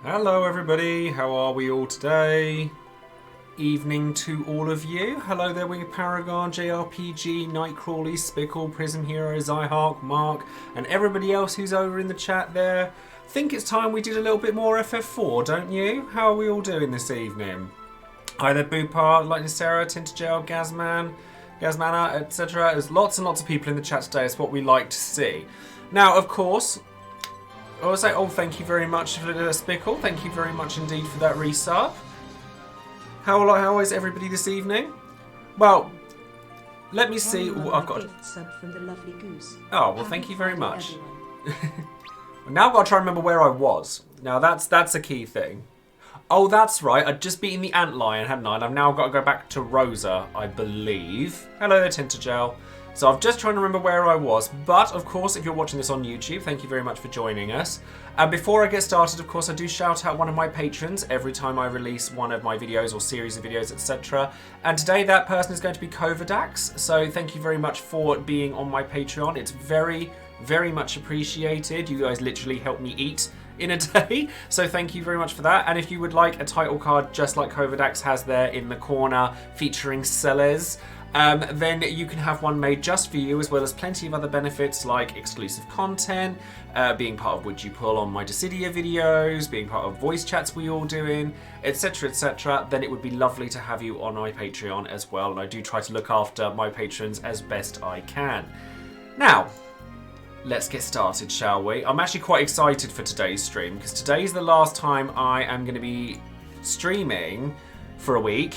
Hello everybody, how are we all today? Evening to all of you. Hello there, Wing Paragon, JRPG, Nightcrawly, Spickle, Prism Hero, Zyhark, Mark, and everybody else who's over in the chat there. Think it's time we did a little bit more FF4, don't you? How are we all doing this evening? Hi there, Boopar, Lightning Sarah, Tintergel, Gazmana, etc. There's lots and lots of people in the chat today. It's what we like to see. Now, of course, I will say, thank you very much for the Spickle. Thank you very much indeed for that resub. How is everybody this evening? Well, let me see. Ooh, I've got a sub from the lovely goose. Oh, well, thank you very much. Now I've got to try and remember where I was. Now that's a key thing. Oh, that's right. I'd just beaten the antlion, hadn't I? And I've now got to go back to Rosa, I believe. Hello there, Tintergel. So I'm just trying to remember where I was. But, of course, if you're watching this on YouTube, thank you very much for joining us. And before I get started, of course, I do shout out one of my patrons every time I release one of my videos or series of videos, etc. And today that person is going to be Kovadax. So thank you very much for being on my Patreon. It's very, very much appreciated. You guys literally help me eat in a day, so thank you very much for that. And if you would like a title card just like Kovadax has there in the corner featuring Celes, then you can have one made just for you, as well as plenty of other benefits like exclusive content, being part of Would You Pull on my Dissidia videos, being part of voice chats we all doing, etc, etc. Then it would be lovely to have you on my Patreon as well, and I do try to look after my patrons as best I can. Now, let's get started, shall we? I'm actually quite excited for today's stream, because today's the last time I am going to be streaming for a week.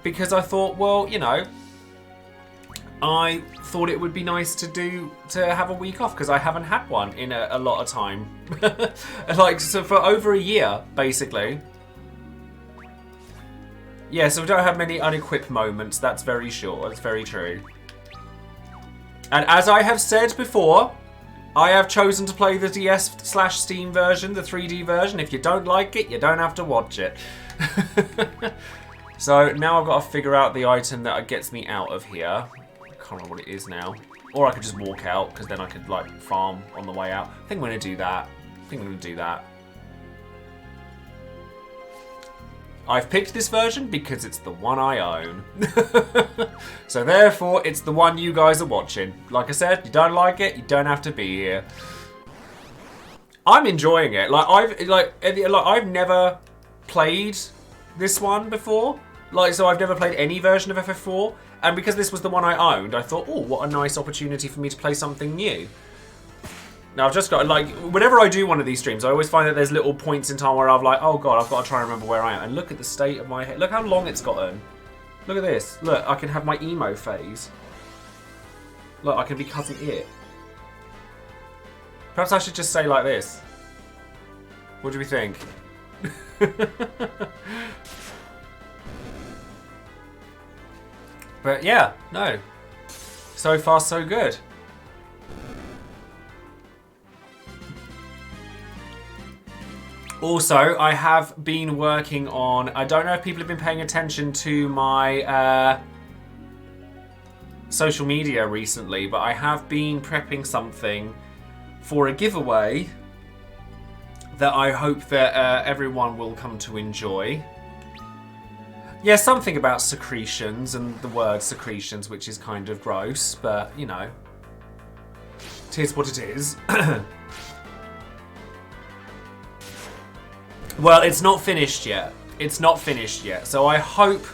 Because I thought, well, you know, I thought it would be nice to have a week off, because I haven't had one in a lot of time. So for over a year, basically. Yeah, so we don't have many unequipped moments, that's very sure, that's very true. And as I have said before, I have chosen to play the DS/Steam version, the 3D version. If you don't like it, you don't have to watch it. So now I've got to figure out the item that gets me out of here. I can't remember what it is now. Or I could just walk out, because then I could like farm on the way out. I think I'm going to do that. I've picked this version because it's the one I own. So therefore, it's the one you guys are watching. Like I said, you don't like it, you don't have to be here. I'm enjoying it. I've never played this one before. So I've never played any version of FF4. And because this was the one I owned, I thought, oh, what a nice opportunity for me to play something new. Now, I've just got, whenever I do one of these streams, I always find that there's little points in time where I'm like, oh god, I've got to try and remember where I am. And look at the state of my head. Look how long it's gotten. Look at this. Look, I can have my emo phase. Look, I can be Cousin It. Perhaps I should just say like this. What do we think? But yeah, no. So far, so good. Also, I have been working on, I don't know if people have been paying attention to my social media recently, but I have been prepping something for a giveaway that I hope that everyone will come to enjoy. Yeah, something about secretions and the word secretions, which is kind of gross, but, you know, it is what it is. Well, it's not finished yet. It's not finished yet. So I hope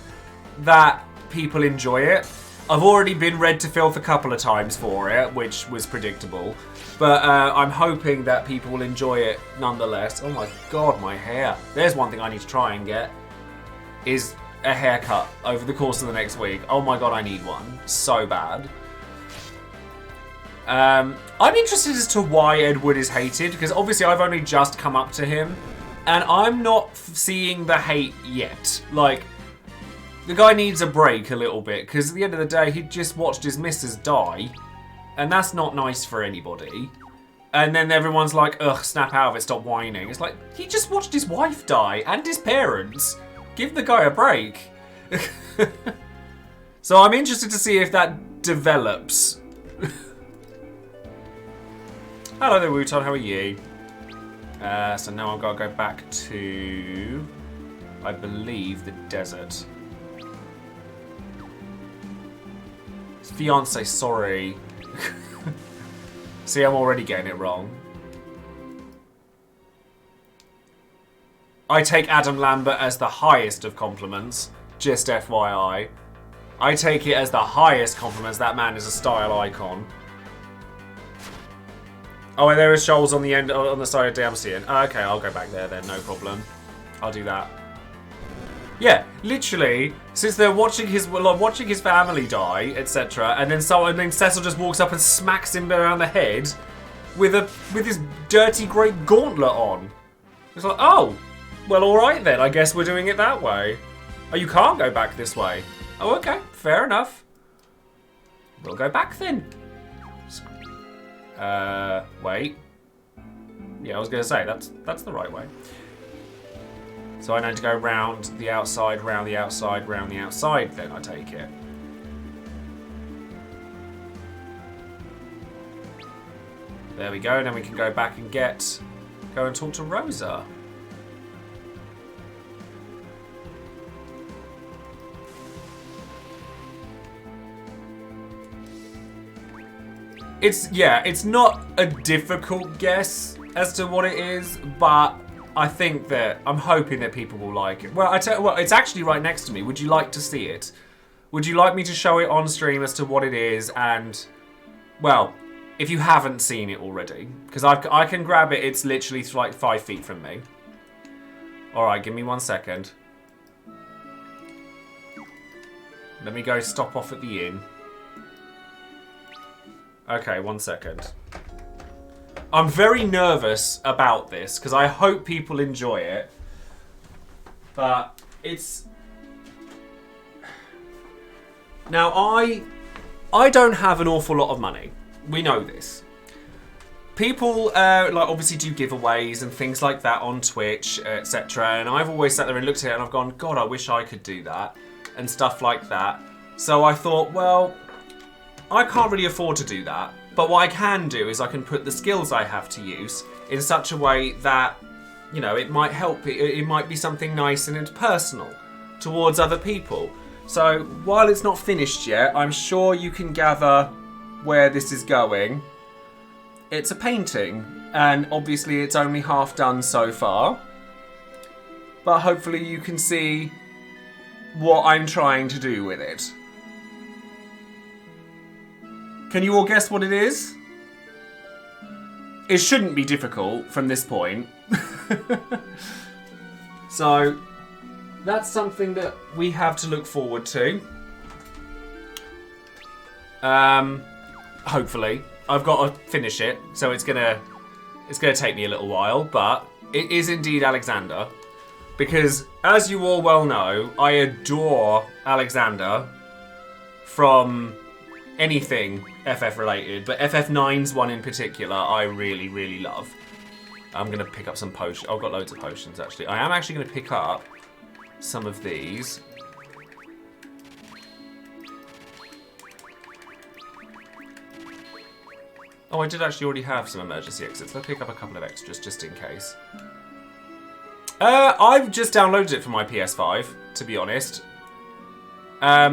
that people enjoy it. I've already been read to filth a couple of times for it, which was predictable. But I'm hoping that people will enjoy it nonetheless. Oh my god, my hair. There's one thing I need to try and get. Is a haircut over the course of the next week. Oh my god, I need one. So bad. I'm interested as to why Edward is hated, because obviously I've only just come up to him. And I'm not seeing the hate yet. Like, the guy needs a break a little bit, because at the end of the day, he just watched his missus die. And that's not nice for anybody. And then everyone's like, ugh, snap out of it, stop whining. It's like, he just watched his wife die, and his parents. Give the guy a break. So I'm interested to see if that develops. Hello there, Wuton, how are you? So now I've got to go back to, I believe, the desert. His fiance, sorry. See, I'm already getting it wrong. I take Adam Lambert as the highest of compliments, just FYI. I take it as the highest compliments. That man is a style icon. Oh, and there are shoals on the end, on the side of Damsian. Oh, okay, I'll go back there then, no problem. I'll do that. Yeah, literally, since they're watching his family die, etc., and then Cecil just walks up and smacks him around the head with his dirty grey gauntlet on. It's like, oh, well, all right then. I guess we're doing it that way. Oh, you can't go back this way. Oh, okay, fair enough. We'll go back then. Wait. Yeah, I was gonna say that's the right way. So I need to go round the outside, round the outside, round the outside, then I take it. There we go, then we can go back and go and talk to Rosa. It's not a difficult guess as to what it is, but I think that I'm hoping that people will like it. Well, it's actually right next to me. Would you like to see it? Would you like me to show it on stream as to what it is? And, well, if you haven't seen it already, because I can grab it. It's literally like 5 feet from me. All right, give me 1 second. Let me go stop off at the inn. Okay, 1 second. I'm very nervous about this because I hope people enjoy it. But it's... Now, I don't have an awful lot of money. We know this. People like obviously do giveaways and things like that on Twitch, etc. And I've always sat there and looked at it and I've gone, God, I wish I could do that. And stuff like that. So I thought, well, I can't really afford to do that. But what I can do is I can put the skills I have to use in such a way that, you know, it might help. It might be something nice and it's personal towards other people. So while it's not finished yet, I'm sure you can gather where this is going. It's a painting, and obviously it's only half done so far. But hopefully you can see what I'm trying to do with it. Can you all guess what it is? It shouldn't be difficult from this point. So, that's something that we have to look forward to. Hopefully. I've got to finish it, so it's gonna take me a little while, but it is indeed Alexander. Because, as you all well know, I adore Alexander from anything FF related, but FF9's one in particular I really, really love. I'm going to pick up some potions. I've got loads of potions, actually. I am actually going to pick up some of these. Oh, I did actually already have some emergency exits. Let's pick up a couple of extras just in case. I've just downloaded it for my PS5, to be honest.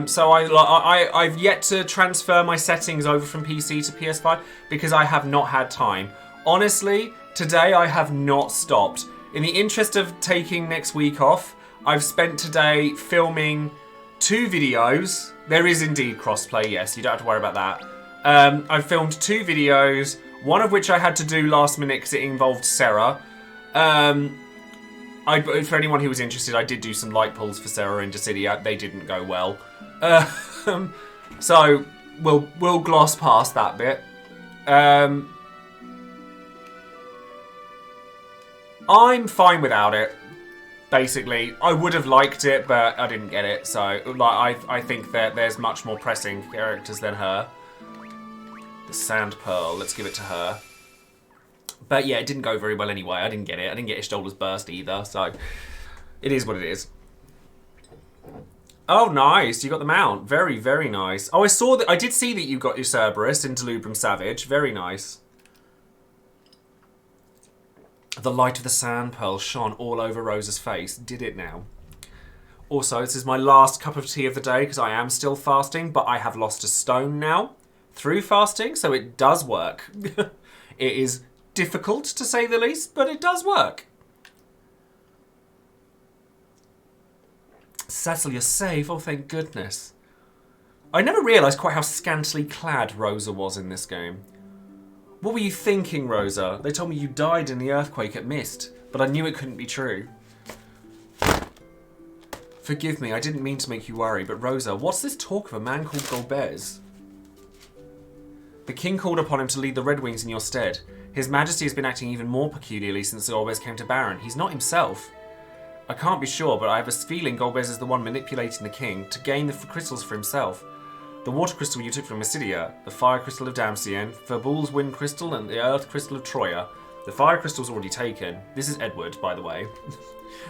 So I've yet to transfer my settings over from PC to PS5 because I have not had time. Honestly, today I have not stopped. In the interest of taking next week off, I've spent today filming 2 videos. There is indeed crossplay, yes, you don't have to worry about that. I've filmed 2 videos, one of which I had to do last minute because it involved Sarah. For anyone who was interested, I did do some light pulls for Sarah in Dissidia. They didn't go well. So, we'll gloss past that bit. I'm fine without it, basically. I would have liked it, but I didn't get it. So, like, I think that there's much more pressing characters than her. The Sand Pearl, let's give it to her. But yeah, it didn't go very well anyway. I didn't get it. I didn't get Ishtolder's Burst either, so it is what it is. Oh, nice. You got the mount. Very, very nice. Oh, I did see that you got your Cerberus in Delubrum Savage. Very nice. The light of the sand pearl shone all over Rosa's face. Did it now? Also, this is my last cup of tea of the day because I am still fasting, but I have lost a stone now through fasting, so it does work. It is difficult, to say the least, but it does work. Cecil, you're safe. Oh, thank goodness. I never realised quite how scantily clad Rosa was in this game. What were you thinking, Rosa? They told me you died in the earthquake at Mist, but I knew it couldn't be true. Forgive me, I didn't mean to make you worry, but Rosa, what's this talk of a man called Golbez? The king called upon him to lead the Red Wings in your stead. His Majesty has been acting even more peculiarly since Golbez came to Baron. He's not himself. I can't be sure, but I have a feeling Golbez is the one manipulating the king to gain the crystals for himself. The water crystal you took from Mysidia, the fire crystal of Damcien, Verbul's wind crystal, and the earth crystal of Troya. The fire crystal's already taken. This is Edward, by the way.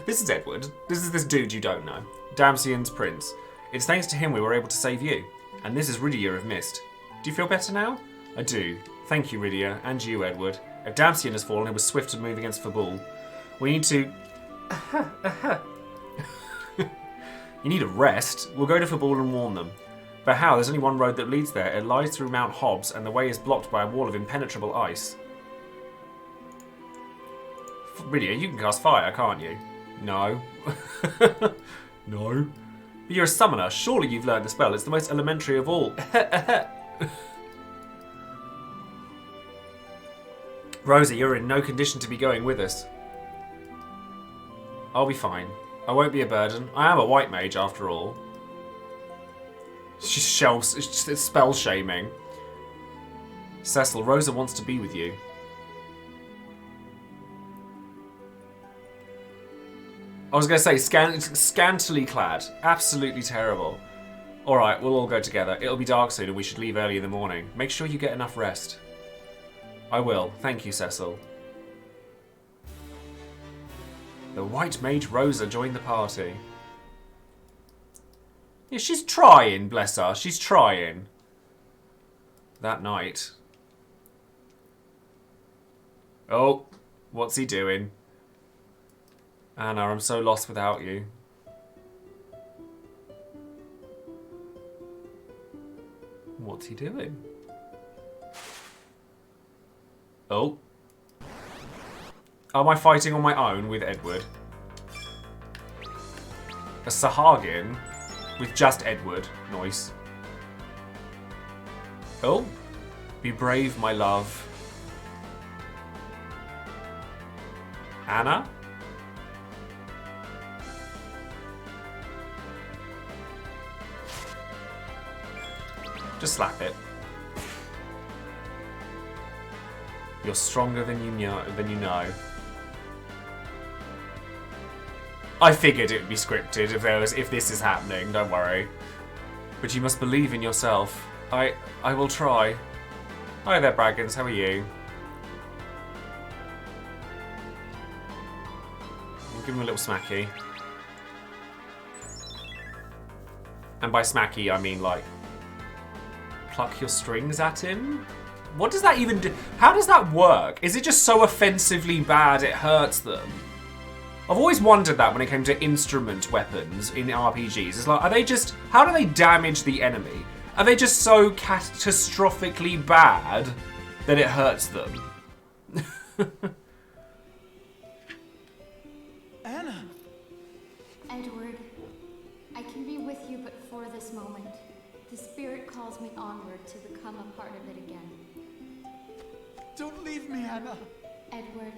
This is Edward. This is this dude you don't know. Damcien's prince. It's thanks to him we were able to save you. And this is Rydia of Mist. Do you feel better now? I do. Thank you, Rydia, and you, Edward. If Damcien has fallen, it was swift to move against Verbul. We need to... You need a rest. We'll go to Verbul and warn them. But how? There's only one road that leads there. It lies through Mount Hobbs, and the way is blocked by a wall of impenetrable ice. Rydia, you can cast fire, can't you? No. No. But you're a summoner. Surely you've learned the spell. It's the most elementary of all. Rosa, you're in no condition to be going with us. I'll be fine. I won't be a burden. I am a white mage, after all. She's spell shaming. Cecil, Rosa wants to be with you. I was going to say, scantily clad. Absolutely terrible. Alright, we'll all go together. It'll be dark soon and we should leave early in the morning. Make sure you get enough rest. I will. Thank you, Cecil. The white mage Rosa joined the party. Yeah, she's trying, bless her. She's trying. That night. Oh, what's he doing? Anna, I'm so lost without you. What's he doing? Oh. Am I fighting on my own with Edward? A Sahagin with just Edward. Nice. Oh. Be brave, my love. Anna? Just slap it. You're stronger than you know. I figured it would be scripted if this is happening, don't worry. But you must believe in yourself. I will try. Hi there, Braggins, how are you? I'll give him a little smacky. And by smacky, I mean like pluck your strings at him? What does that even do? How does that work? Is it just so offensively bad it hurts them? I've always wondered that when it came to instrument weapons in RPGs. It's like, are they just... How do they damage the enemy? Are they just so catastrophically bad that it hurts them? Anna! Edward, I can be with you but for this moment. The spirit calls me onward to become a part of it again. Don't leave me, Anna! Edward,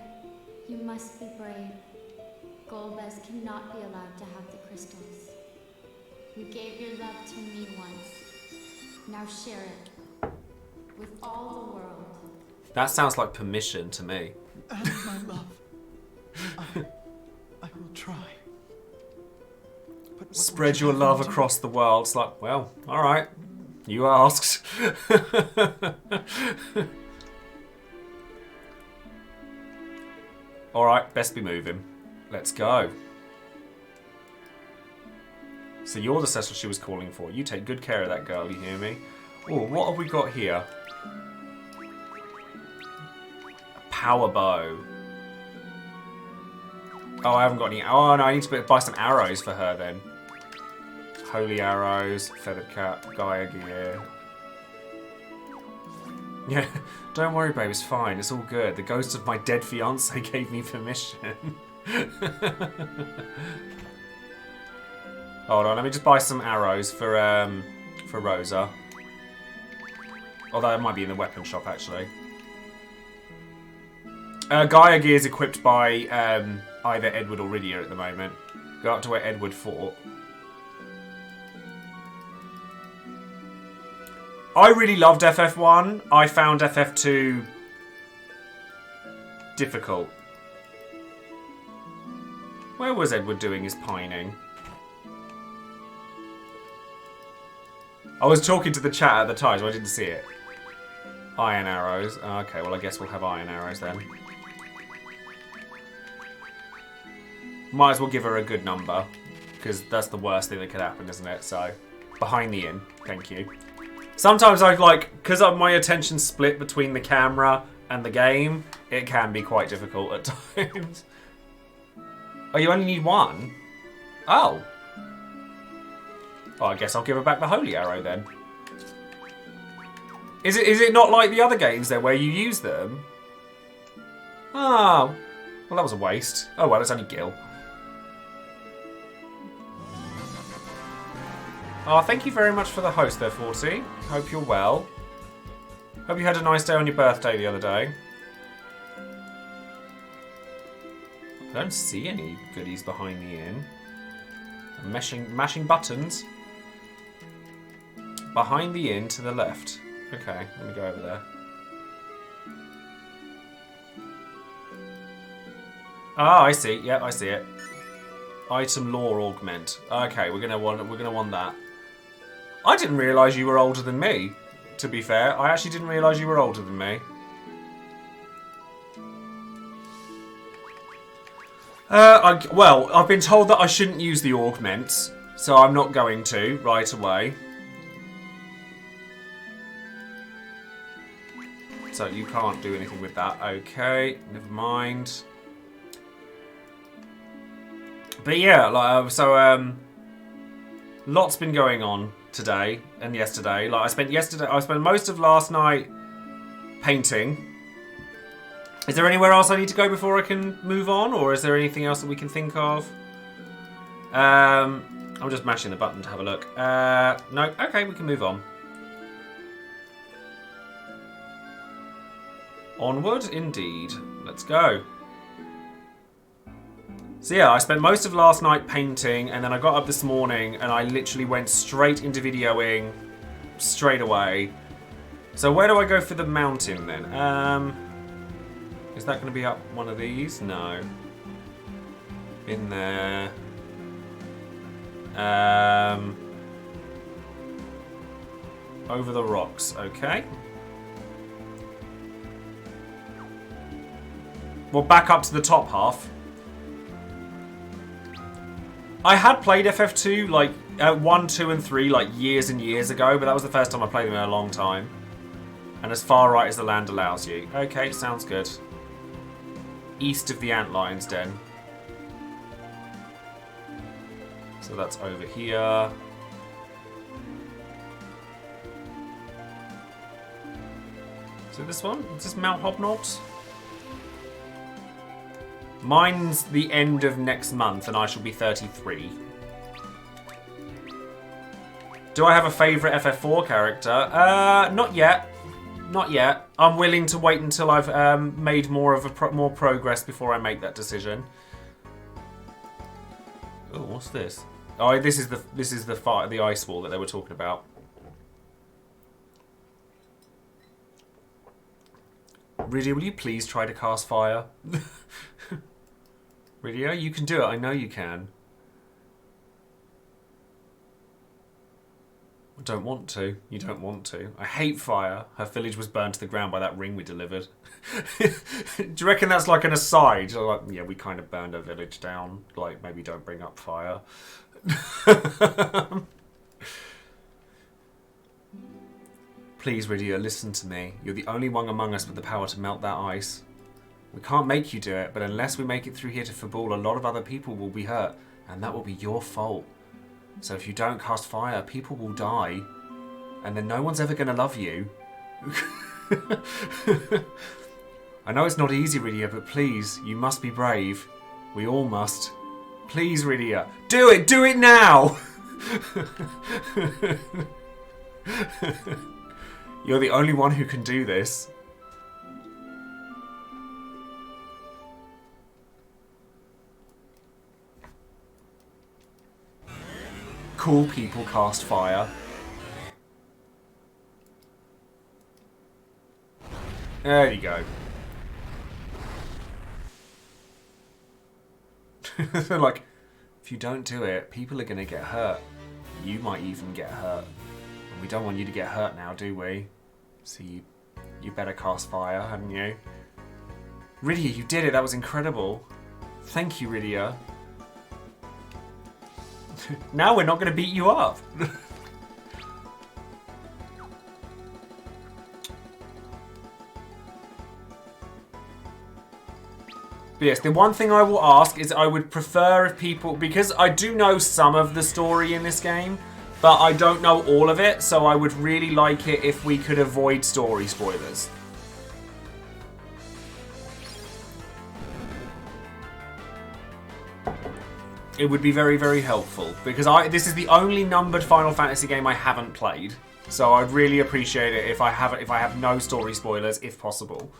you must be brave. Golbez cannot be allowed to have the crystals. You gave your love to me once. Now share it with all the world. That sounds like permission to me. Anna, my love. I will try. But spread your love across the world. It's like, well, alright. You asked. Alright, best be moving. Let's go. So you're the Cecil she was calling for. You take good care of that girl, you hear me? Oh, what have we got here? A power bow. Oh, I haven't got any. Oh, no, I need to buy some arrows for her then. Holy arrows, feathered cap, Gaia gear. Yeah, don't worry, babe, it's fine. It's all good. The ghost of my dead fiance gave me permission. Hold on, let me just buy some arrows for Rosa. Although it might be in the weapon shop, actually. Gaia gear is equipped by either Edward or Rydia at the moment. Go up to where Edward fought. I really loved FF1. I found FF2 difficult. Where was Edward doing his pining? I was talking to the chat at the time, so I didn't see it. Iron arrows. Okay, well I guess we'll have iron arrows then. Might as well give her a good number, because that's the worst thing that could happen, isn't it? So, behind the inn. Thank you. Sometimes I like, because my attention's split between the camera and the game, it can be quite difficult at times. Oh, you only need one? Oh. Well, I guess I'll give her back the holy arrow then. Is it not like the other games then where you use them? Oh. Well, that was a waste. Oh well, it's only Gil. Oh, thank you very much for the host there, 40. Hope you're well. Hope you had a nice day on your birthday the other day. I don't see any goodies behind the inn. Mashing buttons. Behind the inn to the left. Okay, let me go over there. Ah, I see. Yeah, I see it. Item lore augment. Okay, we're gonna want that. I didn't realise you were older than me. To be fair, I actually didn't realise you were older than me. Well, I've been told that I shouldn't use the augments, so I'm not going to right away. So you can't do anything with that. Okay, never mind. But yeah, lots been going on today and yesterday. I spent most of last night painting. Is there anywhere else I need to go before I can move on, or is there anything else that we can think of? I'm just mashing the button to have a look. No, okay, we can move on. Onward, indeed. Let's go. So yeah, I spent most of last night painting, and then I got up this morning, and I literally went straight into videoing straight away. So where do I go for the mountain then? Is that going to be up one of these? No. In there. Over the rocks, okay. Well, back up to the top half. I had played FF2 like 1, 2, and 3 like years and years ago, but that was the first time I played them in a long time. And as far right as the land allows you. Okay, sounds good. East of the Antlion's Den. So that's over here. So this one? Is this Mount Hobnobbs? Mine's the end of next month, and I shall be 33. Do I have a favourite FF4 character? Not yet. Not yet. I'm willing to wait until I've made more progress before I make that decision. Oh, what's this? Oh, this is the ice wall that they were talking about. Rydia, will you please try to cast fire? Rydia, you can do it. I know you can. I don't want to. You don't want to. I hate fire. Her village was burned to the ground by that ring we delivered. Do you reckon that's like an aside? Like, yeah, we kind of burned her village down. Like, maybe don't bring up fire. Please, Rydia, listen to me. You're the only one among us with the power to melt that ice. We can't make you do it, but unless we make it through here to Fabul, a lot of other people will be hurt, and that will be your fault. So if you don't cast fire, people will die, and then no one's ever going to love you. I know it's not easy, Rydia, but please, you must be brave. We all must. Please, Rydia. Do it! Do it now! You're the only one who can do this. Cool people cast fire. There you go. Like, if you don't do it, people are going to get hurt. You might even get hurt. And we don't want you to get hurt now, do we? So you better cast fire, hadn't you? Rydia, you did it. That was incredible. Thank you, Rydia. Now we're not going to beat you up. But yes, the one thing I will ask is I would prefer if people... Because I do know some of the story in this game, but I don't know all of it, so I would really like it if we could avoid story spoilers. It would be very, very helpful, because this is the only numbered Final Fantasy game I haven't played, so I'd really appreciate it if I have no story spoilers, if possible.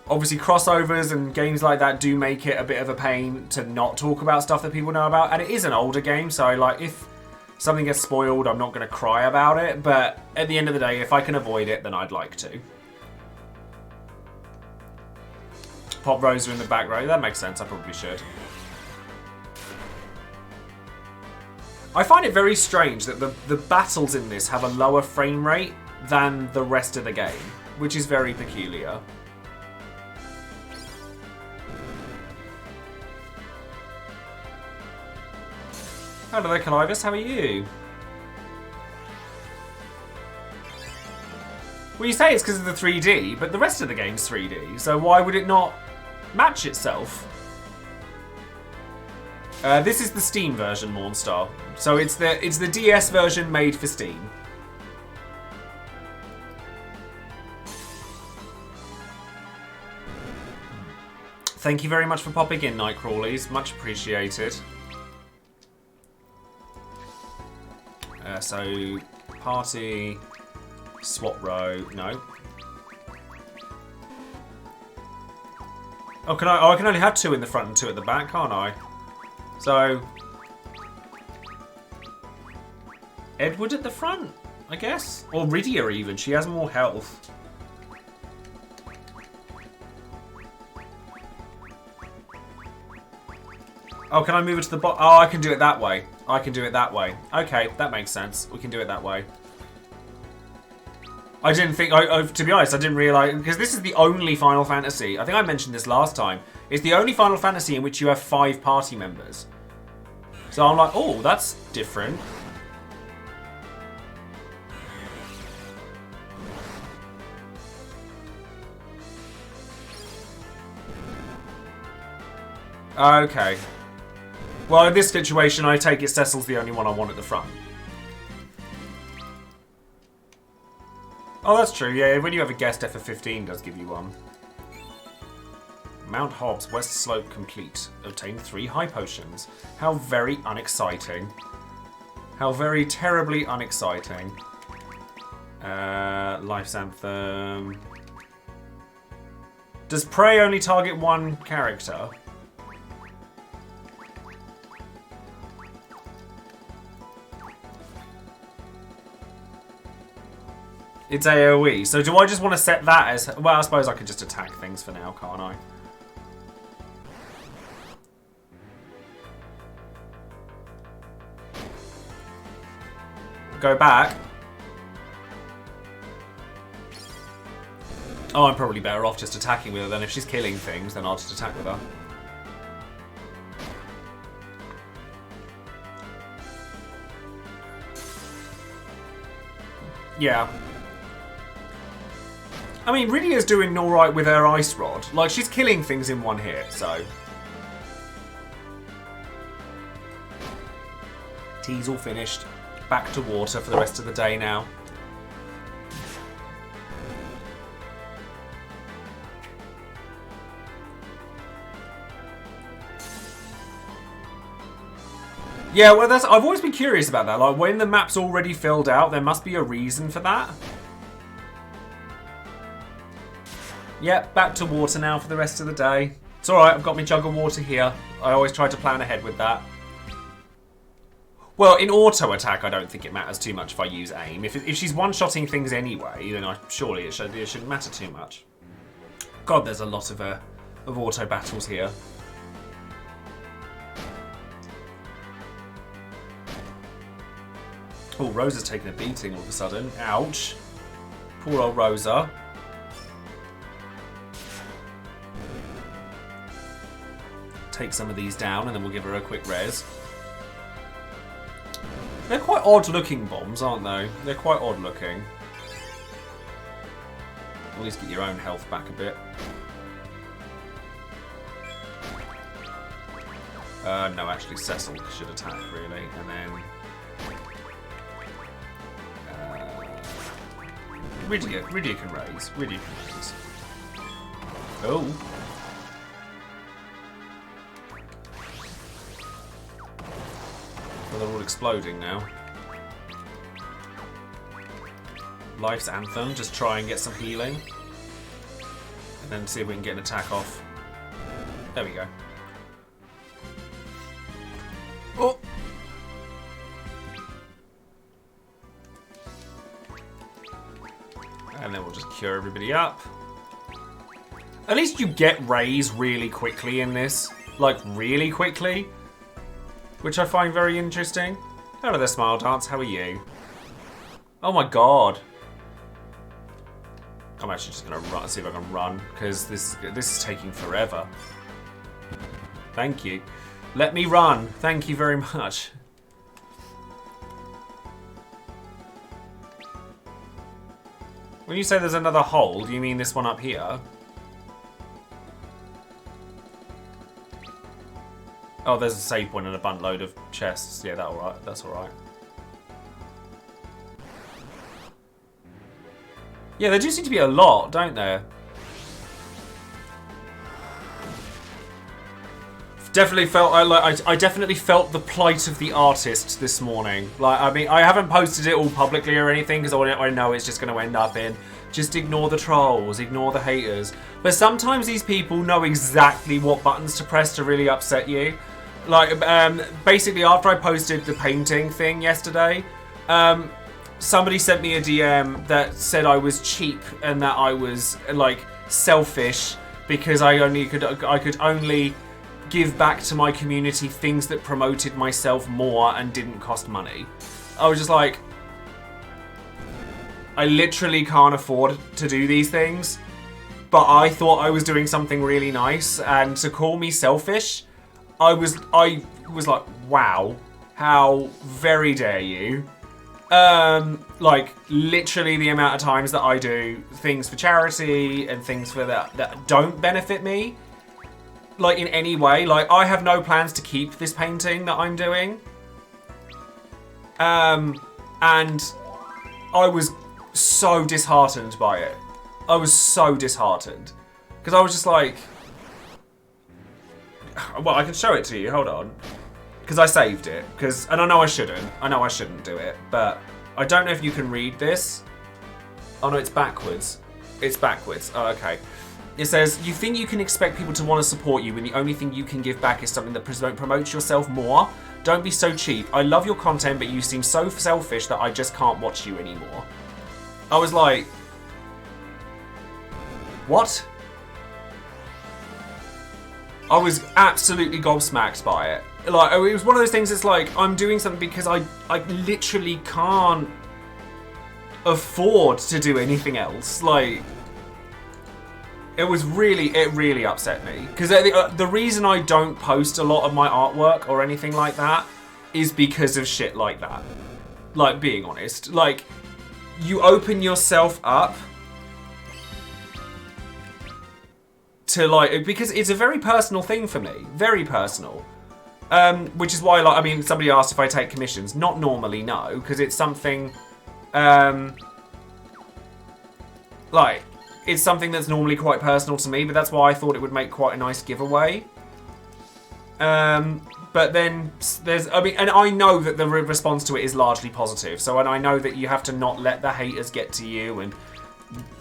Obviously, crossovers and games like that do make it a bit of a pain to not talk about stuff that people know about, and it is an older game, so like if something gets spoiled, I'm not going to cry about it, but at the end of the day, if I can avoid it, then I'd like to. Pop Rosa in the back row, that makes sense, I probably should. I find it very strange that the battles in this have a lower frame rate than the rest of the game, which is very peculiar. Hello there, Calivus, how are you? Well, you say it's because of the 3D, but the rest of the game's 3D, so why would it not match itself? This is the Steam version, Mornstar. So it's the DS version made for Steam. Thank you very much for popping in, Nightcrawlies. Much appreciated. So, party, swap row, no. Oh, I can only have 2 in the front and 2 at the back, can't I? So, Edward at the front, I guess? Or Rydia even, she has more health. Oh, can I move it to the bottom? Oh, I can do it that way. I can do it that way. Okay, that makes sense. We can do it that way. I didn't think... to be honest, I didn't realise... Because this is the only Final Fantasy... I think I mentioned this last time. It's the only Final Fantasy in which you have 5 party members. So I'm like, oh, that's different. Okay. Well, in this situation, I take it Cecil's the only one I want at the front. Oh, that's true. Yeah, when you have a guest, FF15 does give you one. Mount Hobbs, West Slope complete. Obtain 3 high potions. How very unexciting. How very terribly unexciting. Life's Anthem. Does Prey only target one character? It's AoE. So do I just want to set that as... Well, I suppose I could just attack things for now, can't I? Go back. Oh, I'm probably better off just attacking with her then. If she's killing things, then I'll just attack with her. Yeah. I mean, Rydia's doing alright with her ice rod. Like, she's killing things in one hit, so. Tea's all finished. Back to water for the rest of the day now. Yeah, well, I've always been curious about that. Like, when the map's already filled out, there must be a reason for that. Yep, back to water now for the rest of the day. It's alright, I've got my jug of water here. I always try to plan ahead with that. Well, in auto attack, I don't think it matters too much if I use aim. If she's one-shotting things anyway, then surely it shouldn't matter too much. God, there's a lot of auto battles here. Oh, Rosa's taking a beating all of a sudden. Ouch. Poor old Rosa. Take some of these down and then we'll give her a quick res. They're quite odd looking bombs, aren't they? They're quite odd looking. At least get your own health back a bit. No, actually Cecil should attack really, and then Rydia can raise. Rydia can raise. Oh. Well, they're all exploding now. Life's Anthem, just try and get some healing. And then see if we can get an attack off. There we go. Oh! And then we'll just cure everybody up. At least you get raise really quickly in this. Like, really quickly. Which I find very interesting. Hello there, Smile Dance. How are you? Oh my god. I'm actually just going to run, see if I can run. Because this is taking forever. Thank you. Let me run. Thank you very much. When you say there's another hole, do you mean this one up here? Oh, there's a save point and a buttload of chests. Yeah, that's alright. Yeah, there do seem to be a lot, don't there? Definitely felt I definitely felt the plight of the artist this morning. Like, I mean, I haven't posted it all publicly or anything because I know it's just going to end up in just ignore the trolls, ignore the haters. But sometimes these people know exactly what buttons to press to really upset you. Like, basically after I posted the painting thing yesterday, somebody sent me a DM that said I was cheap and that I was like selfish because I could only give back to my community things that promoted myself more and didn't cost money. I was just like, I literally can't afford to do these things, but I thought I was doing something really nice, and to call me selfish, I was like, wow, how very dare you. Like, literally the amount of times that I do things for charity and things for that don't benefit me, like, in any way. Like, I have no plans to keep this painting that I'm doing. And I was so disheartened by it. I was so disheartened. Because I was just like... Well, I can show it to you, hold on. Because I saved it. And I know I shouldn't. I know I shouldn't do it. But I don't know if you can read this. Oh no, it's backwards. It's backwards. Oh, okay. It says, you think you can expect people to want to support you when the only thing you can give back is something that promotes yourself more? Don't be so cheap. I love your content, but you seem so selfish that I just can't watch you anymore. I was like, what? I was absolutely gobsmacked by it. Like, it was one of those things, it's like, I'm doing something because I literally can't afford to do anything else. Like... It really upset me. Because the reason I don't post a lot of my artwork or anything like that is because of shit like that. Like, being honest. Like, you open yourself up to like, because it's a very personal thing for me, very personal. Which is why, like, I mean, somebody asked if I take commissions. Not normally, no, because it's something, like, it's something that's normally quite personal to me, but that's why I thought it would make quite a nice giveaway. But then there's, I mean, and I know that the response to it is largely positive. So, and I know that you have to not let the haters get to you and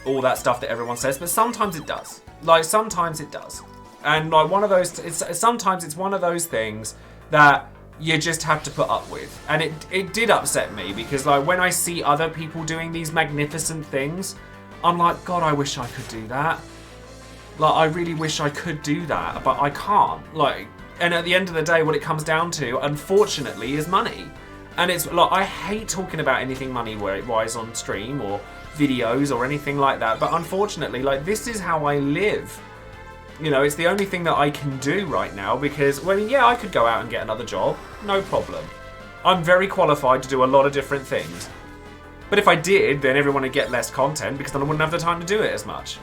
all that stuff that everyone says, but sometimes it does. Like, sometimes it does. And like one of those, sometimes it's one of those things that you just have to put up with. And it did upset me because like when I see other people doing these magnificent things, I'm like, God, I wish I could do that. Like, I really wish I could do that, but I can't. Like, and at the end of the day, what it comes down to, unfortunately, is money. And it's like, I hate talking about anything money-wise on stream or videos or anything like that. But unfortunately, like, this is how I live. You know, it's the only thing that I can do right now because, well, yeah, I could go out and get another job. No problem. I'm very qualified to do a lot of different things. But if I did, then everyone would get less content because then I wouldn't have the time to do it as much.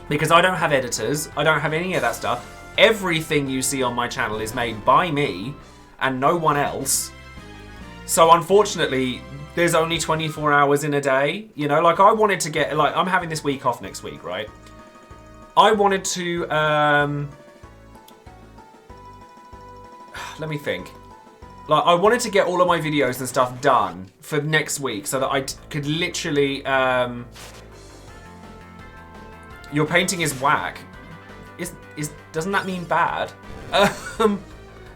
Because I don't have editors. I don't have any of that stuff. Everything you see on my channel is made by me and no one else. So unfortunately, there's only 24 hours in a day. You know, like I wanted to get, like I'm having this week off next week, right? I wanted to, let me think. Like I wanted to get all of my videos and stuff done for next week so that I could literally, your painting is whack. Doesn't that mean bad?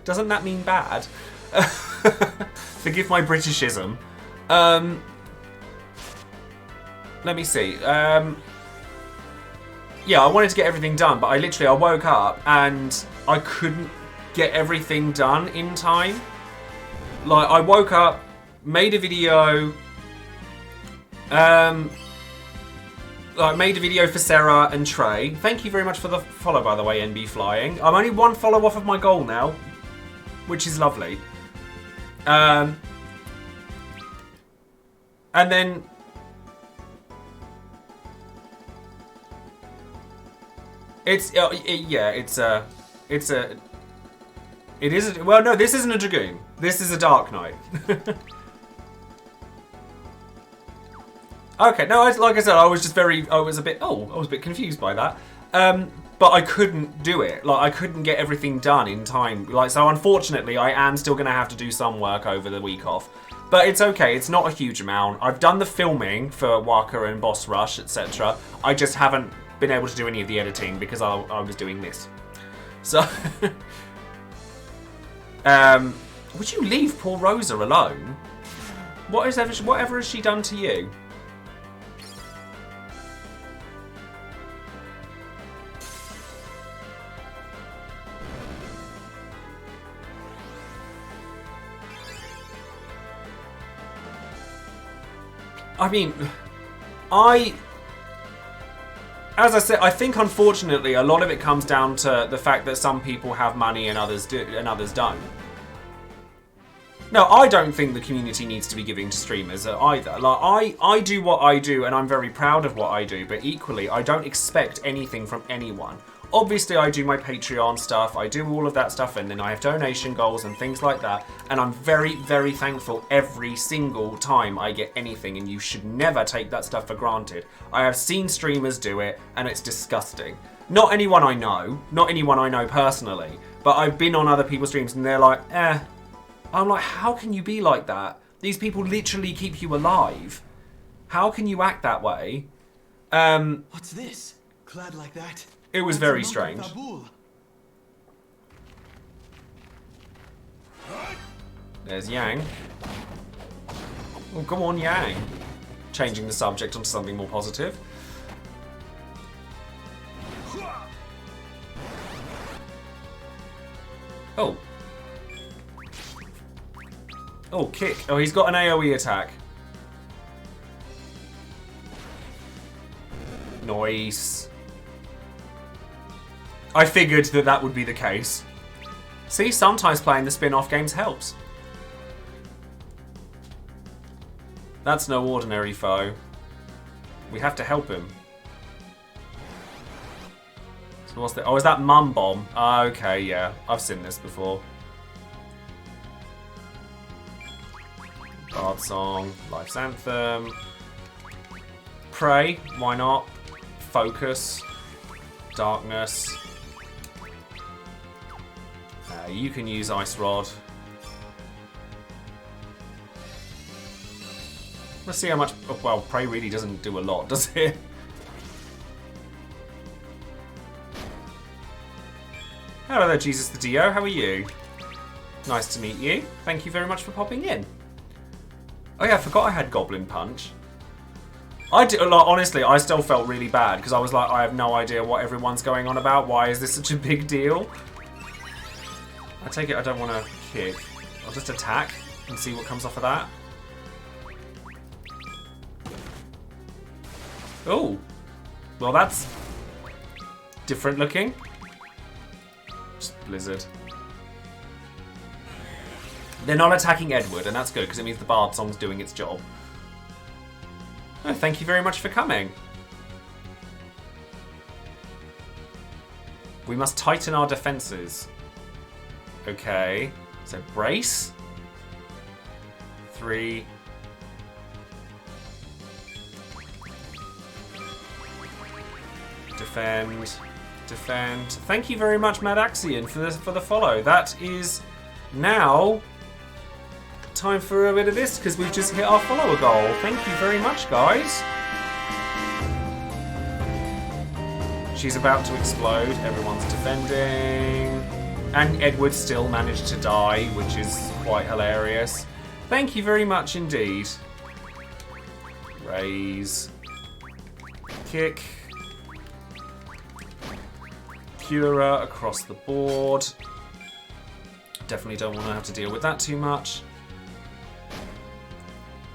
Doesn't that mean bad? Forgive my Britishism. Let me see. Yeah, I wanted to get everything done, but I woke up and I couldn't get everything done in time. Like, I woke up, made a video, made a video for Sarah and Trey. Thank you very much for the follow, by the way, NB Flying. I'm only one follow off of my goal now, which is lovely. And then this isn't a Dragoon. This is a Dark Knight. Okay, no, like I said, I was a bit confused by that. But I couldn't do it. Like, I couldn't get everything done in time. Like, so unfortunately, I am still going to have to do some work over the week off. But it's okay, it's not a huge amount. I've done the filming for Waka and Boss Rush, etc. I just haven't been able to do any of the editing because I was doing this. So, would you leave poor Rosa alone? Whatever has she done to you? I mean, as I said, I think unfortunately a lot of it comes down to the fact that some people have money and others don't. No, I don't think the community needs to be giving to streamers either. Like, I do what I do and I'm very proud of what I do, but equally, I don't expect anything from anyone. Obviously, I do my Patreon stuff, I do all of that stuff, and then I have donation goals and things like that, and I'm very, very thankful every single time I get anything, and you should never take that stuff for granted. I have seen streamers do it, and it's disgusting. Not anyone I know personally, but I've been on other people's streams, and they're like, I'm like, how can you be like that? These people literally keep you alive. How can you act that way? What's this? Clad like that? It was very strange. There's Yang. Oh, come on, Yang. Changing the subject onto something more positive. Oh. Oh, kick. Oh, he's got an AoE attack. Nice. I figured that would be the case. See, sometimes playing the spin-off games helps. That's no ordinary foe. We have to help him. So what's the... Oh, is that Mum Bomb? Okay, yeah. I've seen this before. Bard Song, Life's Anthem. Pray, why not? Focus. Darkness. You can use Ice Rod. Let's see how much... Oh, well, Pray really doesn't do a lot, does it? Hello there, Jesus the Dio. How are you? Nice to meet you. Thank you very much for popping in. Oh yeah, I forgot I had Goblin Punch. Honestly, I still felt really bad because I was like, I have no idea what everyone's going on about. Why is this such a big deal? I take it I don't want to kick. I'll just attack and see what comes off of that. Oh. Well, that's different looking. Just Blizzard. They're not attacking Edward, and that's good because it means the Bard Song's doing its job. Oh, thank you very much for coming. We must tighten our defenses. Okay. So brace. 3. Defend. Defend. Thank you very much, Madaxian, for the follow. That is now time for a bit of this because we've just hit our follower goal. Thank you very much, guys. She's about to explode. Everyone's defending. And Edward still managed to die, which is quite hilarious. Thank you very much indeed. Raise. Kick. Cura across the board. Definitely don't want to have to deal with that too much.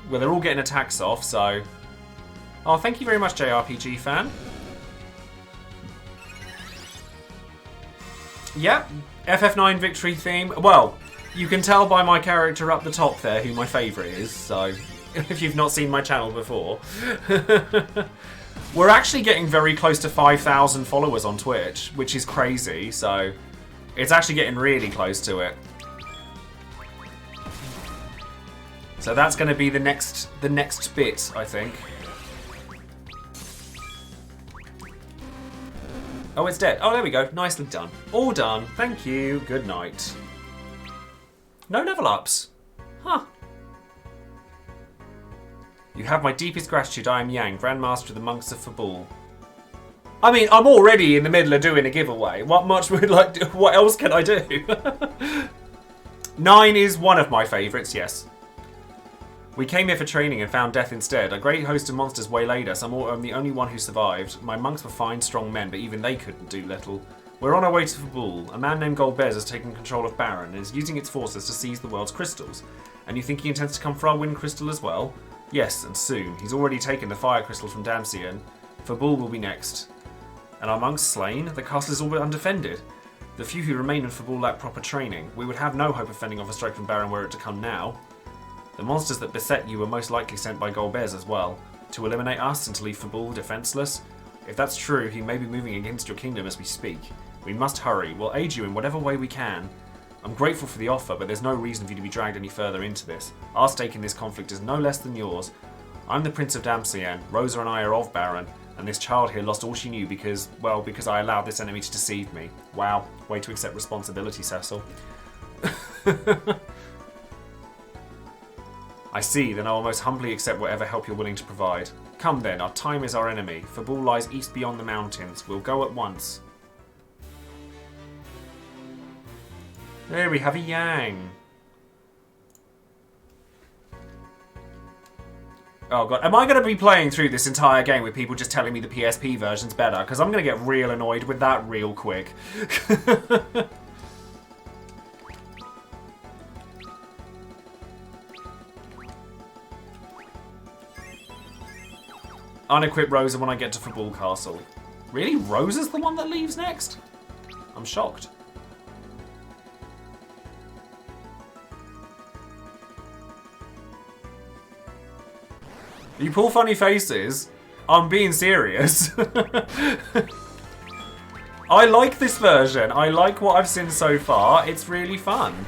Well, they're all getting attacks off, so... Oh, thank you very much, JRPG fan. Yep, FF9 victory theme. Well, you can tell by my character up the top there who my favourite is, so... If you've not seen my channel before. We're actually getting very close to 5,000 followers on Twitch, which is crazy, so... It's actually getting really close to it. So that's going to be the next bit, I think. Oh, it's dead. Oh, there we go. Nicely done. All done. Thank you. Good night. No level ups. Huh. You have my deepest gratitude. I am Yang, Grandmaster of the Monks of Fabul. I mean, I'm already in the middle of doing a giveaway. What else can I do? 9 is one of my favourites, yes. We came here for training and found death instead. A great host of monsters waylaid us. I'm the only one who survived. My monks were fine, strong men, but even they couldn't do little. We're on our way to Fabul. A man named Golbez has taken control of Baron and is using its forces to seize the world's crystals. And you think he intends to come for our wind crystal as well? Yes, and soon. He's already taken the fire crystal from Damcyan. Fabul will be next. And our monks slain? The castle is all but undefended. The few who remain in Fabul lack proper training. We would have no hope of fending off a strike from Baron were it to come now. The monsters that beset you were most likely sent by Golbez as well, to eliminate us and to leave Fabul defenseless. If that's true, he may be moving against your kingdom as we speak. We must hurry. We'll aid you in whatever way we can. I'm grateful for the offer, but there's no reason for you to be dragged any further into this. Our stake in this conflict is no less than yours. I'm the Prince of Damcyan. Rosa and I are of Baron, and this child here lost all she knew because I allowed this enemy to deceive me. Wow, way to accept responsibility, Cecil. I see, then I will most humbly accept whatever help you're willing to provide. Come then, our time is our enemy. Fabul lies east beyond the mountains. We'll go at once. There we have a Yang. Oh god, am I going to be playing through this entire game with people just telling me the PSP version's better? Because I'm going to get real annoyed with that real quick. Unequip Rosa when I get to Fabul Castle. Really? Rosa's the one that leaves next? I'm shocked. You pull funny faces. I'm being serious. I like this version. I like what I've seen so far. It's really fun.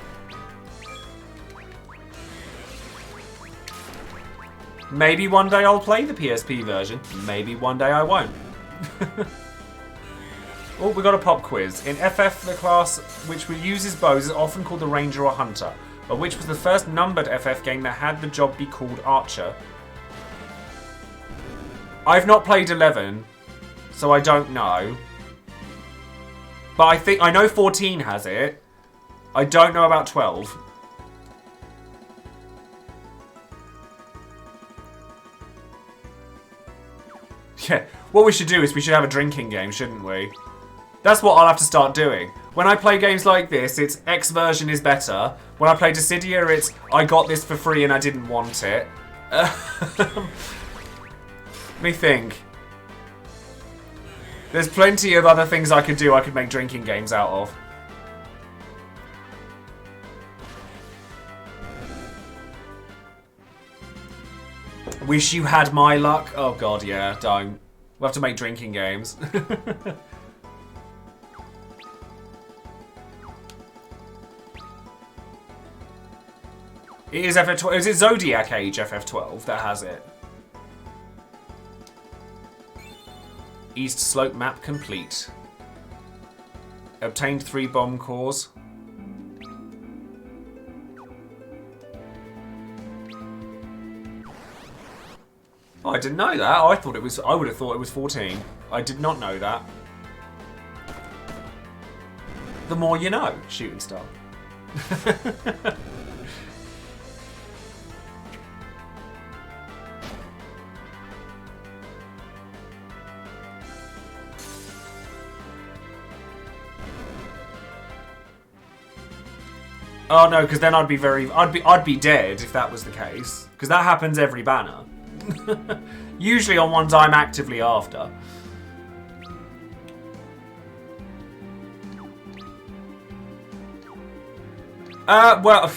Maybe one day I'll play the PSP version. Maybe one day I won't. Oh, we got a pop quiz. In FF, the class which uses bows is often called the Ranger or Hunter, but which was the first numbered FF game that had the job be called Archer? I've not played 11, so I don't know. But I know 14 has it. I don't know about 12. Yeah, what we should do is we should have a drinking game, shouldn't we? That's what I'll have to start doing. When I play games like this, it's X version is better. When I play Dissidia, it's I got this for free and I didn't want it. Let me think. There's plenty of other things I could do I could make drinking games out of. Wish you had my luck? Oh god, yeah, don't. We'll have to make drinking games. It is FF12. Is it Zodiac Age FF12 that has it? East Slope map complete. Obtained 3 bomb cores. Oh, I didn't know that. I thought it was. I would have thought it was 14. I did not know that. The more you know, shooting star. Oh no, because then I'd be dead if that was the case. Because that happens every banner. Usually on ones I'm actively after. Well,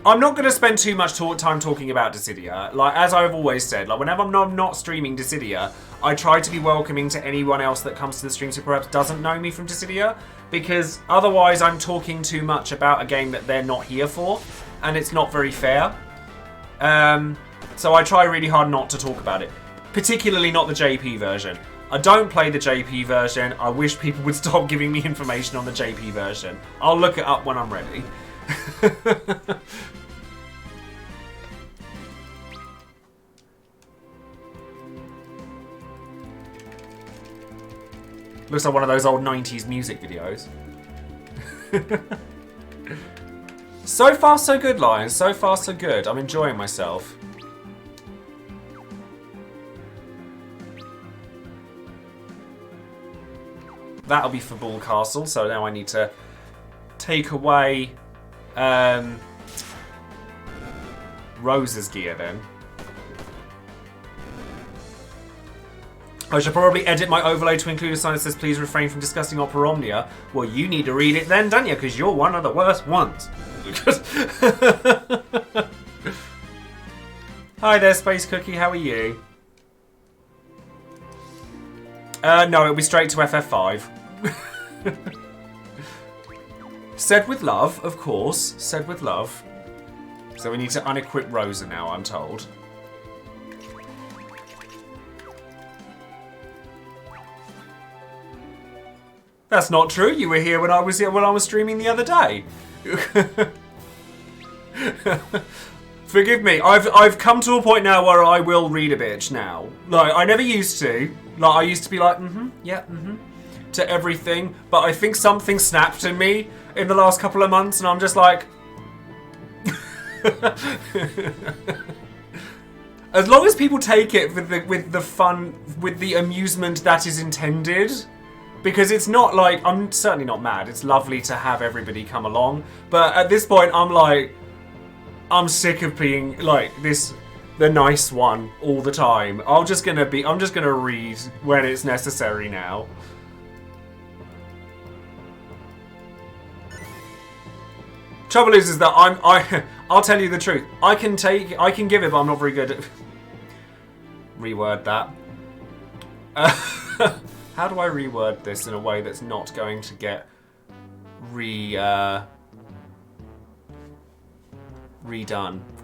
I'm not going to spend too much time talking about Dissidia. Like, as I've always said, like whenever I'm not streaming Dissidia, I try to be welcoming to anyone else that comes to the streams who perhaps doesn't know me from Dissidia, because otherwise I'm talking too much about a game that they're not here for, and it's not very fair. So I try really hard not to talk about it, particularly not the JP version. I don't play the JP version. I wish people would stop giving me information on the JP version. I'll look it up when I'm ready. Looks like one of those old 90s music videos. So far so good, Lions. So far so good. I'm enjoying myself. That'll be for Bull Castle, so now I need to take away Rose's gear then. I should probably edit my overlay to include a sign that says please refrain from discussing Opera Omnia. Well, you need to read it then, don't you? Because you're one of the worst ones. Hi there, Space Cookie. How are you? No, it'll be straight to FF5. Said with love, of course. Said with love. So we need to unequip Rosa now, I'm told. That's not true. You were here when I was streaming the other day. Forgive me. I've come to a point now where I will read a bitch now. Like I never used to. Like I used to be like, to everything. But I think something snapped in me in the last couple of months, and I'm just like. As long as people take it with the fun, with the amusement that is intended. Because it's not like, I'm certainly not mad. It's lovely to have everybody come along. But at this point, I'm like, I'm sick of being like the nice one all the time. I'm just gonna read when it's necessary now. Trouble is that I'll tell you the truth. I can give it, but I'm not very good at... Reword that. How do I reword this in a way that's not going to get redone?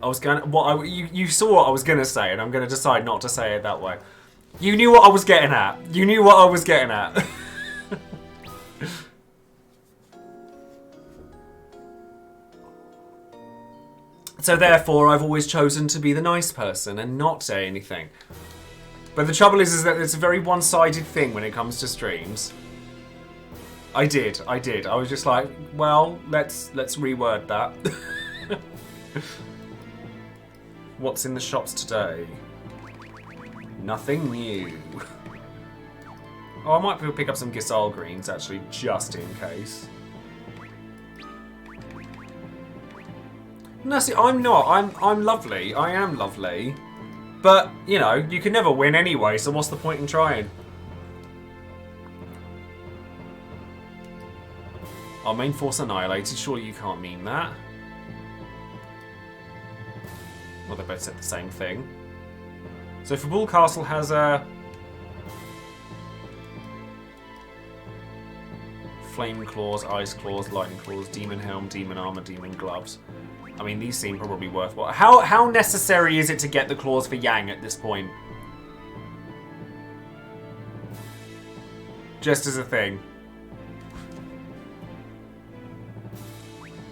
I was going. You saw what I was gonna say, and I'm gonna decide not to say it that way. You knew what I was getting at. You knew what I was getting at. So therefore, I've always chosen to be the nice person and not say anything. But the trouble is that it's a very one-sided thing when it comes to streams. I did. I was just like, well, let's reword that. What's in the shops today? Nothing new. Oh, I might pick up some Gisal greens, actually, just in case. No, see, I'm not. I'm lovely. I am lovely. But, you know, you can never win anyway, so what's the point in trying? Our main force annihilated. Surely you can't mean that. Well, they both said the same thing. So Fabul Castle has a... Flame Claws, Ice Claws, Lightning Claws, Demon Helm, Demon Armor, Demon Gloves. I mean, these seem probably worthwhile. How necessary is it to get the claws for Yang at this point? Just as a thing.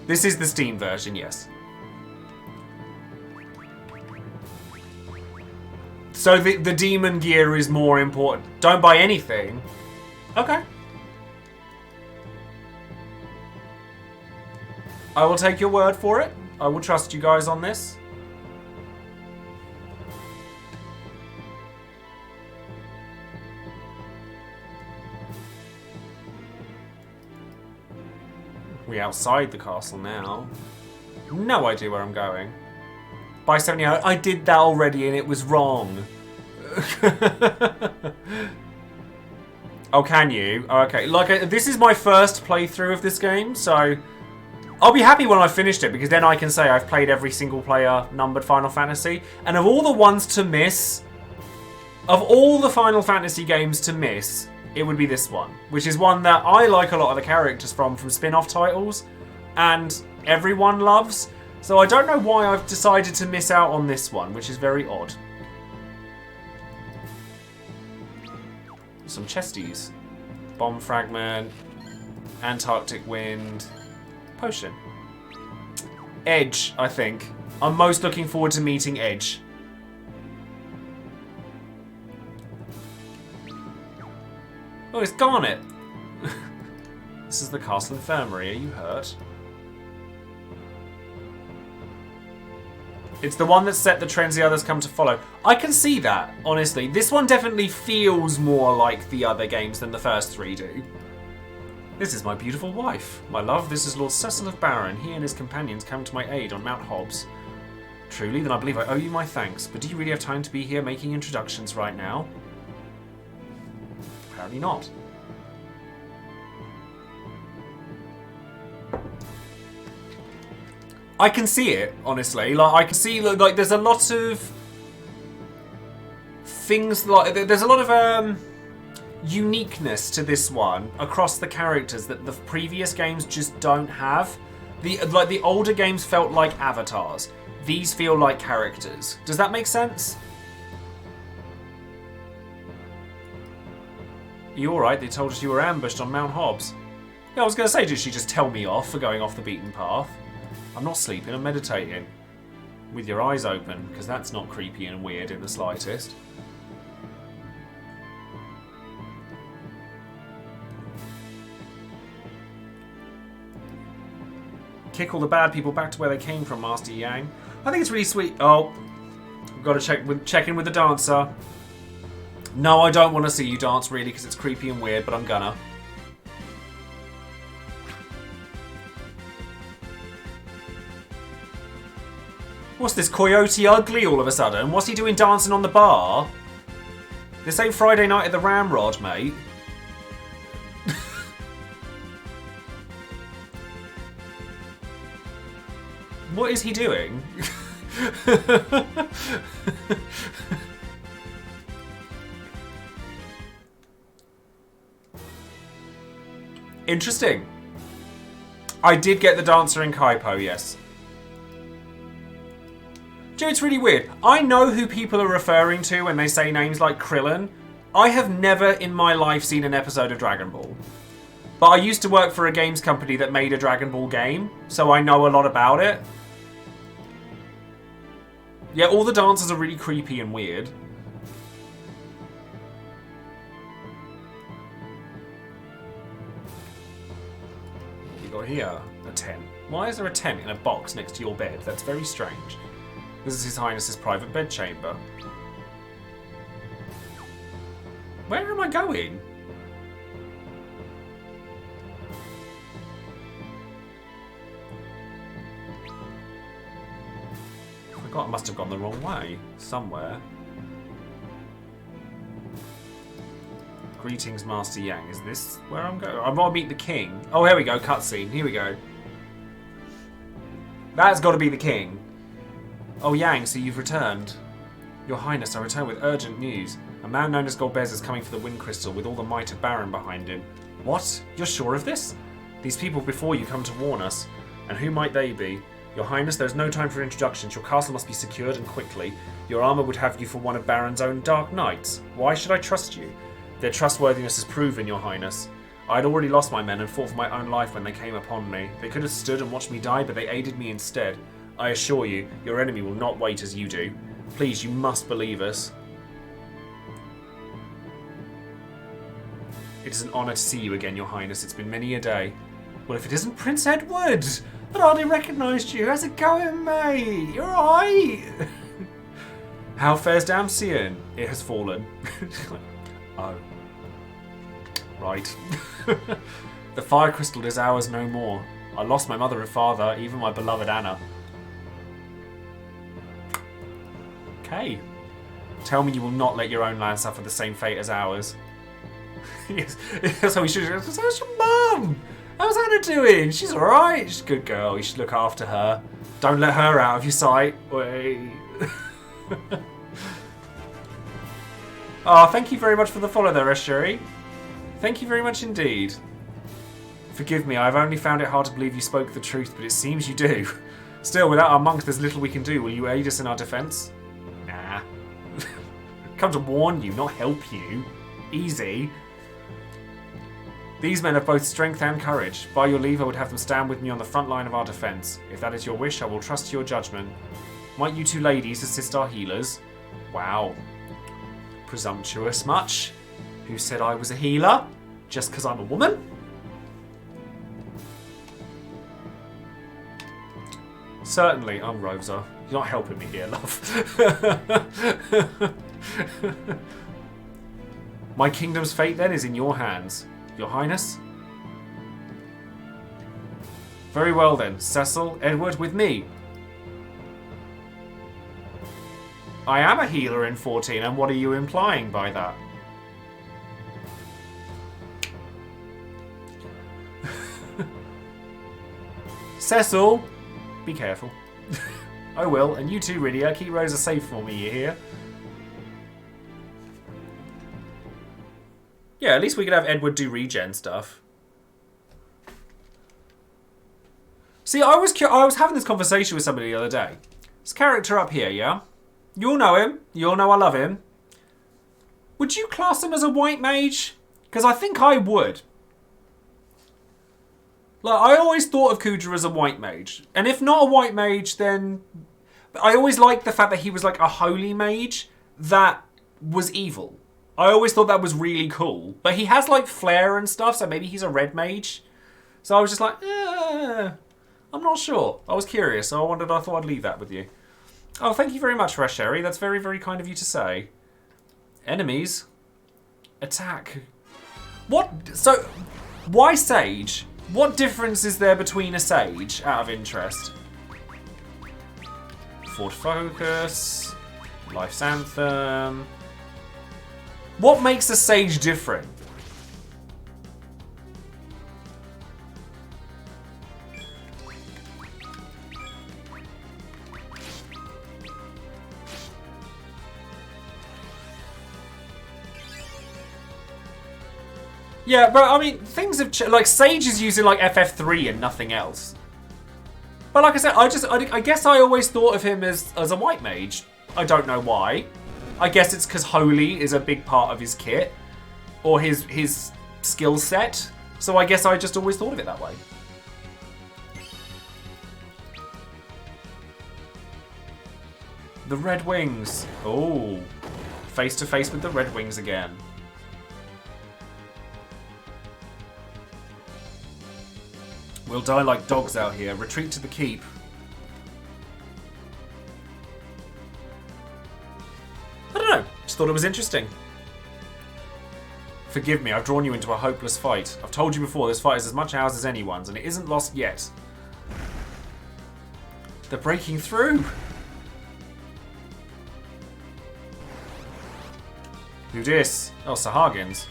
This is the Steam version, yes. So the demon gear is more important. Don't buy anything. Okay. I will take your word for it. I will trust you guys on this. We're outside the castle now. No idea where I'm going. By 70, I did that already and it was wrong. Oh, can you? Okay, like this is my first playthrough of this game, so I'll be happy when I've finished it because then I can say I've played every single player numbered Final Fantasy. And of all the ones to miss, of all the Final Fantasy games to miss, it would be this one, which is one that I like a lot of the characters from spin-off titles and everyone loves. So I don't know why I've decided to miss out on this one, which is very odd. Some chesties. Bomb fragment, Antarctic wind, potion. Edge, I think. I'm most looking forward to meeting Edge. Oh, it's Garnet. This is the castle infirmary. Are you hurt? It's the one that set the trends the others come to follow. I can see that, honestly. This one definitely feels more like the other games than the first three do. This is my beautiful wife. My love, this is Lord Cecil of Baron. He and his companions come to my aid on Mount Hobbs. Truly, then I believe I owe you my thanks. But do you really have time to be here making introductions right now? Apparently not. I can see it, honestly. Like I can see, like there's a lot of things. Like there's a lot of uniqueness to this one across the characters that the previous games just don't have. The older games felt like avatars. These feel like characters. Does that make sense? You alright? They told us you were ambushed on Mount Hobbs. Yeah, I was going to say, did she just tell me off for going off the beaten path? I'm not sleeping, I'm meditating. With your eyes open, because that's not creepy and weird in the slightest. Kick all the bad people back to where they came from, Master Yang. I think it's really sweet. Oh, I've got to check in with the dancer. No, I don't want to see you dance, really, because it's creepy and weird, but I'm gonna. What's this, Coyote Ugly all of a sudden? What's he doing dancing on the bar? This ain't Friday night at the Ramrod, mate. What is he doing? Interesting. I did get the dancer in Kaipo, yes. Dude, it's really weird. I know who people are referring to when they say names like Krillin. I have never in my life seen an episode of Dragon Ball. But I used to work for a games company that made a Dragon Ball game, so I know a lot about it. Yeah, all the dancers are really creepy and weird. You got here a tent. Why is there a tent in a box next to your bed? That's very strange. This is His Highness's private bedchamber. Where am I going? I forgot, I must have gone the wrong way. Somewhere. Greetings, Master Yang. Is this where I'm going? I want to meet the king. Oh, here we go. Cutscene. Here we go. That's got to be the king. Oh, Yang, so you've returned. Your Highness, I return with urgent news. A man known as Golbez is coming for the Wind Crystal with all the might of Baron behind him. What? You're sure of this? These people before you come to warn us. And who might they be? Your Highness, there is no time for introductions. Your castle must be secured and quickly. Your armour would have you for one of Baron's own Dark Knights. Why should I trust you? Their trustworthiness is proven, Your Highness. I had already lost my men and fought for my own life when they came upon me. They could have stood and watched me die, but they aided me instead. I assure you, your enemy will not wait as you do. Please, you must believe us. It is an honour to see you again, Your Highness. It's been many a day. Well, if it isn't Prince Edward! I hardly recognised you. How's it going, mate? You alright? How fares Damsian? It has fallen. Oh. Right. The fire crystal is ours no more. I lost my mother and father, even my beloved Anna. Okay. Tell me you will not let your own land suffer the same fate as ours. Yes, so we should. How's your mum? How's Anna doing? She's alright. She's a good girl. You should look after her. Don't let her out of your sight. Wait. Oh, thank you very much for the follow there, Esheri. Thank you very much indeed. Forgive me, I've only found it hard to believe you spoke the truth, but it seems you do. Still, without our monks, there's little we can do. Will you aid us in our defence? Nah. Come to warn you, not help you. Easy. These men have both strength and courage. By your leave, I would have them stand with me on the front line of our defence. If that is your wish, I will trust to your judgment. Might you two ladies assist our healers? Wow. Presumptuous much? Who said I was a healer? Just because I'm a woman? Certainly, I'm Rosa. You're not helping me here, love. My kingdom's fate, then, is in your hands. Your Highness? Very well, then. Cecil, Edward, with me. I am a healer in 14, and what are you implying by that? Cecil, be careful. I will, and you too, Rydia. Keep Rosa safe for me, you hear? Yeah, at least we could have Edward do regen stuff. See, I was having this conversation with somebody the other day. This character up here, yeah? You all know him. You all know I love him. Would you class him as a white mage? Because I think I would. Like, I always thought of Kudra as a white mage. And if not a white mage, then... I always liked the fact that he was like a holy mage that was evil. I always thought that was really cool. But he has like flair and stuff, so maybe he's a red mage. So I was just like, I'm not sure. I was curious, so I thought I'd leave that with you. Oh, thank you very much, Rasheri. That's very, very kind of you to say. Enemies. Attack. What? So, why Sage? What difference is there between a Sage, out of interest? Fort Focus. Life's Anthem. What makes a Sage different? Yeah, but I mean, things have like Sage is using like FF3 and nothing else. But like I said, I guess I always thought of him as a white mage. I don't know why. I guess it's because Holy is a big part of his kit or his skill set. So I guess I just always thought of it that way. The Red Wings. Oh, face to face with the Red Wings again. We'll die like dogs out here. Retreat to the keep. I don't know. Just thought it was interesting. Forgive me, I've drawn you into a hopeless fight. I've told you before, this fight is as much ours as anyone's, and it isn't lost yet. They're breaking through. Who dis? Oh, Sahagins.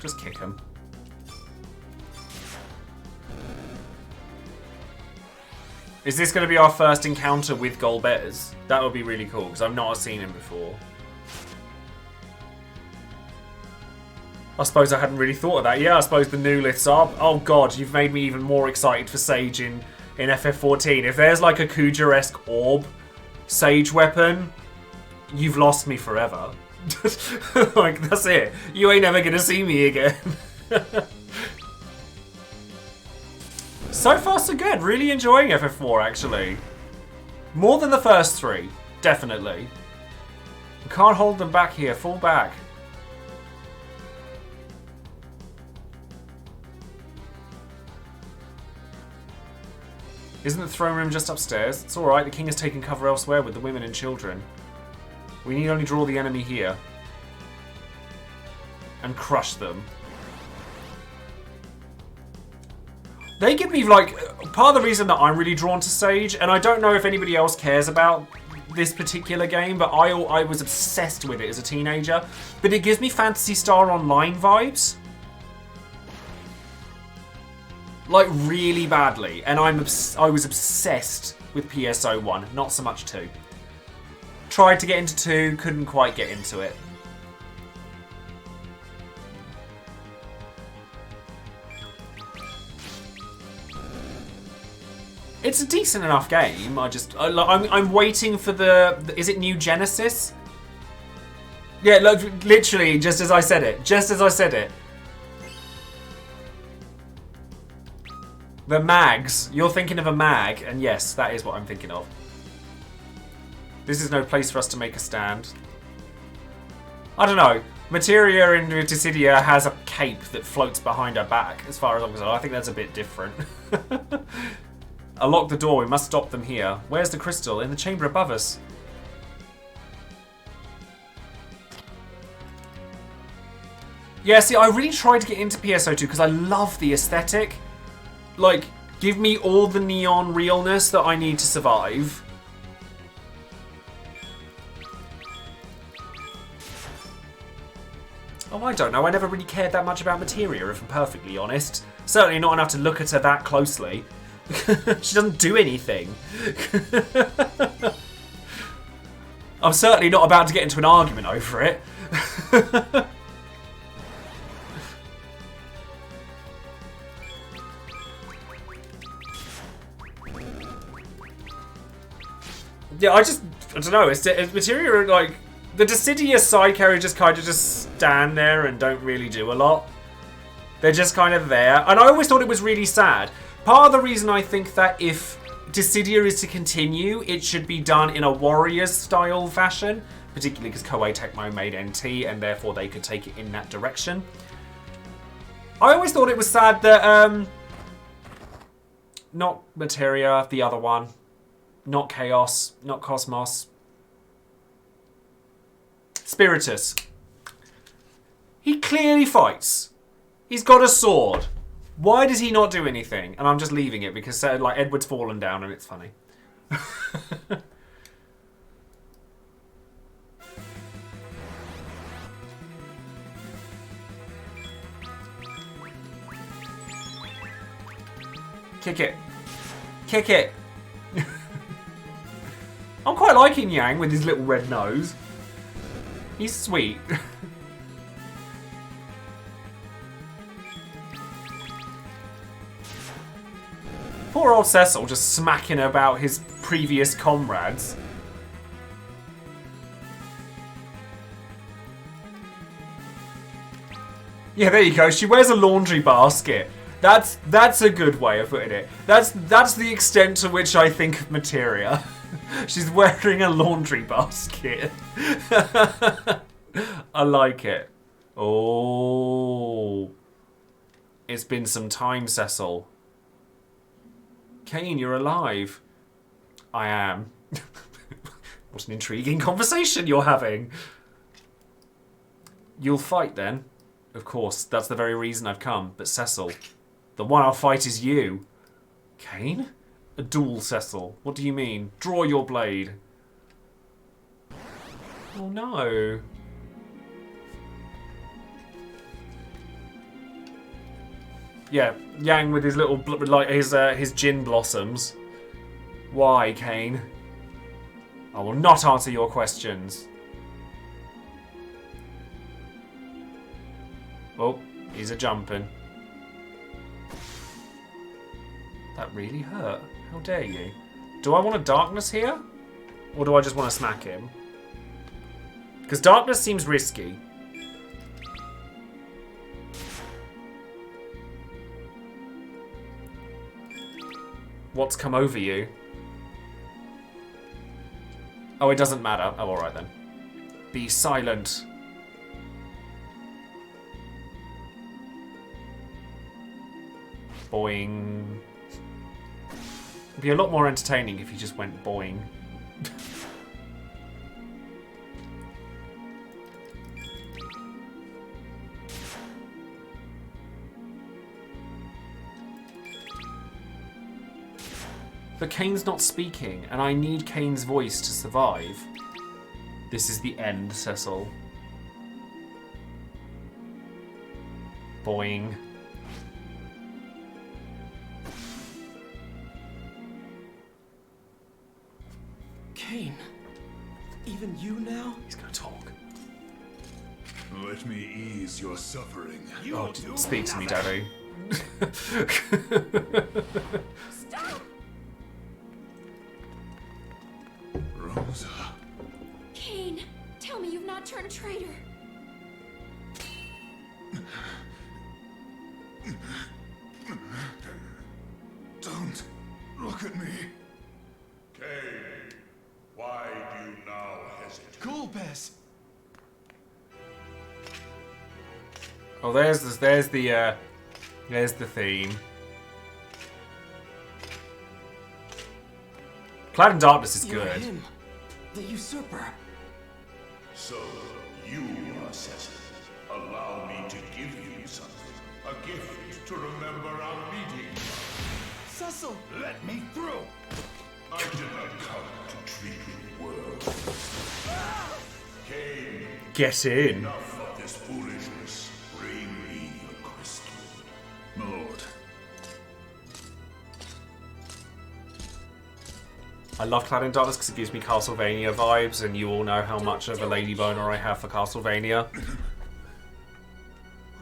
Just kick him. Is this going to be our first encounter with Golbez? That would be really cool, because I've not seen him before. I suppose I hadn't really thought of that. Yeah, I suppose the new liths are... Oh god, you've made me even more excited for Sage in FF14. If there's like a Kuja-esque orb Sage weapon, you've lost me forever. Like, that's it. You ain't never gonna see me again. So far, so good. Really enjoying FF4, actually. More than the first three, definitely. We can't hold them back here. Fall back. Isn't the throne room just upstairs? It's alright, the king has taken cover elsewhere with the women and children. We need only draw the enemy here. And crush them. They give me, like, part of the reason that I'm really drawn to Sage, and I don't know if anybody else cares about this particular game, but I was obsessed with it as a teenager, but it gives me Phantasy Star Online vibes. Like, really badly, and I was obsessed with PSO1, not so much 2. Tried to get into 2, couldn't quite get into it. It's a decent enough game. I'm waiting for the is it New Genesis? Yeah, look, literally just as I said it. Just as I said it. The mags. You're thinking of a mag, and yes, that is what I'm thinking of. This is no place for us to make a stand. I don't know. Materia in Dissidia has a cape that floats behind her back, as far as I'm concerned. I think that's a bit different. Unlock the door. We must stop them here. Where's the crystal? In the chamber above us. Yeah, see, I really tried to get into PSO2 because I love the aesthetic. Like, give me all the neon realness that I need to survive. Oh, I don't know. I never really cared that much about Materia, if I'm perfectly honest. Certainly not enough to look at her that closely. She doesn't do anything. I'm certainly not about to get into an argument over it. Yeah, I don't know. It's Materia, like, the Dissidia side characters just kind of just stand there and don't really do a lot. They're just kind of there. And I always thought it was really sad. Part of the reason I think that if Dissidia is to continue, it should be done in a Warriors-style fashion, particularly because Koei Tecmo made NT, and therefore they could take it in that direction. I always thought it was sad that, not Materia, the other one, not Chaos, not Cosmos, Spiritus. He clearly fights. He's got a sword. Why does he not do anything? And I'm just leaving it because like Edward's fallen down and it's funny. Kick it. Kick it. I'm quite liking Yang with his little red nose. He's sweet. Poor old Cecil just smacking about his previous comrades. Yeah, there you go. She wears a laundry basket. That's a good way of putting it. That's the extent to which I think of Materia. She's wearing a laundry basket. I like it. Oh. It's been some time, Cecil. Kane, you're alive. I am. What an intriguing conversation you're having. You'll fight then? Of course, that's the very reason I've come. But Cecil, the one I'll fight is you. Kane? A duel, Cecil. What do you mean? Draw your blade. Oh no. Yeah, Yang with his little, like his gin blossoms. Why, Kane? I will not answer your questions. Oh, he's a jumping. That really hurt. How dare you? Do I want a darkness here? Or do I just want to smack him? Because darkness seems risky. What's come over you? Oh, it doesn't matter. Oh, alright then. Be silent. Boing. It'd be a lot more entertaining if you just went boing. But Kane's not speaking, and I need Kane's voice to survive. This is the end, Cecil. Boing. Kane, even you now? He's gonna talk. Let me ease your suffering. Oh, speak to me, Daddy. Stop! Rosa. Kane, tell me you've not turned traitor. Don't look at me. Kane, why do you now hesitate? Golbez! Oh, there's the theme. Cloud and Darkness is You're good. him, the usurper. So, you are Cecil. Allow me to give you something. A gift to remember our meeting. Cecil! Let me through! I did not come to treat you well. Kane, Get in. enough of this foolishness. Bring me the crystal. My lord. I love Cloud and Darkness because it gives me Castlevania vibes, and you all know how much of a lady boner I have for Castlevania.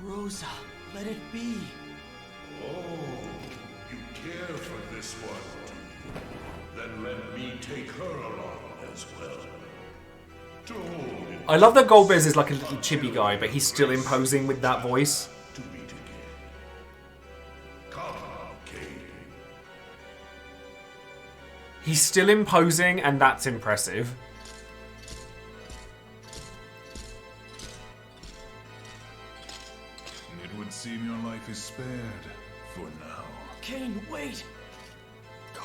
Rosa, let it be. Oh, you care for this one, do you? Then let me take her along as well. To hold it I love that Golbez is like a little chibi guy, but he's still imposing with that voice. to meet again. Come, Kane. He's still imposing, and that's impressive. It would seem your life is spared for now. Kane, wait! God,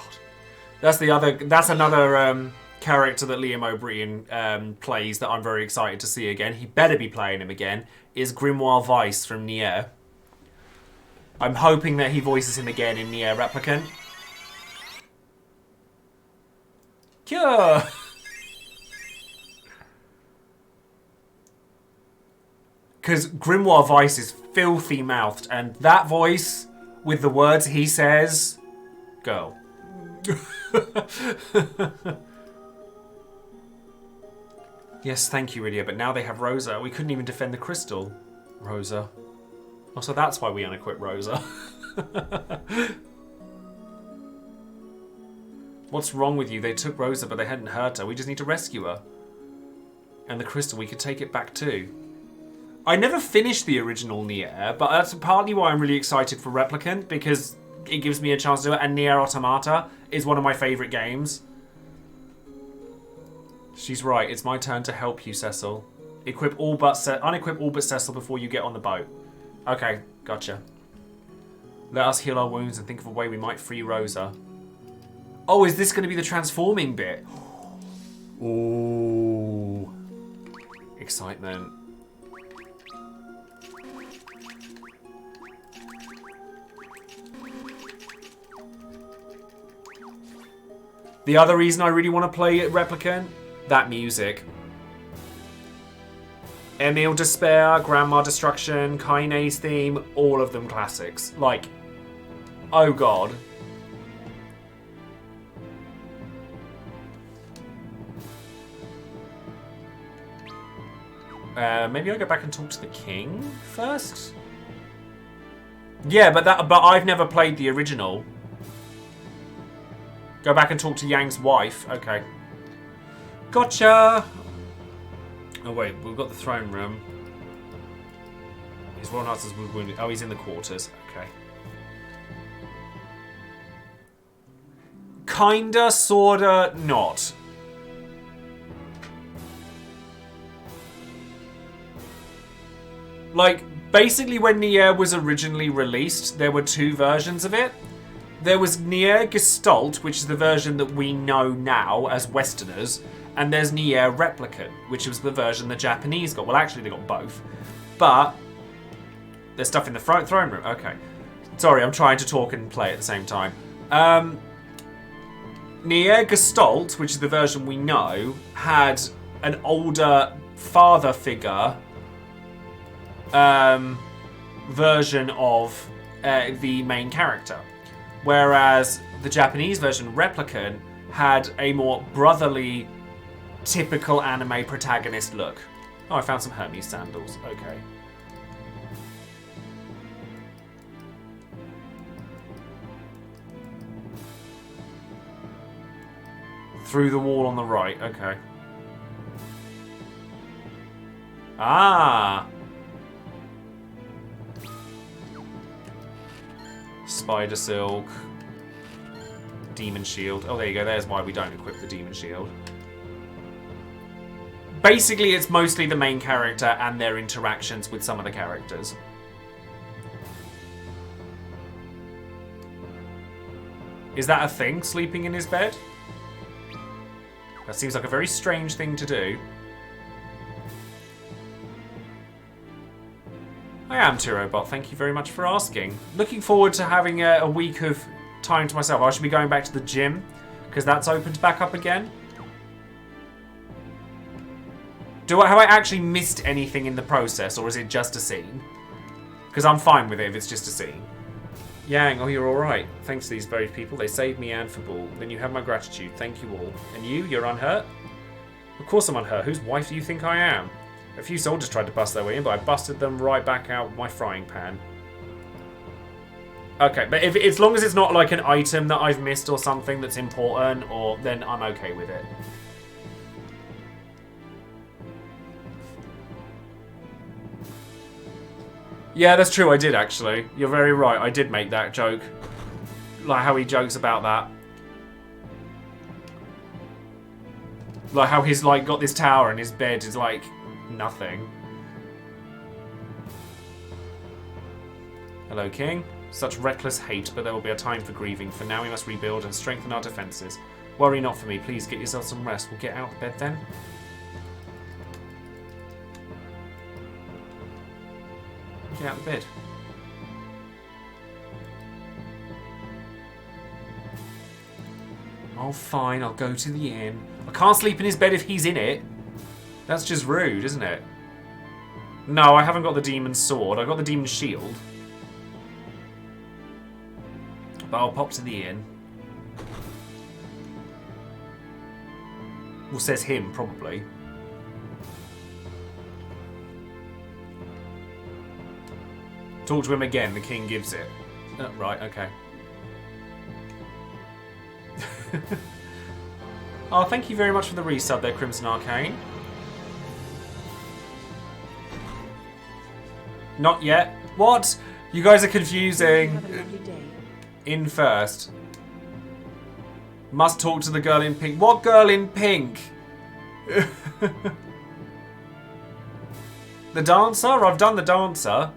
that's another character that Liam O'Brien plays that I'm very excited to see again. He better be playing him again. Is Grimoire Weiss from Nier. I'm hoping that he voices him again in Nier Replicant. Cure. Because Grimoire Weiss is filthy mouthed, and that voice with the words he says, go. Yes, thank you, Rydia, but now they have Rosa. We couldn't even defend the crystal. Rosa. Oh, so that's why we unequip Rosa. What's wrong with you? They took Rosa, but they hadn't hurt her. We just need to rescue her. And the crystal, we could take it back too. I never finished the original Nier, but that's partly why I'm really excited for Replicant, because it gives me a chance to do it, and Nier Automata is one of my favourite games. She's right, it's my turn to help you, Cecil. Unequip all but Cecil before you get on the boat. Okay, gotcha. Let us heal our wounds and think of a way we might free Rosa. Oh, is this going to be the transforming bit? Ooh. Excitement. The other reason I really want to play Replicant, that music. Emil Despair, Grandma Destruction, Kaine's theme, all of them classics. Like, oh god. Maybe I'll go back and talk to the king first? Yeah, but I've never played the original. Go back and talk to Yang's wife. Okay. Gotcha! Oh wait, we've got the throne room. His Royal Highness was wounded. Oh, he's in the quarters. Okay. Kinda, sorta, not. Like, basically when Nier was originally released, there were two versions of it. There was Nier Gestalt, which is the version that we know now as Westerners, and there's Nier Replicant, which was the version the Japanese got. Well, actually, they got both. But there's stuff in the throne room. Okay. Sorry, I'm trying to talk and play at the same time. Nier Gestalt, which is the version we know, had an older father figure version of the main character. Whereas the Japanese version, Replicant, had a more brotherly, typical anime protagonist look. Oh, I found some Hermes sandals. Okay. Through the wall on the right. Okay. Ah! Spider Silk. Demon Shield. Oh, there you go. There's why we don't equip the Demon Shield. Basically, it's mostly the main character and their interactions with some of the characters. Is that a thing, sleeping in his bed? That seems like a very strange thing to do. I am Tirobot, thank you very much for asking. Looking forward to having a week of time to myself. I should be going back to the gym, because that's opened back up again. Have I actually missed anything in the process, or is it just a scene? Because I'm fine with it if it's just a scene. Yang, oh, you're alright. Thanks to these brave people, they saved me and Fabul. Then you have my gratitude. Thank you all. And you're unhurt? Of course I'm unhurt. Whose wife do you think I am? A few soldiers tried to bust their way in, but I busted them right back out with my frying pan. Okay, but as long as it's not like an item that I've missed or something that's important, then I'm okay with it. Yeah, that's true, I did actually. You're very right, I did make that joke. Like how he jokes about that. Like how he's like got this tower and his bed is like nothing. Hello, King. Such reckless hate, but there will be a time for grieving. For now we must rebuild and strengthen our defences. Worry not for me, please get yourself some rest. We'll get out of bed then. Get out of bed. Oh, fine, I'll go to the inn. I can't sleep in his bed if he's in it. That's just rude, isn't it? No, I haven't got the demon's sword. I got the demon's shield. But I'll pop to the inn. Well, says him, probably. Talk to him again. The king gives it. Right, okay. Oh, thank you very much for the resub there, Crimson Arcane. Not yet. What? You guys are confusing. In first. Must talk to the girl in pink. What girl in pink? The dancer? I've done the dancer.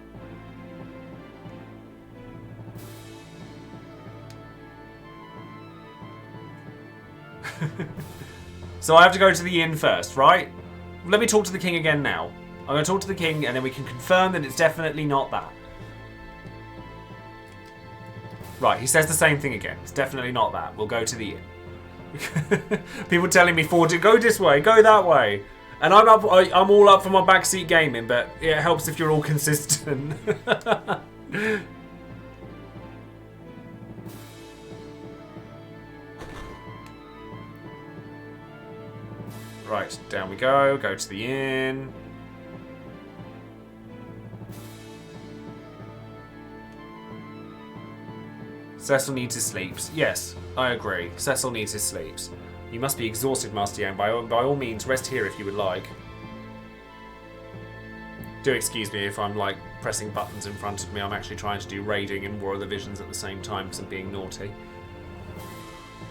So I have to go to the inn first, right? Let me talk to the king again now. I'm going to talk to the king and then we can confirm that it's definitely not that. Right, he says the same thing again. It's definitely not that. We'll go to the inn. People telling me, Ford, go this way, go that way. And I'm all up for my backseat gaming, but it helps if you're all consistent. Right, down we go. Go to the inn. Cecil needs his sleeps. Yes, I agree. Cecil needs his sleeps. You must be exhausted, Master Yang. By all means, rest here if you would like. Do excuse me if I'm, like, pressing buttons in front of me. I'm actually trying to do raiding and War of the Visions at the same time because I'm being naughty.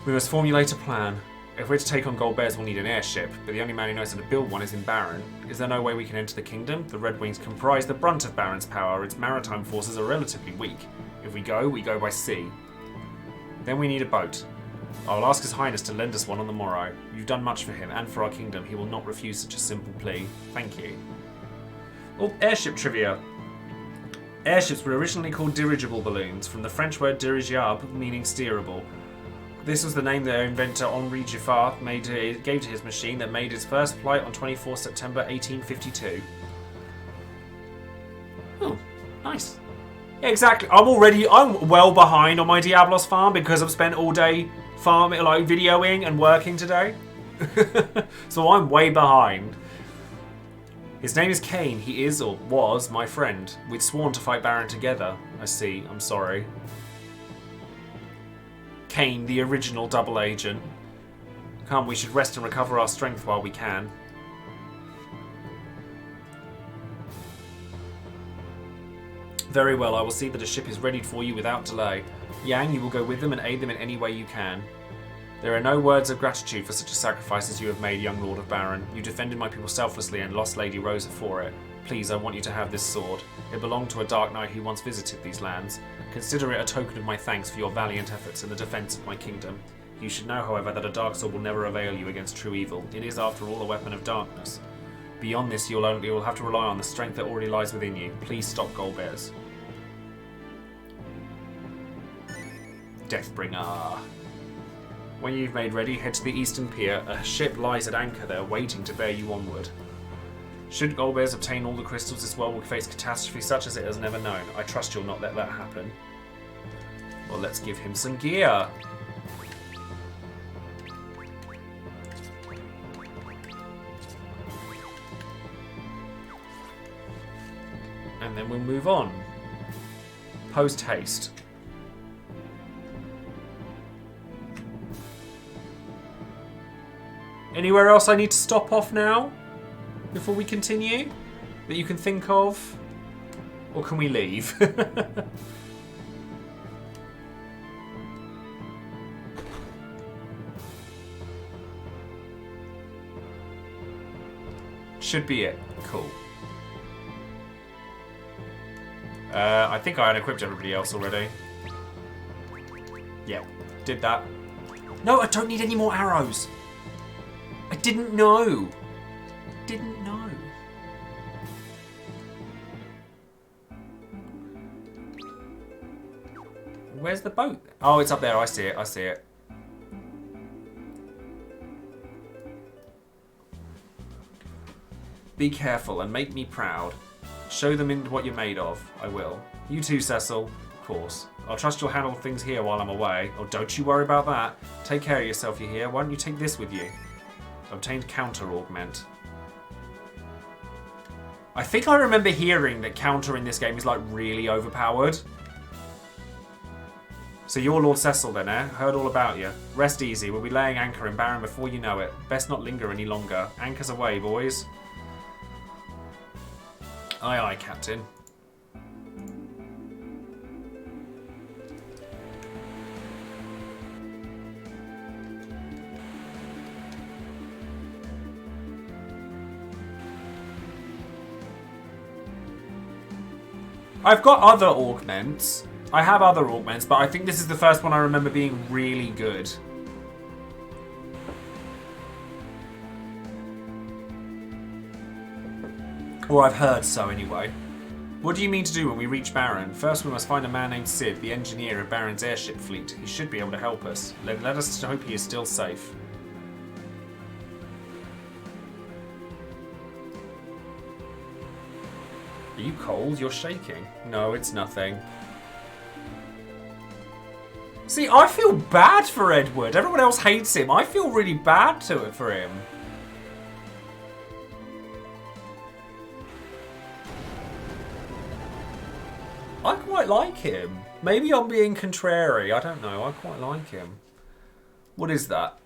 We must formulate a plan. If we're to take on Golbez, we'll need an airship, but the only man who knows how to build one is in Baron. Is there no way we can enter the kingdom? The Red Wings comprise the brunt of Baron's power. Its maritime forces are relatively weak. If we go by sea. Then we need a boat. I'll ask His Highness to lend us one on the morrow. You've done much for him and for our kingdom. He will not refuse such a simple plea. Thank you. Oh, airship trivia. Airships were originally called dirigible balloons, from the French word dirigeable, meaning steerable. This was the name their inventor Henri Joesephyr gave to his machine that made its first flight on 24 September 1852. Oh, nice. Yeah, exactly. I'm well behind on my Diablos farm because I've spent all day farming, like videoing and working today. So I'm way behind. His name is Kane. He is, or was, my friend. We'd sworn to fight Baron together. I see. I'm sorry. Kane, the original double agent. Come, we should rest and recover our strength while we can. Very well, I will see that a ship is ready for you without delay. Yang, you will go with them and aid them in any way you can. There are no words of gratitude for such a sacrifice as you have made, young Lord of Baron. You defended my people selflessly and lost Lady Rosa for it. Please, I want you to have this sword. It belonged to a dark knight who once visited these lands. Consider it a token of my thanks for your valiant efforts in the defense of my kingdom. You should know, however, that a dark sword will never avail you against true evil. It is, after all, a weapon of darkness. Beyond this, you'll have to rely on the strength that already lies within you. Please stop Golbez. Deathbringer. When you've made ready, head to the eastern pier. A ship lies at anchor there, waiting to bear you onward. Should Golbez obtain all the crystals, this world will face catastrophe such as it has never known. I trust you'll not let that happen. Well, let's give him some gear. And then we'll move on. Post haste. Anywhere else I need to stop off now? Before we continue? That you can think of? Or can we leave? Should be it. Cool. I think I unequipped everybody else already. Yeah, did that. No, I don't need any more arrows. I didn't know. Didn't know. Where's the boat? Oh, it's up there. I see it. I see it. Be careful and make me proud. Show them what you're made of. I will. You too, Cecil. Of course. I'll trust you'll handle things here while I'm away. Oh, don't you worry about that. Take care of yourself, you hear? Why don't you take this with you? Obtained counter augment. I think I remember hearing that counter in this game is like really overpowered. So you're Lord Cecil then, eh? Heard all about you. Rest easy. We'll be laying anchor in Baron before you know it. Best not linger any longer. Anchors away, boys. Aye, aye, Captain. I've got other augments. I have other augments, but I think this is the first one I remember being really good. Or I've heard so anyway. What do you mean to do when we reach Baron? First we must find a man named Sid, the engineer of Baron's airship fleet. He should be able to help us. Let us hope he is still safe. Are you cold? You're shaking. No, it's nothing. See, I feel bad for Edward. Everyone else hates him. I feel really bad for him. I quite like him. Maybe I'm being contrary. I don't know. I quite like him. What is that?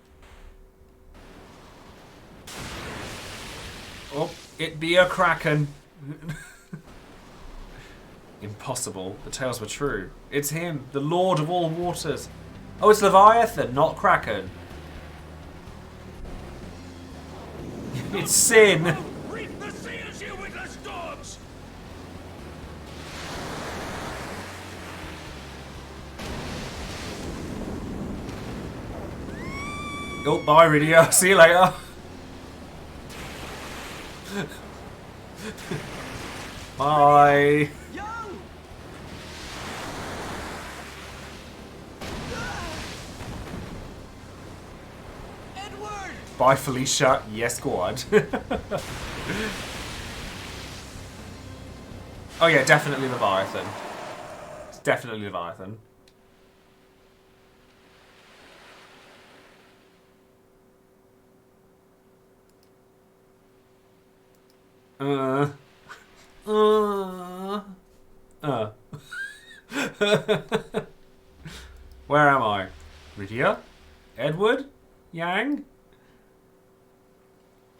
Oh, it be a kraken. Impossible. The tales were true. It's him, the Lord of all waters. Oh, it's Leviathan, not Kraken. It's Sin. Reap the seas, you witless dogs! Oh, bye, Rydia. See you later. Bye. Bye, Felicia. Yes, squad. Oh yeah, definitely Leviathan. It's definitely Leviathan. Where am I? Rydia? Edward? Yang?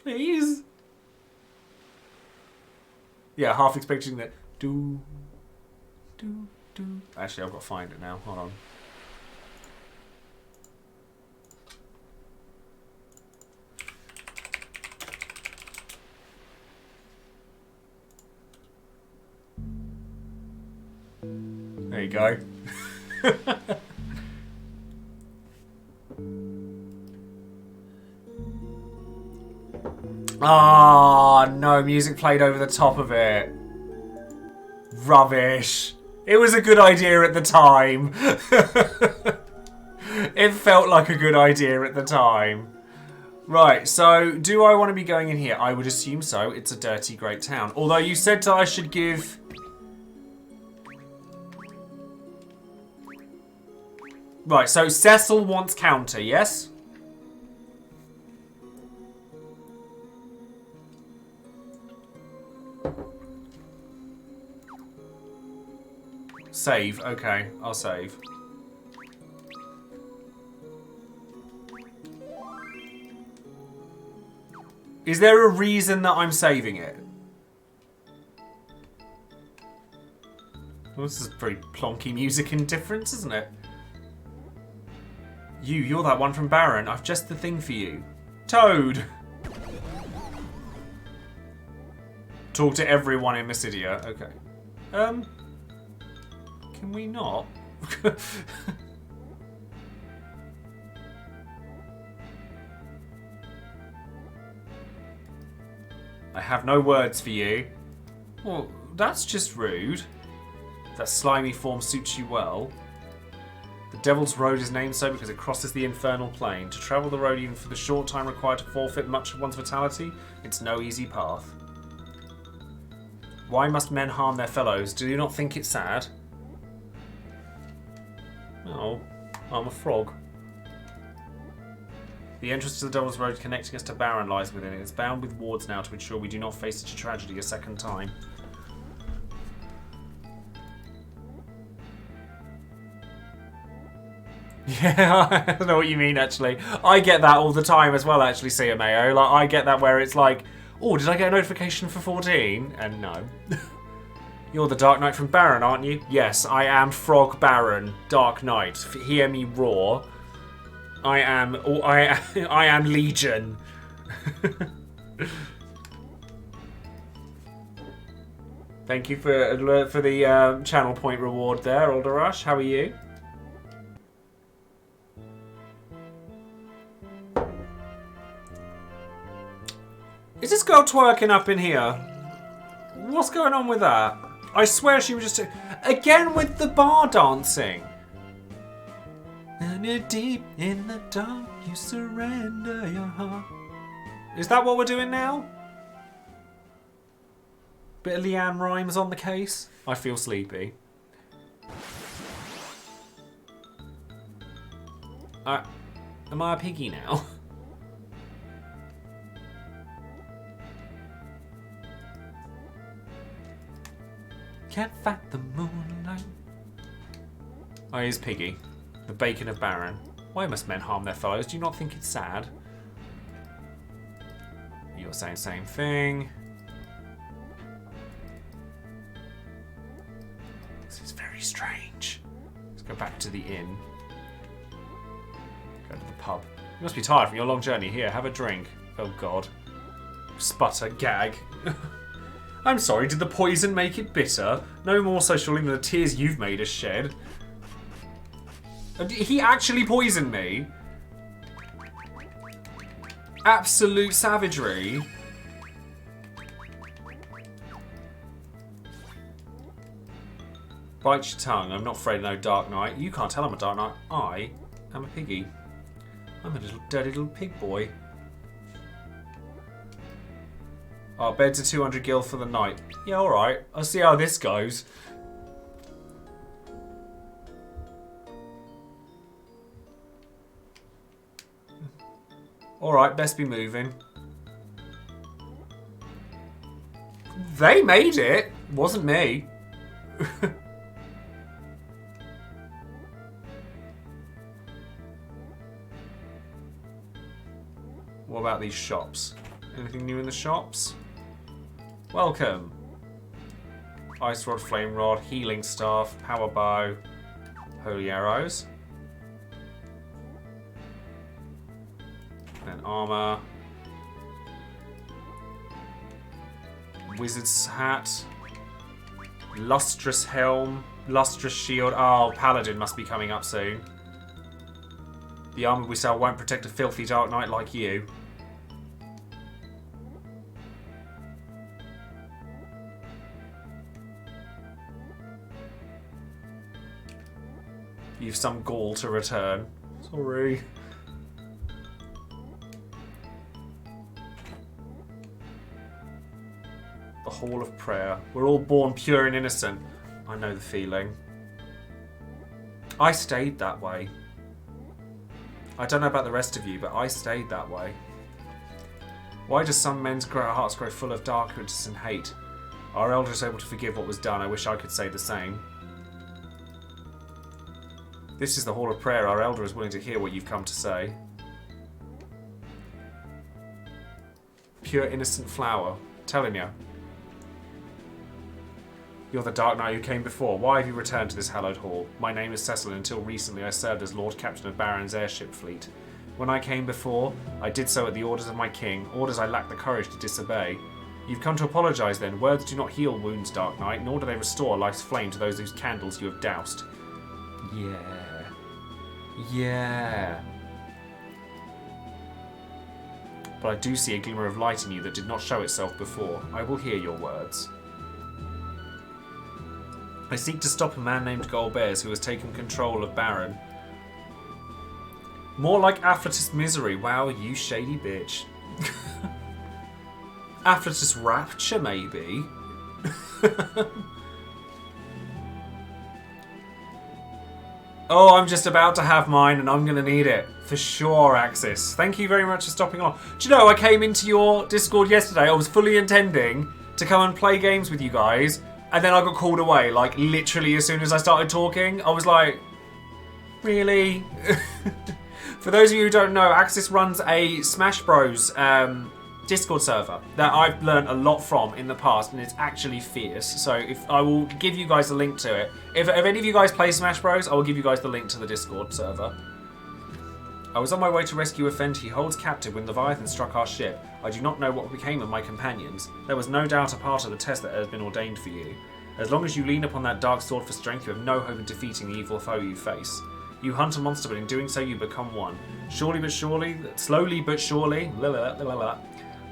Please? Yeah, half expecting that. Do. Actually, I've got to find it now. Hold on. There you go. Ah, no, music played over the top of it. Rubbish. It was a good idea at the time. It felt like a good idea at the time. Right, so do I want to be going in here? I would assume so. It's a dirty great town. Although you said that I should give... Right, so Cecil wants counter, yes? Save, okay, I'll save. Is there a reason that I'm saving it? Well, this is very plonky music indifference, isn't it? You're that one from Baron. I've just the thing for you. Toad! Talk to everyone in Mysidia. Okay. Can we not? I have no words for you. Well, that's just rude. That slimy form suits you well. The Devil's Road is named so because it crosses the infernal plane. To travel the road even for the short time required to forfeit much of one's vitality, it's no easy path. Why must men harm their fellows? Do you not think it sad? Oh, I'm a frog. The entrance to the Devil's Road connecting us to Baron lies within it. It's bound with wards now to ensure we do not face such a tragedy a second time. Yeah, I know what you mean, actually. I get that all the time as well, actually, CMAO. Like, I get that where it's like, oh, did I get a notification for 14? And no. You're the Dark Knight from Baron, aren't you? Yes, I am Frog Baron, Dark Knight. Hear me roar. I am Legion. Thank you for the channel point reward there, Alderush. How are you? Is this girl twerking up in here? What's going on with that? I swear she was just... Again with the bar dancing. And you're deep in the dark, you surrender your heart. Is that what we're doing now? Bit of Leanne Rhymes on the case. I feel sleepy. Am I a piggy now? Can't fight the moonlight. Oh, here's Piggy. The bacon of Baron. Why must men harm their fellows? Do you not think it's sad? You're saying the same thing. This is very strange. Let's go back to the inn. Go to the pub. You must be tired from your long journey. Here, have a drink. Oh, God. Sputter, gag. I'm sorry, did the poison make it bitter? No more so surely than the tears you've made us shed. He actually poisoned me. Absolute savagery. Bite your tongue. I'm not afraid of no Dark Knight. You can't tell I'm a Dark Knight. I am a piggy. I'm a little dirty little pig boy. Oh, bed to 200 gil for the night. Yeah, alright. I'll see how this goes. Alright, best be moving. They made it! Wasn't me. What about these shops? Anything new in the shops? Welcome. Ice Rod, Flame Rod, Healing Staff, Power Bow, Holy Arrows. Then Armor. Wizard's Hat. Lustrous Helm. Lustrous Shield. Oh, Paladin must be coming up soon. The armor we sell won't protect a filthy Dark Knight like you. You've some gall to return. Sorry. The Hall of Prayer. We're all born pure and innocent. I know the feeling. I stayed that way. I don't know about the rest of you, but I stayed that way. Why do some men's hearts grow full of darkness and hate? Our elder is able to forgive what was done. I wish I could say the same. This is the Hall of Prayer. Our elder is willing to hear what you've come to say. Pure innocent flower. Telling you. You're the Dark Knight who came before. Why have you returned to this hallowed hall? My name is Cecil, and until recently I served as Lord Captain of Baron's airship fleet. When I came before, I did so at the orders of my king, orders I lacked the courage to disobey. You've come to apologise then. Words do not heal wounds, Dark Knight, nor do they restore life's flame to those whose candles you have doused. Yeah. Yeah. But I do see a glimmer of light in you that did not show itself before. I will hear your words. I seek to stop a man named Golbez who has taken control of Baron. More like Afflatus Misery. Wow, you shady bitch. Afflatus Rapture, maybe? Oh, I'm just about to have mine and I'm going to need it. For sure, Axis. Thank you very much for stopping on. Do you know, I came into your Discord yesterday. I was fully intending to come and play games with you guys. And then I got called away, like, literally as soon as I started talking. I was like, really? For those of you who don't know, Axis runs a Smash Bros. Discord server that I've learned a lot from in the past, and it's actually fierce. So if I will give you guys a link to it. If any of you guys play Smash Bros, I will give you guys the link to the Discord server. I was on my way to rescue a friend he holds captive when Leviathan struck our ship. I do not know what became of my companions. There was no doubt a part of the test that has been ordained for you. As long as you lean upon that dark sword for strength, you have no hope in defeating the evil foe you face. You hunt a monster, but in doing so you become one. Slowly but surely,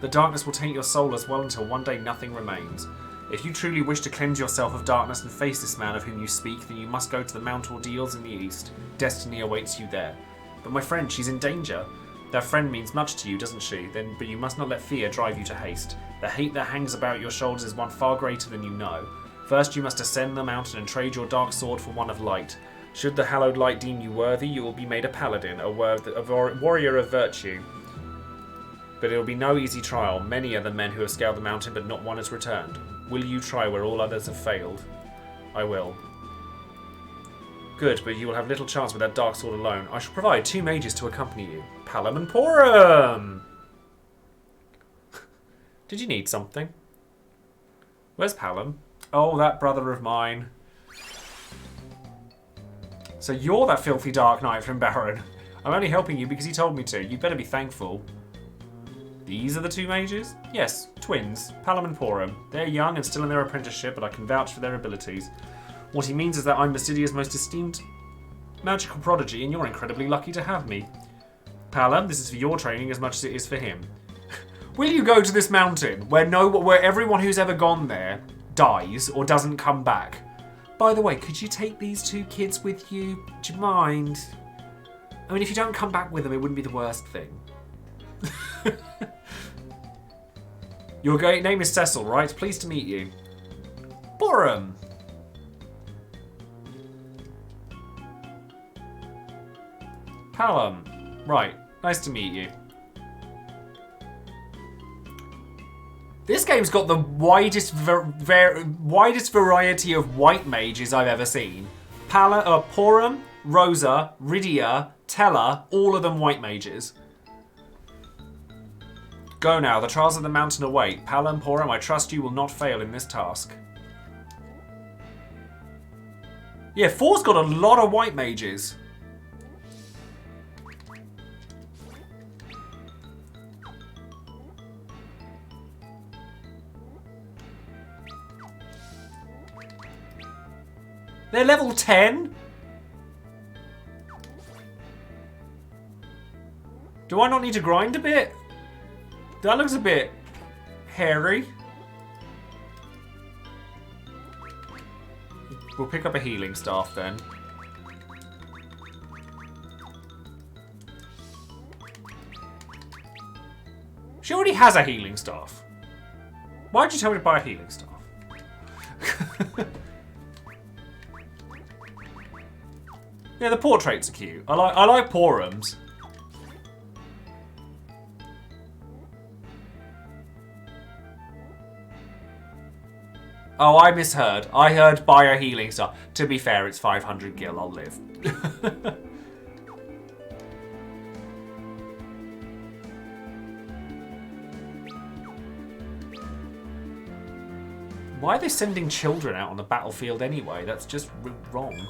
the darkness will taint your soul as well until one day nothing remains. If you truly wish to cleanse yourself of darkness and face this man of whom you speak, then you must go to the Mount Ordeals in the east. Destiny awaits you there. But my friend, she's in danger. That friend means much to you, doesn't she? But you must not let fear drive you to haste. The hate that hangs about your shoulders is one far greater than you know. First you must ascend the mountain and trade your dark sword for one of light. Should the hallowed light deem you worthy, you will be made a paladin, a warrior of virtue. But it will be no easy trial. Many are the men who have scaled the mountain, but not one has returned. Will you try where all others have failed? I will. Good, but you will have little chance with that dark sword alone. I shall provide 2 mages to accompany you. Palom and Porum! Did you need something? Where's Palom? Oh, that brother of mine. So you're that filthy Dark Knight from Baron. I'm only helping you because he told me to. You better be thankful. These are the 2 mages? Yes, twins, Palom and Porum. They're young and still in their apprenticeship, but I can vouch for their abilities. What he means is that I'm Mysidia's most esteemed magical prodigy, and you're incredibly lucky to have me. Palom, this is for your training as much as it is for him. Will you go to this mountain where everyone who's ever gone there dies or doesn't come back? By the way, could you take these 2 kids with you? Do you mind? I mean, if you don't come back with them, it wouldn't be the worst thing. Your name is Cecil, right? Pleased to meet you. Porum. Palom. Right. Nice to meet you. This game's got the widest variety of white mages I've ever seen. Porum, Rosa, Rydia, Tella, all of them white mages. Go now, the trials of the mountain await. Palom, Porum, I trust you will not fail in this task. Yeah, 4's got a lot of white mages. They're level 10? Do I not need to grind a bit? That looks a bit hairy. We'll pick up a healing staff then. She already has a healing staff. Why'd you tell me to buy a healing staff? Yeah, the portraits are cute. I like Porums. Oh, I misheard. I heard buy a healing star. To be fair, it's 500 gil. I'll live. Why are they sending children out on the battlefield anyway? That's just wrong.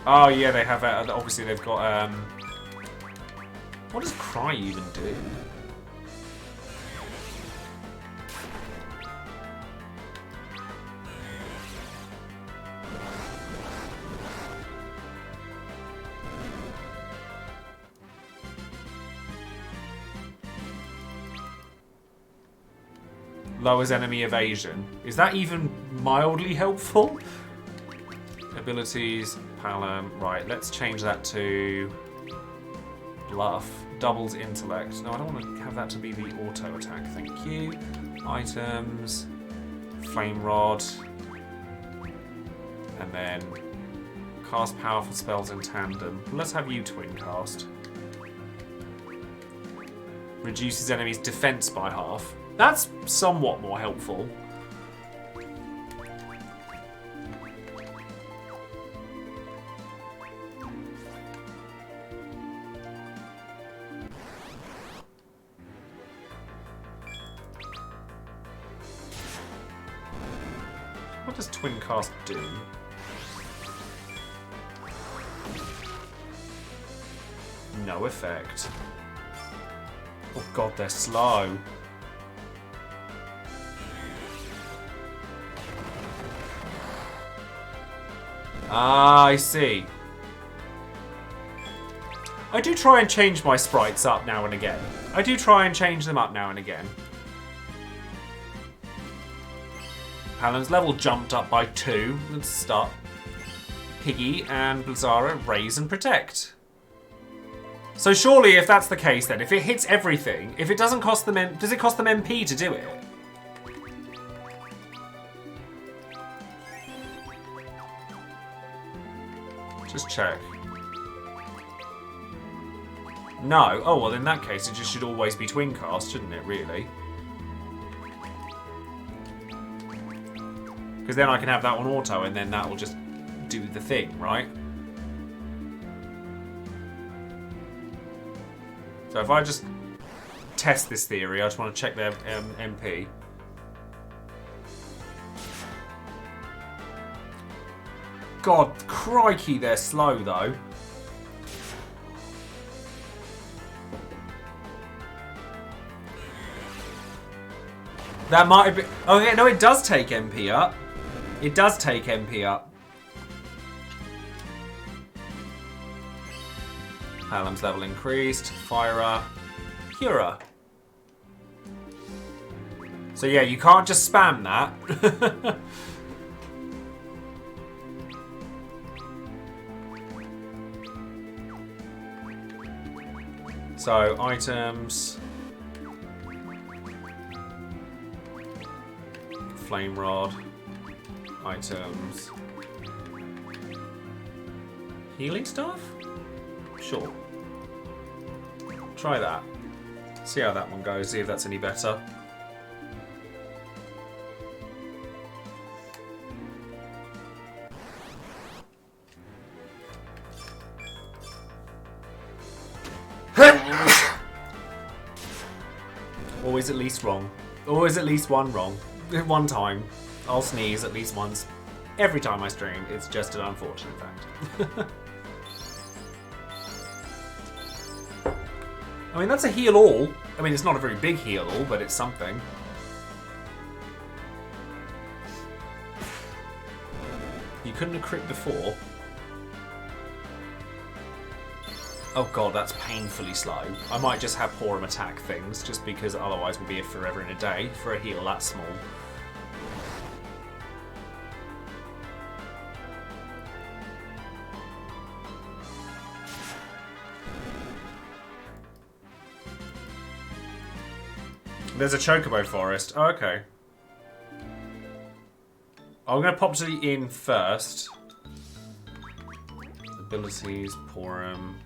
Oh yeah, they have. Obviously, they've got. What does Cry even do? Lowers enemy evasion. Is that even mildly helpful? Abilities, Palom. Right, let's change that to Bluff. Doubles intellect. No, I don't want to have that to be the auto attack. Thank you. Items. Flame Rod. And then Cast powerful spells in tandem. Let's have you twin cast. Reduces enemies' defense by half. That's somewhat more helpful. What does twin cast do? No effect. Oh god, they're slow. Ah, I see. I do try and change my sprites up now and again. I do try and change them up now and again. Palin's level jumped up by 2. Let's start. Piggy and Blizzara raise and protect. So surely, if that's the case, then if it hits everything, if it doesn't cost them, does it cost them MP to do it? Just check. No. Oh well, in that case, it just should always be twin cast, shouldn't it? Really? Because then I can have that on auto, and then that will just do the thing, right? So if I just test this theory, I just want to check their MP. God, crikey, they're slow though. That might have been... Oh yeah, no, it does take MP up. It does take MP up. Palam's level increased. Fyra. Cura. So yeah, you can't just spam that. So, items. Flame Rod. Items. Healing stuff? Sure. Try that. See how that one goes, see if that's any better. Always at least wrong. Always at least one wrong. One time. I'll sneeze at least once. Every time I stream. It's just an unfortunate fact. I mean, that's a heal all. I mean, it's not a very big heal all, but it's something. You couldn't have crit before. Oh god, that's painfully slow. I might just have Porum attack things, just because otherwise we'll be here forever and a day for a heal that small. There's a Chocobo Forest. Oh, okay. I'm going to pop to the inn first. Abilities, Porum.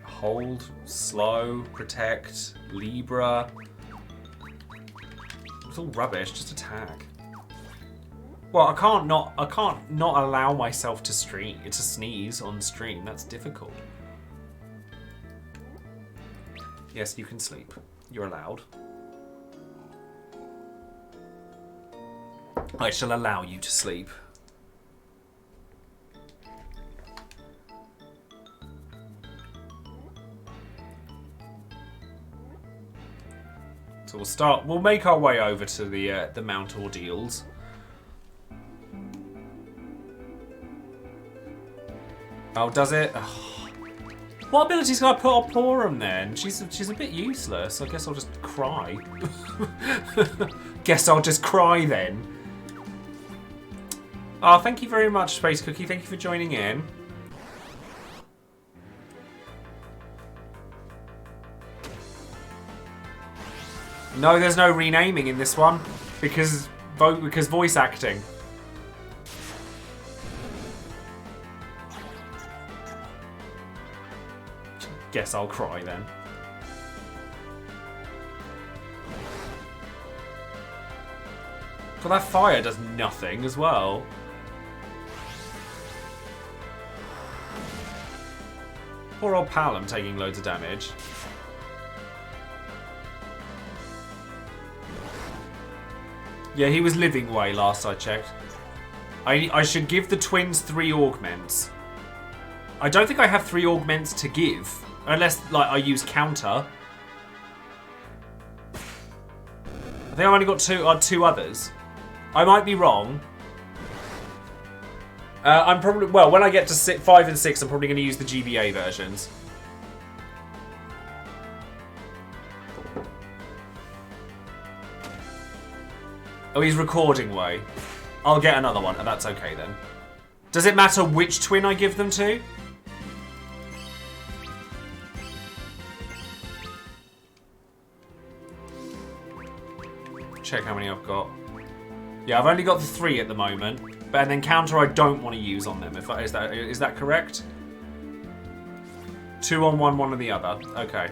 Hold, slow, protect, Libra. It's all rubbish, just attack. Well, I can't not allow myself to sneeze on stream. That's difficult. Yes, you can sleep. You're allowed. I shall allow you to sleep. So we'll make our way over to the Mount Ordeals. Oh, does it? Oh. What abilities can I put on Porum then? She's a bit useless. I guess I'll just cry. Guess I'll just cry then. Oh, thank you very much, Space Cookie. Thank you for joining in. No, there's no renaming in this one because voice acting. Guess I'll cry then. But that fire does nothing as well. Poor old Palom taking loads of damage. Yeah, he was living way last I checked. I should give the twins 3 augments. I don't think I have 3 augments to give. Unless, like, I use counter. I think I've only got 2 others. I might be wrong. I'm probably... Well, when I get to 5 and 6, I'm probably going to use the GBA versions. Oh, he's recording way. I'll get another one, and that's okay then. Does it matter which twin I give them to? Check how many I've got. Yeah, I've only got the 3 at the moment. But then counter I don't want to use on them. Is that correct? 2 on one, 1 on the other. Okay.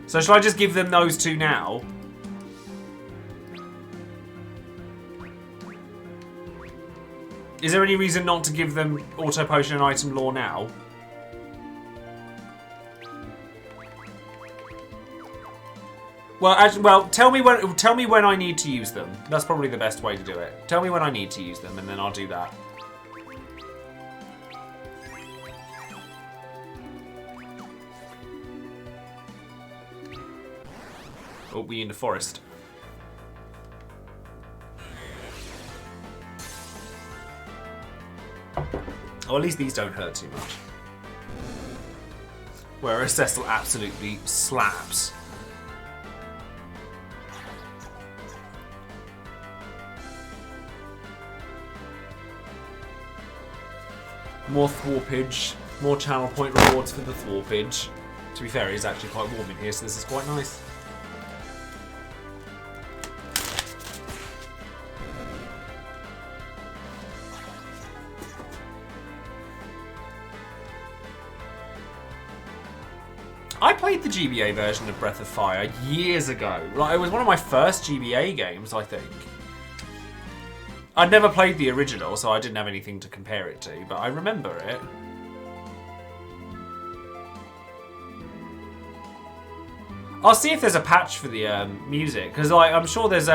So shall I just give them those 2 now? Is there any reason not to give them auto potion and item lore now? Well, tell me when I need to use them. That's probably the best way to do it. Tell me when I need to use them, and then I'll do that. Oh, we in the forest. Oh, at least these don't hurt too much. Whereas Cecil absolutely slaps. More thwarpage, more channel point rewards for the thwarpage. To be fair, it is actually quite warm in here, so this is quite nice. I played the GBA version of Breath of Fire years ago. Like, it was one of my first GBA games, I think. I'd never played the original, so I didn't have anything to compare it to, but I remember it. I'll see if there's a patch for the music, because like I'm sure there's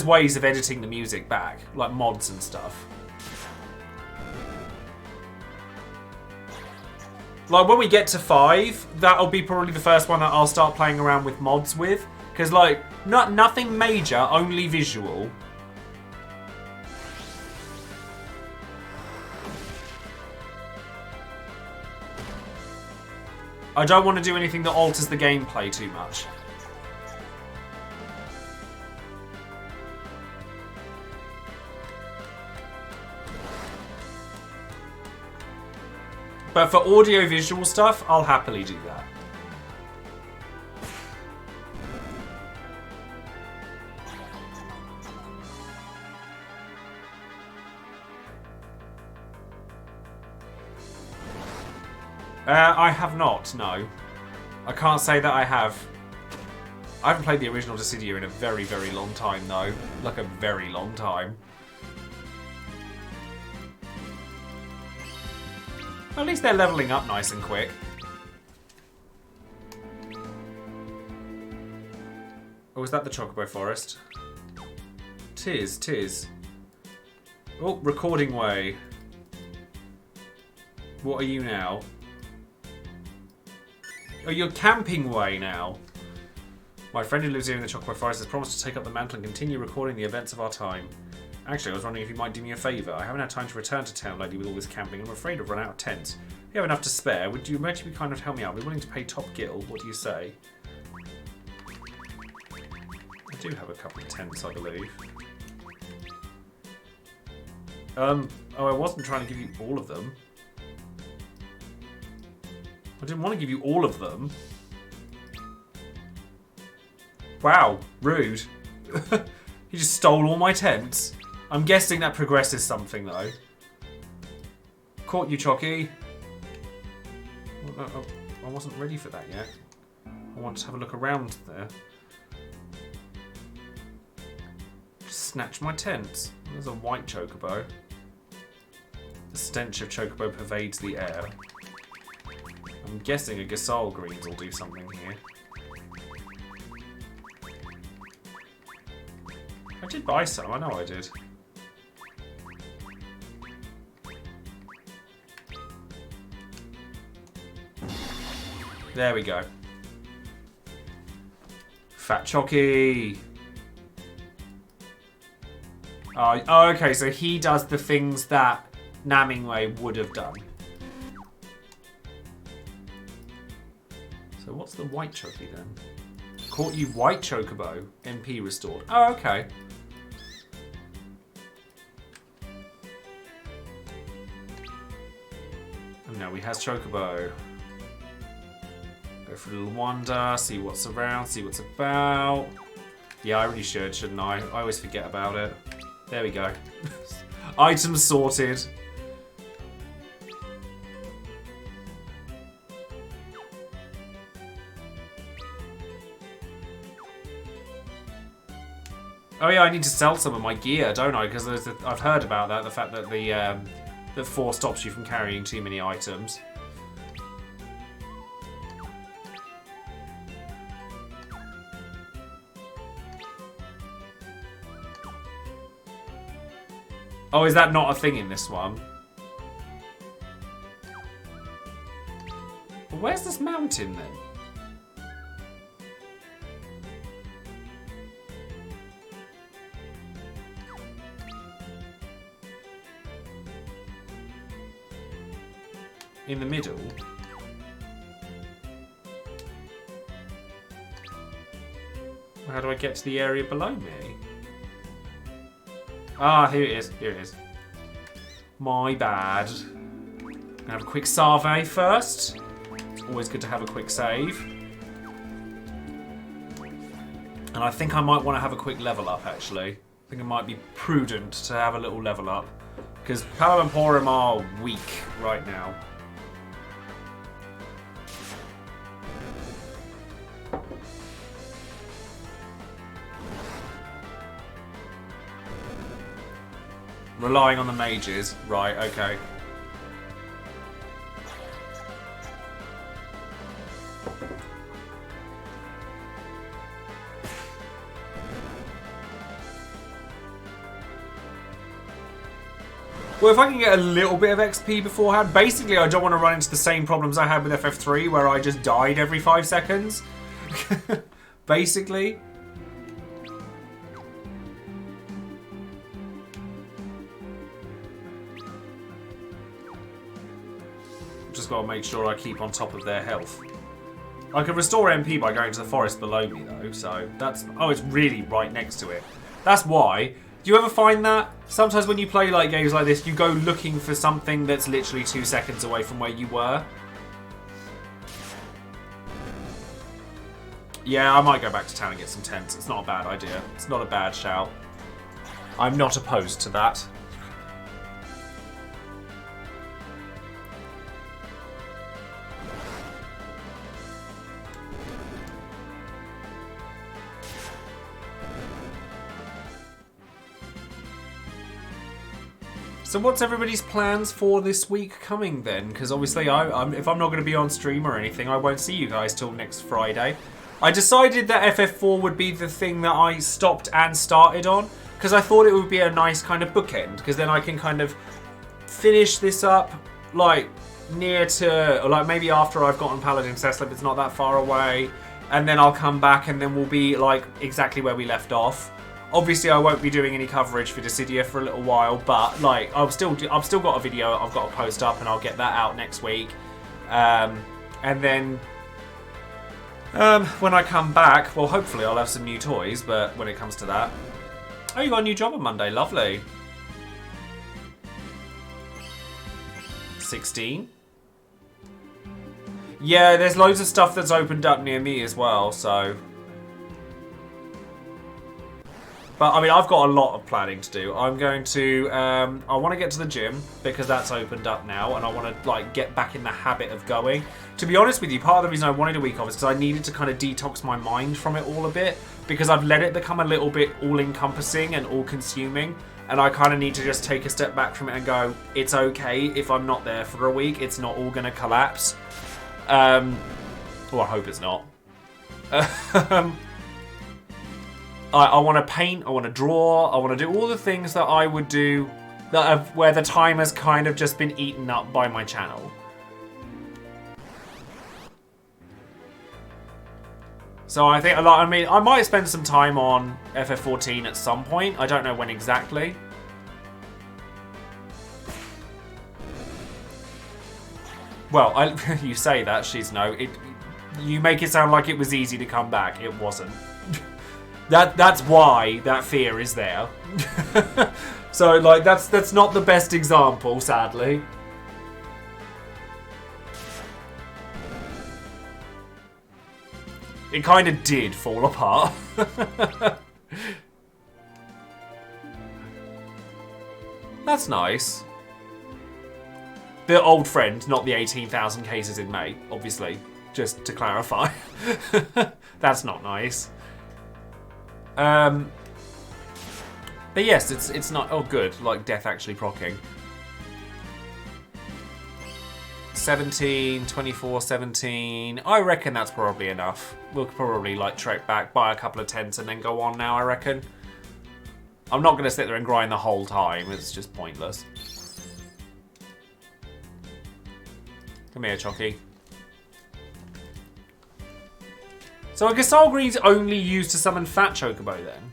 ways of editing the music back, like mods and stuff. Like when we get to 5, that'll be probably the first one that I'll start playing around with mods with. Because, like, nothing major, only visual. I don't want to do anything that alters the gameplay too much. But for audio-visual stuff, I'll happily do that. I have not, no. I can't say that I have. I haven't played the original Dissidia in a very, very long time, though. Like a very long time. At least they're leveling up nice and quick. Oh, is that the Chocobo Forest? Tis. Oh, recording way. What are you now? Oh, you're camping way now. My friend who lives here in the Chocobo Forest has promised to take up the mantle and continue recording the events of our time. Actually, I was wondering if you might do me a favour. I haven't had time to return to town lately with all this camping. I'm afraid I've run out of tents. If you have enough to spare, would you actually be kind enough to help me out? I'd be willing to pay top gill. What do you say? I do have a couple of tents, I believe. Oh, I wasn't trying to give you all of them. I didn't want to give you all of them. Wow, rude. He just stole all my tents. I'm guessing that progresses something though. Caught you, Chocky. I wasn't ready for that yet. I want to have a look around there. Just snatch my tents. There's a white chocobo. The stench of chocobo pervades the air. I'm guessing a Gasol Greens will do something here. I did buy some, I know I did. There we go. Fat Chocky. Oh, okay, so he does the things that Namingway would have done. So what's the white Chocky then? Caught you white Chocobo. MP restored. Oh, okay. And now he has Chocobo. Go for a little wander, see what's around, see what's about. Yeah, I really should, shouldn't I? I always forget about it. There we go. Items sorted. Oh yeah, I need to sell some of my gear, don't I? Because I've heard about that, the fact that the 4 stops you from carrying too many items. Oh, is that not a thing in this one? Well, where's this mountain then? In the middle? How do I get to the area below me? Ah, here it is. Here it is. My bad. Gonna have a quick survey first. It's always good to have a quick save. And I think I might want to have a quick level up, actually. I think it might be prudent to have a little level up. Because Palam and Porum are weak right now. Relying on the mages. Right, okay. Well, if I can get a little bit of XP beforehand, basically I don't want to run into the same problems I had with FF3 where I just died every 5 seconds. Basically. Just got to make sure I keep on top of their health. I can restore MP by going to the forest below me though, so that's... Oh, it's really right next to it. That's why. Do you ever find that? Sometimes when you play like games like this, you go looking for something that's literally 2 seconds away from where you were. Yeah, I might go back to town and get some tents. It's not a bad idea. It's not a bad shout. I'm not opposed to that. So what's everybody's plans for this week coming then? Because obviously if I'm not going to be on stream or anything, I won't see you guys till next Friday. I decided that FF4 would be the thing that I stopped and started on, because I thought it would be a nice kind of bookend, because then I can kind of finish this up like near to, or like maybe after I've gotten Paladin Cecil if it's not that far away, and then I'll come back and then we'll be like exactly where we left off. Obviously, I won't be doing any coverage for Dissidia for a little while, but like I've still got a video I've got to post up, and I'll get that out next week. And then when I come back, well, hopefully I'll have some new toys. But when it comes to that, oh, you got a new job on Monday, lovely. 16. Yeah, there's loads of stuff that's opened up near me as well, so. But, I mean, I've got a lot of planning to do. I'm going to... I want to get to the gym, because that's opened up now, and I want to, like, get back in the habit of going. To be honest with you, part of the reason I wanted a week off is because I needed to kind of detox my mind from it all a bit, because I've let it become a little bit all-encompassing and all-consuming, and I kind of need to just take a step back from it and go, it's okay if I'm not there for a week. It's not all going to collapse. Well, I hope it's not. I want to paint, I want to draw, I want to do all the things that I would do where the time has kind of just been eaten up by my channel. So I think I mean, I might spend some time on FF14 at some point. I don't know when exactly. Well, you say that, she's no. You make it sound like it was easy to come back. It wasn't. That's why that fear is there. So, like, that's not the best example, sadly. It kind of did fall apart. That's nice. The old friend, not the 18,000 cases in May, obviously. Just to clarify. That's not nice. But yes, it's not... Oh, good. Like, death actually proccing. 17, 24, 17. I reckon that's probably enough. We'll probably, like, trek back, buy a couple of tents, and then go on now, I reckon. I'm not going to sit there and grind the whole time. It's just pointless. Come here, Chocky. So a Gasol Green's only used to summon Fat Chocobo then?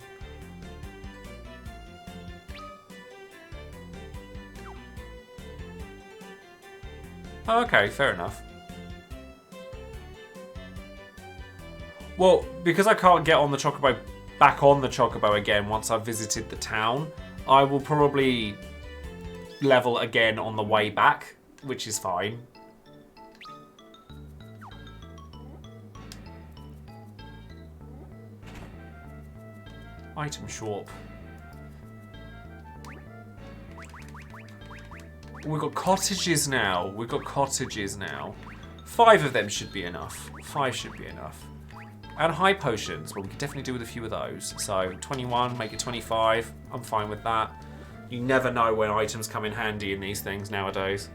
Oh, okay, fair enough. Well, because I can't get on the Chocobo, back on the Chocobo again once I've visited the town, I will probably level again on the way back, which is fine. Item shop. We've got cottages now. We've got cottages now. 5 of them should be enough. 5 should be enough. And high potions. Well, we could definitely do with a few of those. So 21, make it 25. I'm fine with that. You never know when items come in handy in these things nowadays.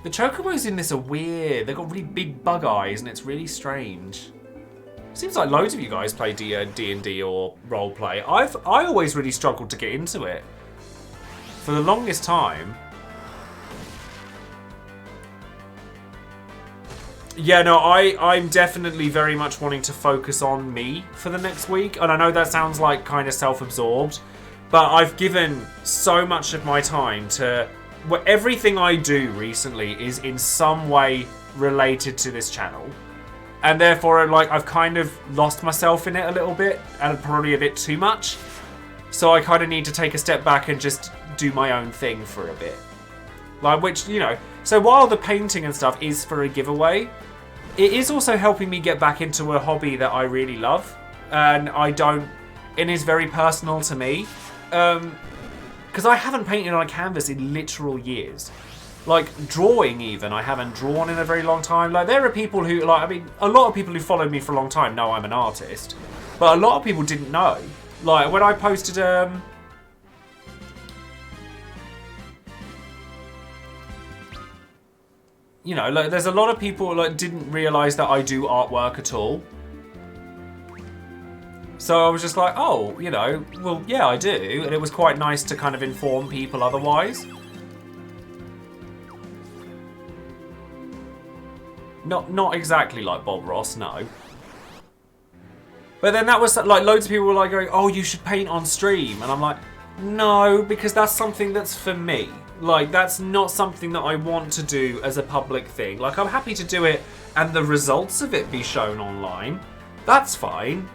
The chocobos in this are weird. They've got really big bug eyes and it's really strange. Seems like loads of you guys play D&D or roleplay. I always really struggled to get into it. For the longest time. Yeah, no, I'm definitely very much wanting to focus on me for the next week. And I know that sounds like kind of self-absorbed. But I've given so much of my time to... Well, everything I do recently is in some way related to this channel. And therefore, like, I've kind of lost myself in it a little bit, and probably a bit too much. So I kind of need to take a step back and just do my own thing for a bit. Like, which, you know... So while the painting and stuff is for a giveaway, it is also helping me get back into a hobby that I really love. And I don't... It is very personal to me. Because I haven't painted on a canvas in literal years. Like, drawing even, I haven't drawn in a very long time. Like, there are people who, like, I mean, a lot of people who followed me for a long time know I'm an artist. But a lot of people didn't know. Like, when I posted, you know, like, there's a lot of people, like, didn't realise that I do artwork at all. So I was just like, oh, you know, well, yeah, I do. And it was quite nice to kind of inform people otherwise. Not exactly like Bob Ross, no. But then that was like loads of people were like going, oh, you should paint on stream. And I'm like, no, because that's something that's for me. Like, that's not something that I want to do as a public thing. Like, I'm happy to do it and the results of it be shown online. That's fine.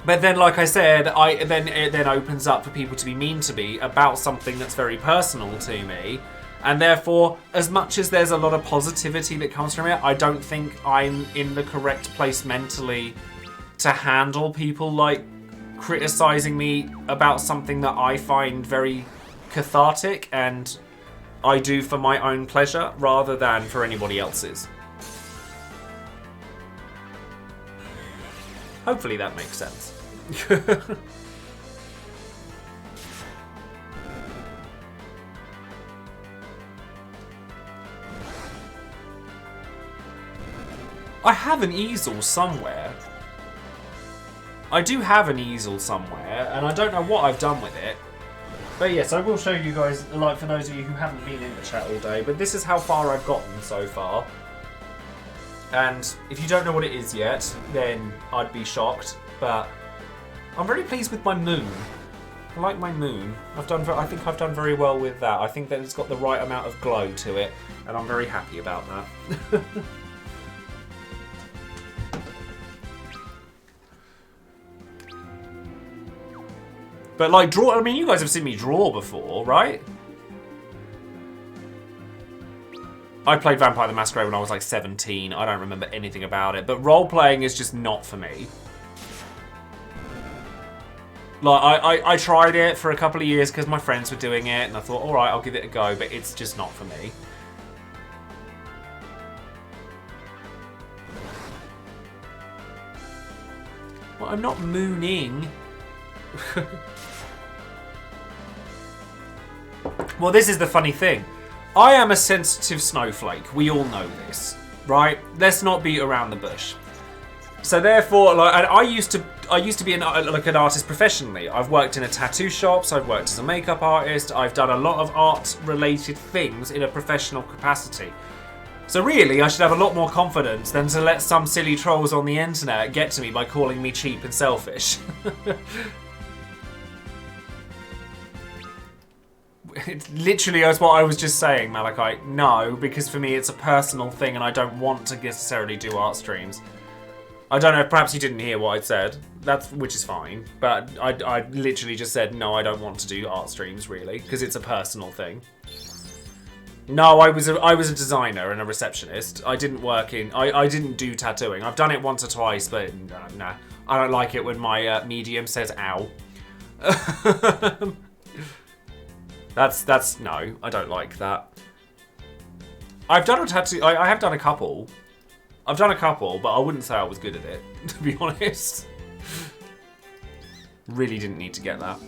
But then, like I said, it then opens up for people to be mean to me about something that's very personal to me. And therefore, as much as there's a lot of positivity that comes from it, I don't think I'm in the correct place mentally to handle people like criticizing me about something that I find very cathartic and I do for my own pleasure rather than for anybody else's. Hopefully that makes sense. I have an easel somewhere. I do have an easel somewhere, and I don't know what I've done with it. But yes, I will show you guys, like for those of you who haven't been in the chat all day, but this is how far I've gotten so far. And if you don't know what it is yet, then I'd be shocked. But I'm very pleased with my moon. I like my moon. I think I've done very well with that. I think that it's got the right amount of glow to it, and I'm very happy about that. But like draw, I mean, you guys have seen me draw before, right? I played Vampire the Masquerade when I was like 17. I don't remember anything about it. But role-playing is just not for me. Like, I tried it for a couple of years because my friends were doing it. And I thought, alright, I'll give it a go. But it's just not for me. Well, I'm not mooning. Well, this is the funny thing. I am a sensitive snowflake. We all know this, right? Let's not beat around the bush. So therefore, like, and I used to be an artist professionally. I've worked in a tattoo shop. So I've worked as a makeup artist. I've done a lot of art-related things in a professional capacity. So really, I should have a lot more confidence than to let some silly trolls on the internet get to me by calling me cheap and selfish. It's literally as what I was just saying, Malachi. No, because for me it's a personal thing and I don't want to necessarily do art streams. I don't know, perhaps you didn't hear what I said, which is fine. But I literally just said, no, I don't want to do art streams, really, because it's a personal thing. No, I was a designer and a receptionist. I didn't work in... I didn't do tattooing. I've done it once or twice, but nah. I don't like it when my medium says ow. That's no, I don't like that. I've done a tattoo. I have done a couple. I've done a couple, but I wouldn't say I was good at it, to be honest. Really didn't need to get that.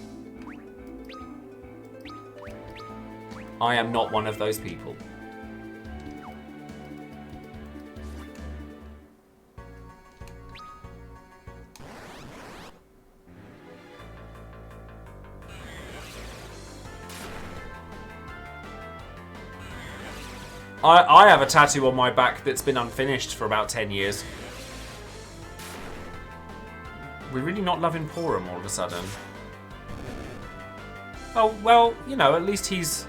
I am not one of those people. I have a tattoo on my back that's been unfinished for about 10 years. We're really not loving Porum all of a sudden. Oh, well, you know, at least he's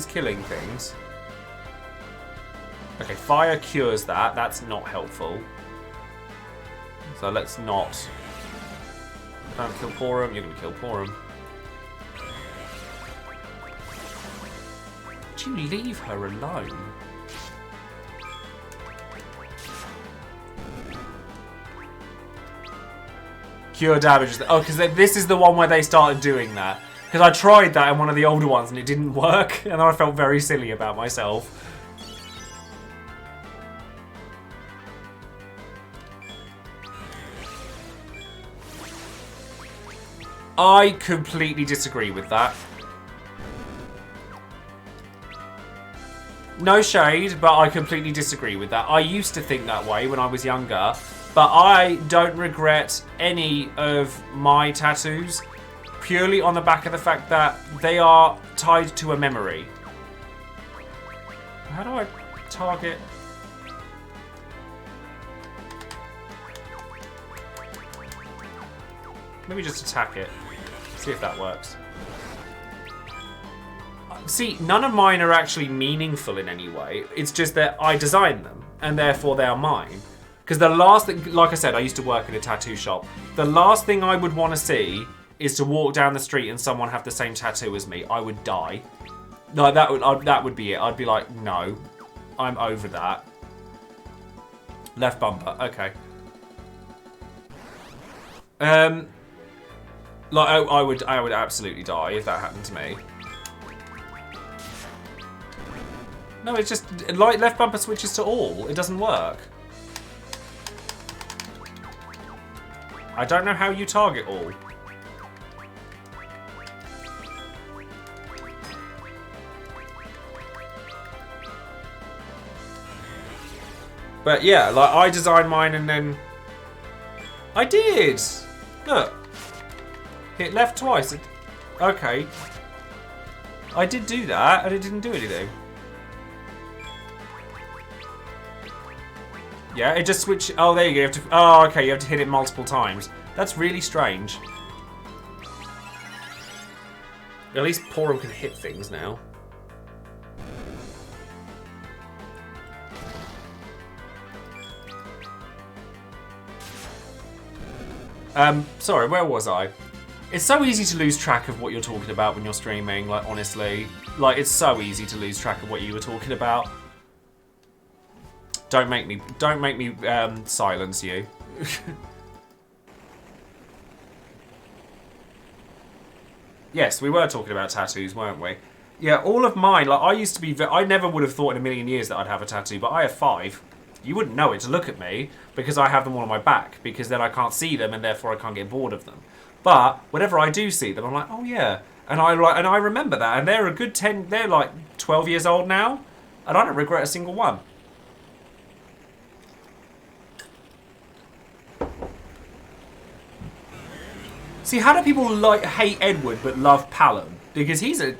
killing things. Okay, fire cures that. That's not helpful. So let's not... Don't kill Porum. You're going to kill Porum. Would you leave her alone? Cure damage. Oh, because this is the one where they started doing that. Because I tried that in one of the older ones and it didn't work. And I felt very silly about myself. I completely disagree with that. No shade, but I completely disagree with that. I used to think that way when I was younger, but I don't regret any of my tattoos purely on the back of the fact that they are tied to a memory. How do I target? Let me just attack it. See if that works. See, none of mine are actually meaningful in any way. It's just that I designed them, and therefore they are mine. Because the last thing, like I said, I used to work in a tattoo shop. The last thing I would want to see is to walk down the street and someone have the same tattoo as me. I would die. Like that would be it. I'd be like, no, I'm over that. Left bumper, okay. Like, I would absolutely die if that happened to me. No, it's just, like, left bumper switches to all. It doesn't work. I don't know how you target all. But yeah, like, I designed mine and then... I did! Look. Hit left twice. Okay. I did do that, and it didn't do anything. Yeah, it just switched... Oh, there you go. You have to... Oh, okay, you have to hit it multiple times. That's really strange. At least Porum can hit things now. Sorry, where was I? It's so easy to lose track of what you're talking about when you're streaming, like, honestly. Like, it's so easy to lose track of what you were talking about. Don't make me silence you. Yes, we were talking about tattoos, weren't we? Yeah, all of mine, like, I used to be... I never would have thought in a million years that I'd have a tattoo, but I have 5. You wouldn't know it to look at me, because I have them all on my back, because then I can't see them, and therefore I can't get bored of them. But whenever I do see them, I'm like, oh yeah. And I remember that, and they're a good 10... They're like 12 years old now, and I don't regret a single one. See, how do people hate Edward but love Palom? Because he's a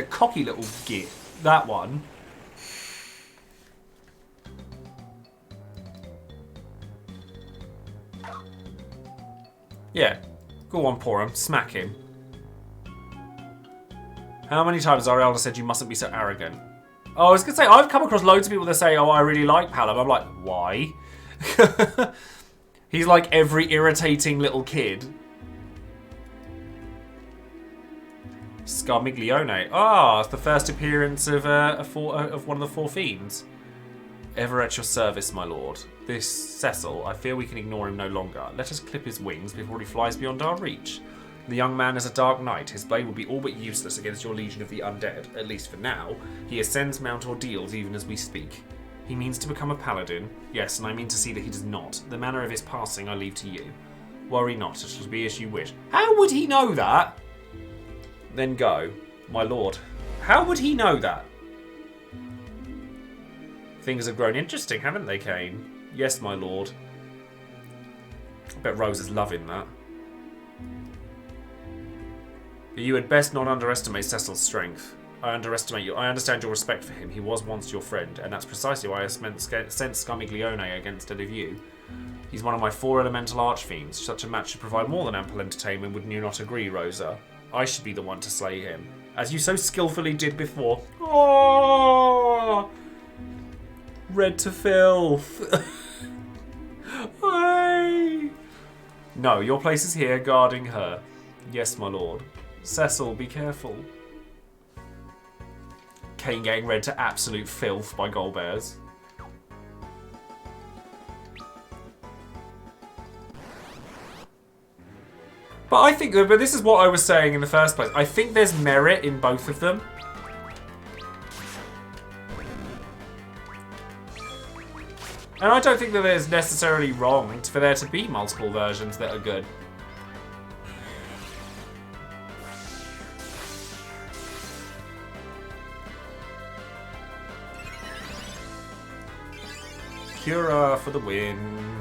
cocky little git. That one. Yeah. Go on, Porum. Smack him. How many times has Arielda said you mustn't be so arrogant? Oh, I was going to say, I've come across loads of people that say, oh, I really like Palom. I'm like, why? He's like every irritating little kid. Scarmiglione. Ah, it's the first appearance of one of the 4 fiends. Ever at your service, my lord. This Cecil, I fear we can ignore him no longer. Let us clip his wings before he flies beyond our reach. The young man is a dark knight. His blade will be all but useless against your legion of the undead, at least for now. He ascends Mount Ordeals even as we speak. He means to become a paladin. Yes, and I mean to see that he does not. The manner of his passing I leave to you. Worry not, it shall be as you wish. How would he know that? Then go, my lord. How would he know that? Things have grown interesting, haven't they, Kane? Yes, my lord. I bet Rose is loving that. But you had best not underestimate Cecil's strength. I understand your respect for him. He was once your friend, and that's precisely why I sent Scarmiglione against any of you. He's one of my 4 elemental archfiends. Such a match should provide more than ample entertainment, wouldn't you not agree, Rosa? I should be the one to slay him, as you so skillfully did before. Oh, red to filth. Hey. No, your place is here, guarding her. Yes, my lord. Cecil, be careful. Kane getting read to absolute filth by Golbez. But I think, but this is what I was saying in the first place. I think there's merit in both of them. And I don't think that there's necessarily wrong for there to be multiple versions that are good. Cura for the win.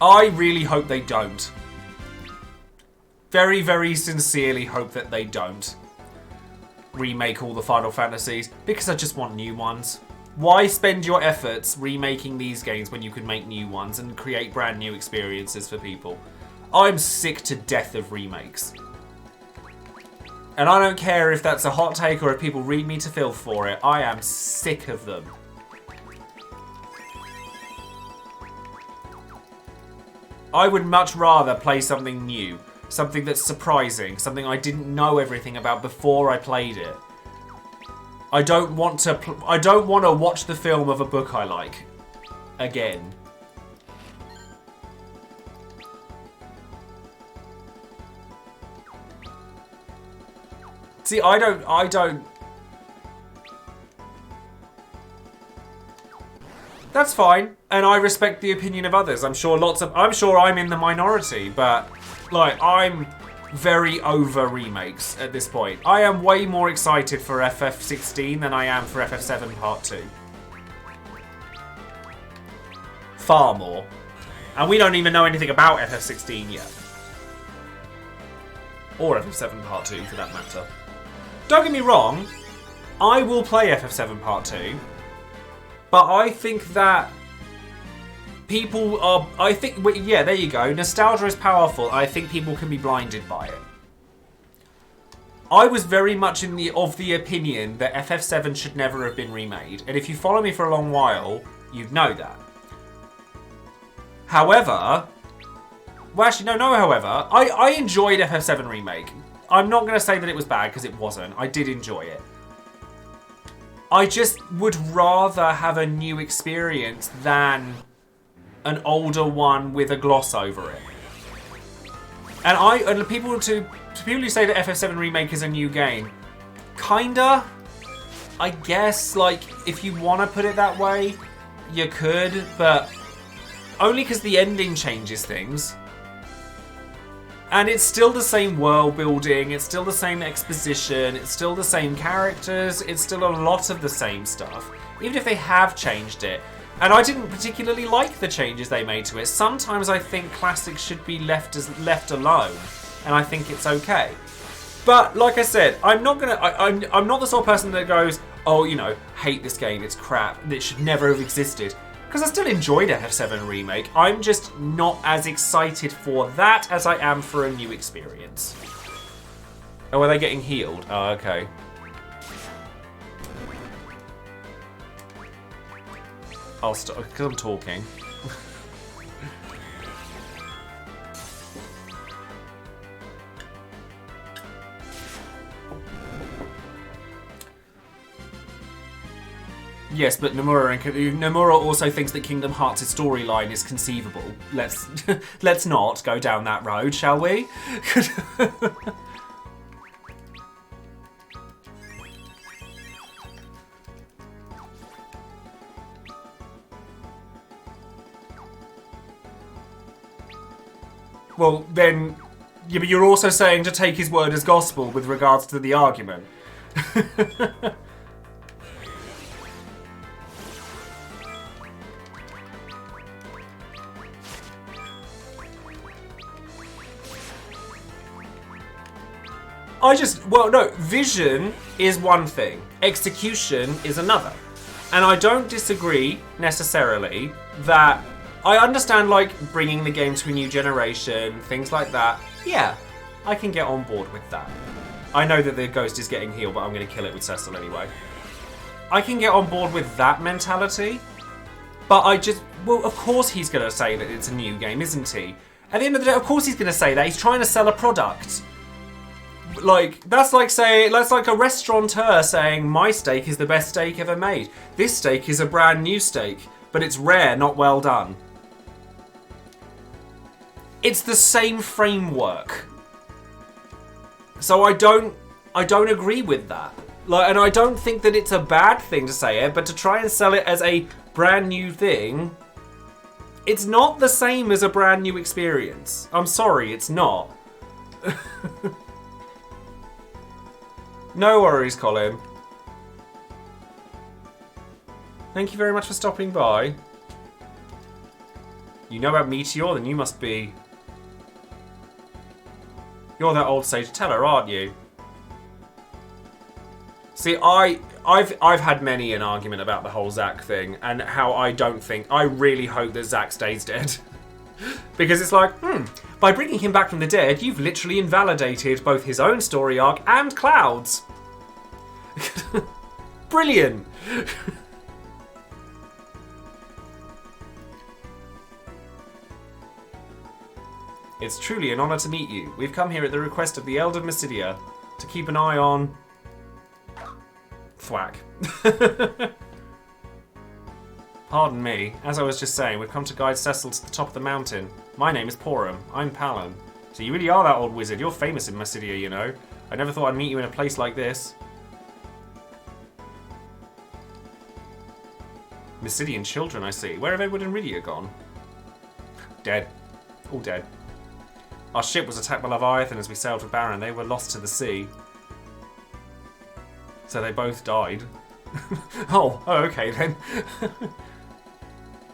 I really hope they don't. Very, very sincerely hope that they don't remake all the Final Fantasies, because I just want new ones. Why spend your efforts remaking these games when you can make new ones and create brand new experiences for people? I'm sick to death of remakes. And I don't care if that's a hot take or if people read me to filth for it. I am sick of them. I would much rather play something new. Something that's surprising. Something I didn't know everything about before I played it. I don't want to watch the film of a book I like. again. See, I don't. That's fine, and I respect the opinion of others. I'm sure I'm in the minority, but like I'm very over remakes at this point. I am way more excited for FF16 than I am for FF7 Part 2. Far more. And we don't even know anything about FF16 yet. Or FF7 Part 2 for that matter. Don't get me wrong, I will play FF7 Part 2, but I think that people are, yeah, there you go, nostalgia is powerful. I think people can be blinded by it. I was very much of the opinion that FF7 should never have been remade, and if you follow me for a long while, you'd know that. However, well actually no, however, I enjoyed FF7 Remake. I'm not going to say that it was bad, because it wasn't. I did enjoy it. I just would rather have a new experience than an older one with a gloss over it. And people who say that FF7 Remake is a new game, kinda, I guess, like, if you want to put it that way, you could, but only because the ending changes things. And it's still the same world building, it's still the same exposition, it's still the same characters, it's still a lot of the same stuff, even if they have changed it. And I didn't particularly like the changes they made to it. Sometimes I think classics should be left alone, and I think it's okay. But like I said, I'm not the sort of person that goes, oh, you know, hate this game, it's crap, it should never have existed. Because I still enjoyed FF7 Remake. I'm just not as excited for that as I am for a new experience. Oh, are they getting healed? Oh, okay. I'll stop, because I'm talking. Yes, but Nomura also thinks that Kingdom Hearts' storyline is conceivable. Let's not go down that road, shall we? Well, then, yeah, but you're also saying to take his word as gospel with regards to the argument. Well, no, vision is one thing, execution is another. And I don't disagree necessarily that I understand, like, bringing the game to a new generation, things like that. Yeah, I can get on board with that. I know that the ghost is getting healed, but I'm going to kill it with Cecil anyway. I can get on board with that mentality, but well, of course he's going to say that it's a new game, isn't he? At the end of the day, of course he's going to say that. He's trying to sell a product. Like, that's like a restaurateur saying, my steak is the best steak ever made. This steak is a brand new steak, but it's rare, not well done. It's the same framework. So I don't agree with that. Like, and I don't think that it's a bad thing to say it, but to try and sell it as a brand new thing, it's not the same as a brand new experience. I'm sorry, it's not. No worries, Colin. Thank you very much for stopping by. You know about Meteor, then you must be... You're that old sage teller, aren't you? See, I've had many an argument about the whole Zack thing, and how I really hope that Zack stays dead. Because it's like, by bringing him back from the dead, you've literally invalidated both his own story arc and Cloud's. Brilliant! It's truly an honour to meet you. We've come here at the request of the Elder Mysidia to keep an eye on... Thwack. Pardon me. As I was just saying, we've come to guide Cecil to the top of the mountain. My name is Porum. I'm Palin. So you really are that old wizard. You're famous in Mysidia, you know. I never thought I'd meet you in a place like this. Mysidian children, I see. Where have Edward and Rydia gone? Dead. All dead. Our ship was attacked by Leviathan as we sailed for Baron. They were lost to the sea. So they both died. Oh, okay then.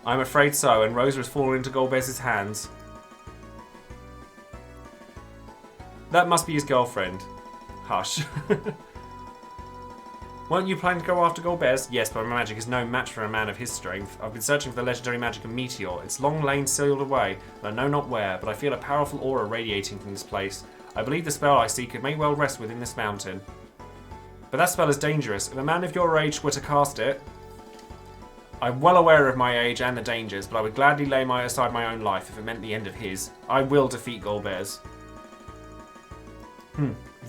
I'm afraid so, and Rosa has fallen into Golbez's hands. That must be his girlfriend. Hush. Weren't you planning to go after Golbez? Yes, but my magic is no match for a man of his strength. I've been searching for the legendary magic of Meteor. Its long lane sealed away, and I know not where, but I feel a powerful aura radiating from this place. I believe the spell I seek may well rest within this mountain. But that spell is dangerous. If a man of your age were to cast it... I'm well aware of my age and the dangers, but I would gladly lay aside my own life if it meant the end of his. I will defeat Golbez.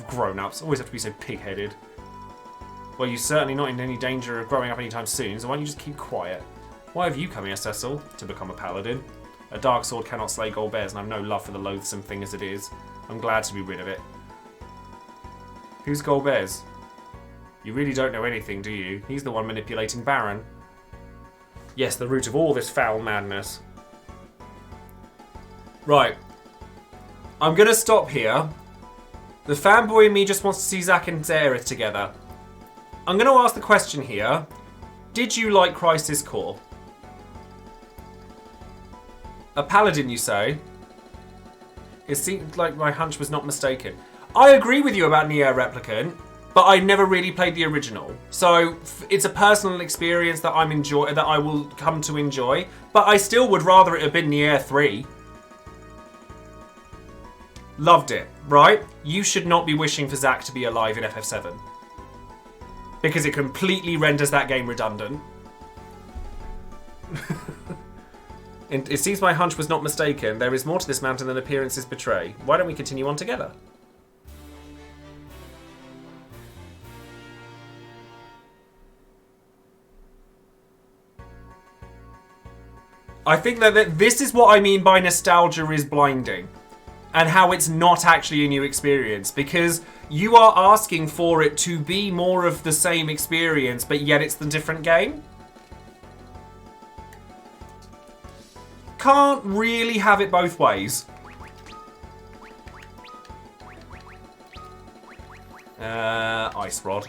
Grown-ups. Always have to be so pig-headed. Well, you're certainly not in any danger of growing up anytime soon, so why don't you just keep quiet? Why have you come here, Cecil? To become a paladin. A dark sword cannot slay Golbez, and I've no love for the loathsome thing as it is. I'm glad to be rid of it. Who's Golbez? You really don't know anything, do you? He's the one manipulating Baron. Yes, the root of all this foul madness. Right. I'm going to stop here. The fanboy in me just wants to see Zack and Aerith together. I'm going to ask the question here. Did you like Crisis Core? A paladin, you say? It seemed like my hunch was not mistaken. I agree with you about Nier Replicant, but I never really played the original. So it's a personal experience that I will come to enjoy, but I still would rather it have been Nier 3. Loved it, right? You should not be wishing for Zack to be alive in FF7. Because it completely renders that game redundant. And it seems my hunch was not mistaken. There is more to this mountain than appearances betray. Why don't we continue on together? I think that this is what I mean by nostalgia is blinding. And how it's not actually a new experience. Because you are asking for it to be more of the same experience, but yet it's the different game. Can't really have it both ways. Ice Rod.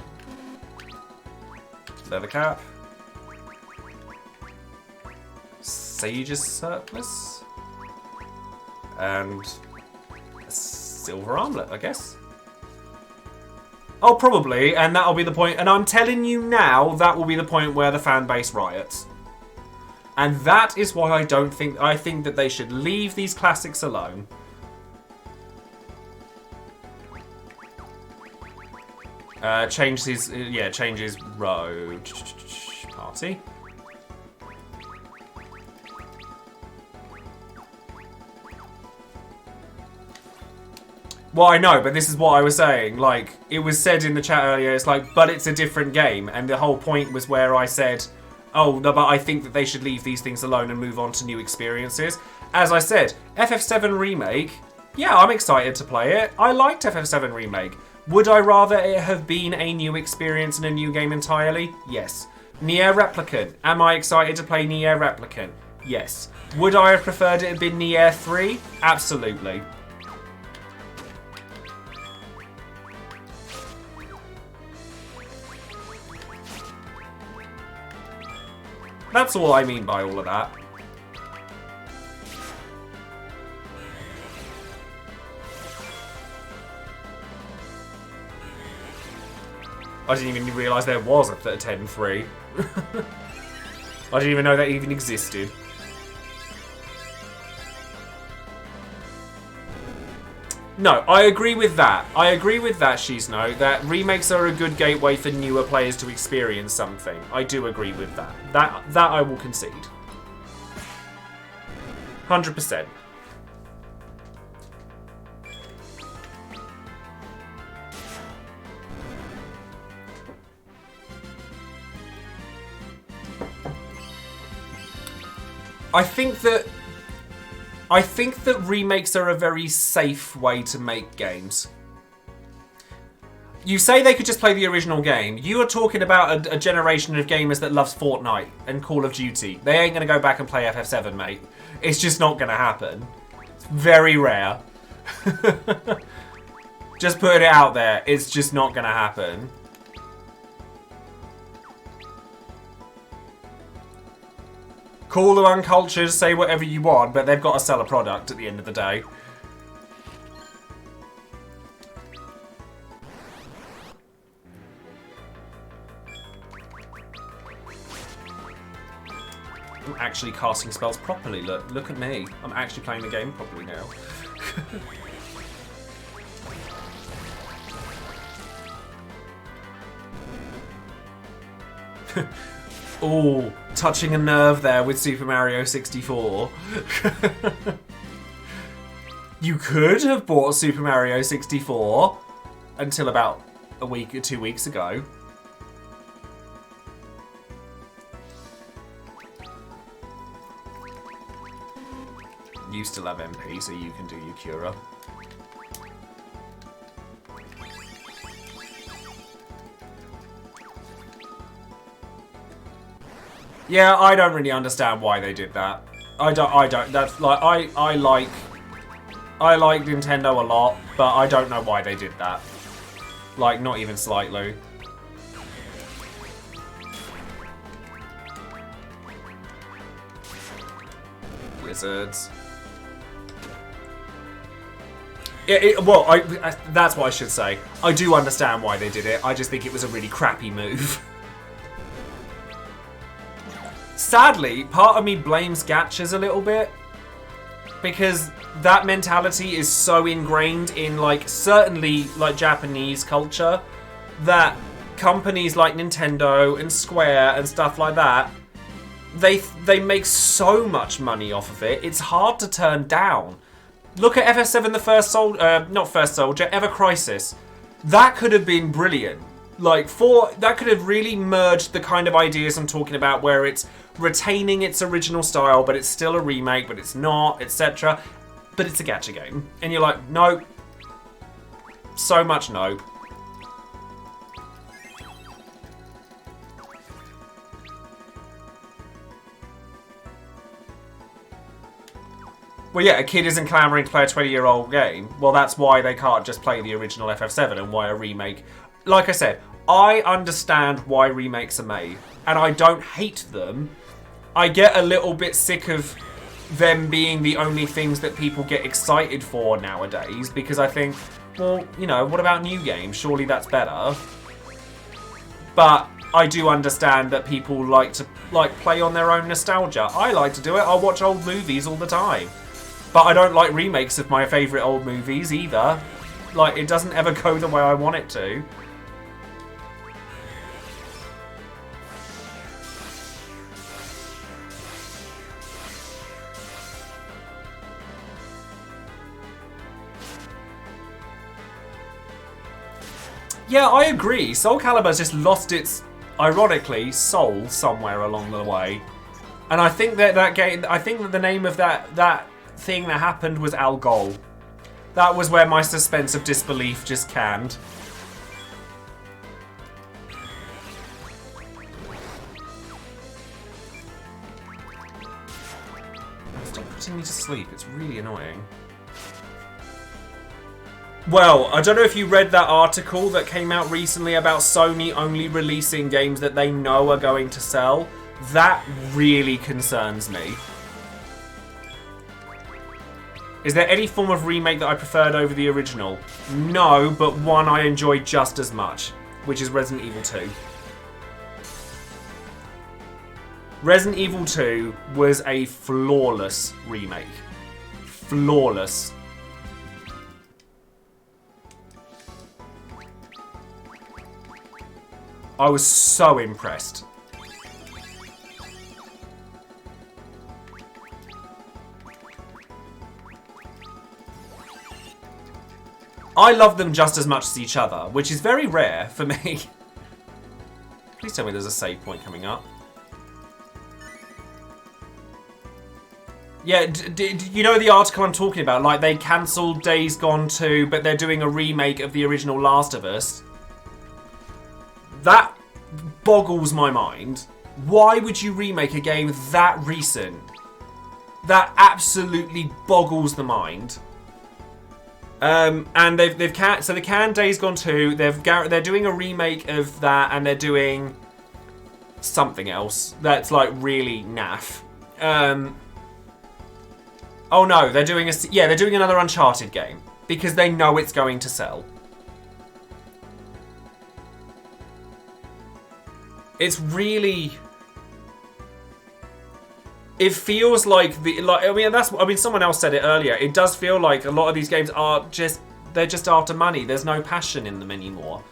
Leather Cap. Sage's Surplus. And a silver armlet, I guess. Oh, probably, and that'll be the point. And I'm telling you now, that will be the point where the fan base riots. And that is why I think that they should leave these classics alone. Change his road party. Well, I know, but this is what I was saying. Like, it was said in the chat earlier, it's like, but it's a different game. And the whole point was where I said, oh, no, but I think that they should leave these things alone and move on to new experiences. As I said, FF7 Remake, yeah, I'm excited to play it. I liked FF7 Remake. Would I rather it have been a new experience and a new game entirely? Yes. Nier Replicant. Am I excited to play Nier Replicant? Yes. Would I have preferred it have been Nier 3? Absolutely. That's all I mean by all of that. I didn't even realise there was a 10-3. I didn't even know that even existed. No, I agree with that. I agree with that, Shizno, that remakes are a good gateway for newer players to experience something. I do agree with that. That I will concede. 100%. I think that remakes are a very safe way to make games. You say they could just play the original game. You are talking about a generation of gamers that loves Fortnite and Call of Duty. They ain't going to go back and play FF7, mate. It's just not going to happen. It's very rare. Just putting it out there. It's just not going to happen. Cool or uncultured, say whatever you want, but they've got to sell a product at the end of the day. I'm actually casting spells properly. Look at me. I'm actually playing the game properly now. Oh, touching a nerve there with Super Mario 64. You could have bought Super Mario 64 until about a week or 2 weeks ago. You still have MP, so you can do your Cura. Yeah, I don't really understand why they did that. I don't. That's like I like Nintendo a lot, but I don't know why they did that. Like, not even slightly. Wizards. Well, that's what I should say. I do understand why they did it. I just think it was a really crappy move. Sadly, part of me blames gachas a little bit. Because that mentality is so ingrained in, like, certainly, like, Japanese culture, that companies like Nintendo and Square and stuff like that, they make so much money off of it, it's hard to turn down. Look at FF7, the First Soldier, not First Soldier, Ever Crisis. That could have been brilliant. Like, that could have really merged the kind of ideas I'm talking about, where it's retaining its original style, but it's still a remake, but it's not, etc. But it's a gacha game. And you're like, nope. So much nope. Well, yeah, a kid isn't clamoring to play a 20-year-old game. Well, that's why they can't just play the original FF7 and why a remake... Like I said, I understand why remakes are made, and I don't hate them. I get a little bit sick of them being the only things that people get excited for nowadays, because I think, well, you know, what about new games? Surely that's better. But I do understand that people like to play on their own nostalgia. I like to do it. I watch old movies all the time. But I don't like remakes of my favourite old movies either. Like, it doesn't ever go the way I want it to. Yeah, I agree. Soul Calibur's just lost its, ironically, soul somewhere along the way. And I think that game, I think that the name of that thing that happened was Algol. That was where my suspense of disbelief just canned. Stop putting me to sleep, it's really annoying. Well, I don't know if you read that article that came out recently about Sony only releasing games that they know are going to sell. That really concerns me. Is there any form of remake that I preferred over the original? No, but one I enjoyed just as much, which is Resident Evil 2. Resident Evil 2 was a flawless remake. Flawless. I was so impressed. I love them just as much as each other, which is very rare for me. Please tell me there's a save point coming up. Yeah, you know the article I'm talking about? Like, they cancelled Days Gone 2, but they're doing a remake of the original Last of Us. That boggles my mind. Why would you remake a game that recent? That absolutely boggles the mind. And so they canned Days Gone 2. They're doing a remake of that, and they're doing something else that's like really naff. Oh no, they're doing another Uncharted game because they know it's going to sell. It's really. It feels like someone else said it earlier. It does feel like a lot of these games they're just after money. There's no passion in them anymore,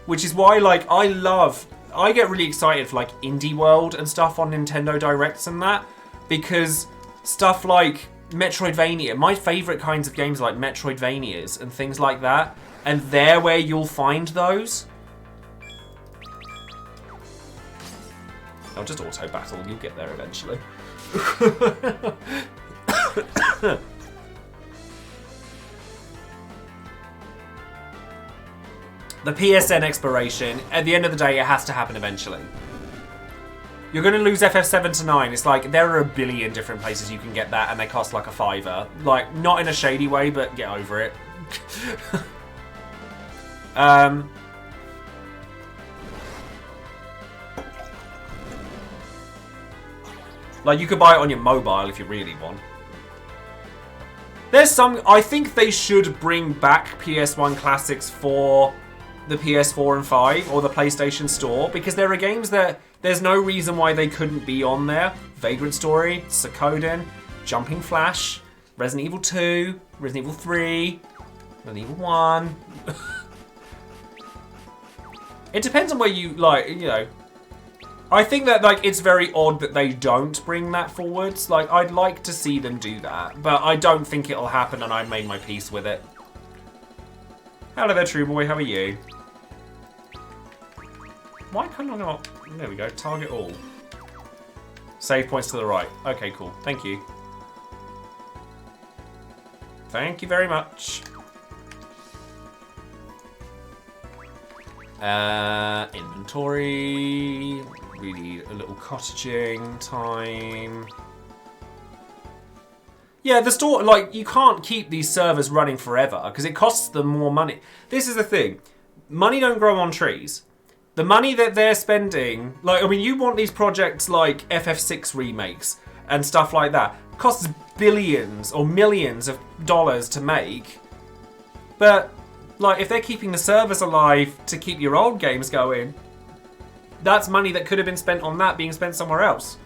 which is why I get really excited for like Indie World and stuff on Nintendo Directs and that, because stuff like Metroidvania, my favourite kinds of games are like Metroidvanias and things like that, and they're where you'll find those. I'll just auto battle, you'll get there eventually. The PSN expiration, at the end of the day, it has to happen eventually. You're going to lose FF7 to 9. It's like, there are a billion different places you can get that, and they cost like a $5. Like, not in a shady way, but get over it. Like, you could buy it on your mobile if you really want. I think they should bring back PS1 classics for the PS4 and 5 or the PlayStation Store, because there are games that there's no reason why they couldn't be on there. Vagrant Story, Suikoden, Jumping Flash, Resident Evil 2, Resident Evil 3, Resident Evil 1. It depends on where you, like, you know. I think that, like, it's very odd that they don't bring that forwards. Like, I'd like to see them do that, but I don't think it'll happen, and I made my peace with it. Hello there, True Boy. How are you? Why can't I not? There we go. Target all. Save points to the right. Okay, cool. Thank you. Thank you very much. Inventory. We need a little cottaging time. Yeah, the store, like, you can't keep these servers running forever because it costs them more money. This is the thing. Money don't grow on trees. The money that they're spending, like, I mean, you want these projects like FF6 remakes and stuff like that. It costs billions or millions of dollars to make. But, like, if they're keeping the servers alive to keep your old games going, that's money that could have been spent on that being spent somewhere else.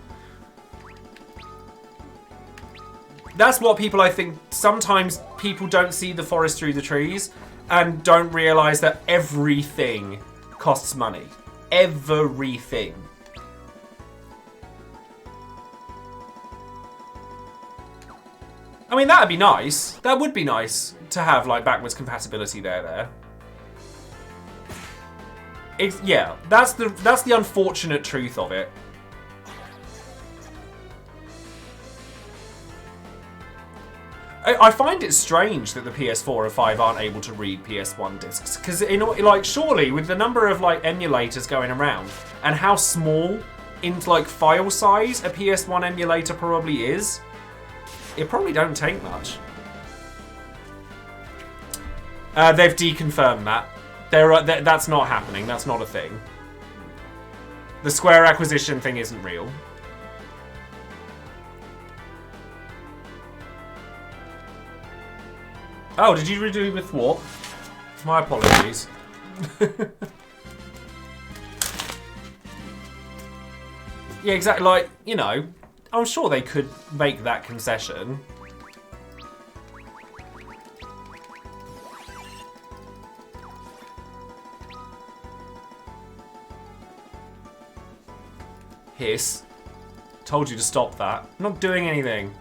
That's what people, I think, sometimes people don't see the forest through the trees and don't realise that everything costs money. Everything. I mean, that'd be nice. That would be nice to have, like, backwards compatibility there. Yeah, that's the unfortunate truth of it. I find it strange that the PS4 and 5 aren't able to read PS1 discs, because, like, surely with the number of, like, emulators going around and how small in, like, file size a PS1 emulator probably is, it probably don't take much. They've deconfirmed that. That's not happening. That's not a thing. The Square acquisition thing isn't real. Oh, did you redo with Warp? My apologies. Yeah, exactly. Like, you know, I'm sure they could make that concession. Hiss. Told you to stop that. I'm not doing anything.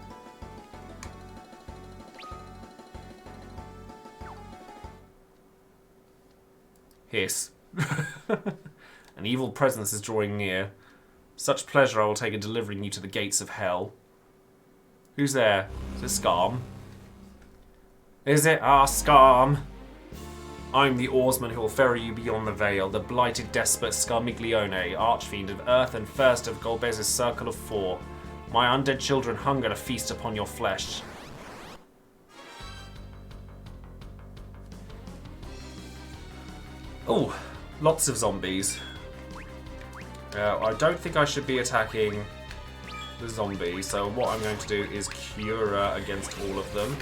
Hiss. An evil presence is drawing near. Such pleasure I will take in delivering you to the gates of hell. Who's there? Is it Scarm? Is it? Ah, Scarm. I'm the oarsman who will ferry you beyond the veil, the blighted despot Scarmiglione, archfiend of earth and first of Golbez's circle of four. My undead children hunger to feast upon your flesh. Oh, lots of zombies. I don't think I should be attacking the zombies, so what I'm going to do is Cura against all of them.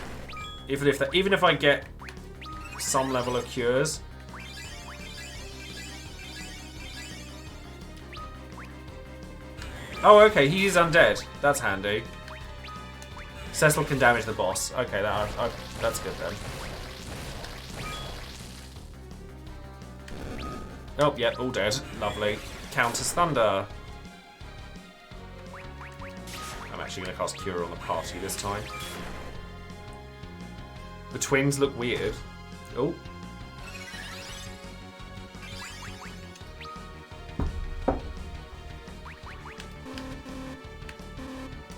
Even if I get some level of cures. Oh, okay, he is undead. That's handy. Cecil can damage the boss. Okay, that's good then. Oh, yep, all dead. Lovely. Counters Thunder. I'm actually going to cast Cure on the party this time. The twins look weird. Oh.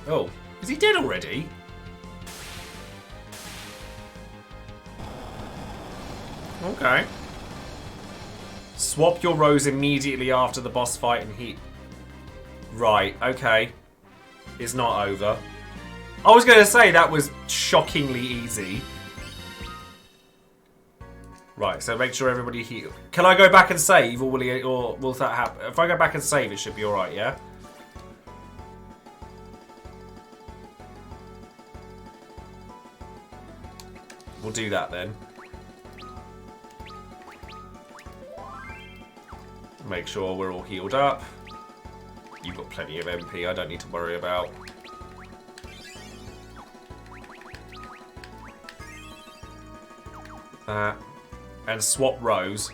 Oh. Is he dead already? Okay. Swap your rose immediately after the boss fight and he... Right, okay. It's not over. I was going to say that was shockingly easy. Right, so make sure everybody heal. Can I go back and save, or will that happen? If I go back and save, it should be alright, yeah? We'll do that then. Make sure we're all healed up. You've got plenty of MP, I don't need to worry about. That. And swap rows.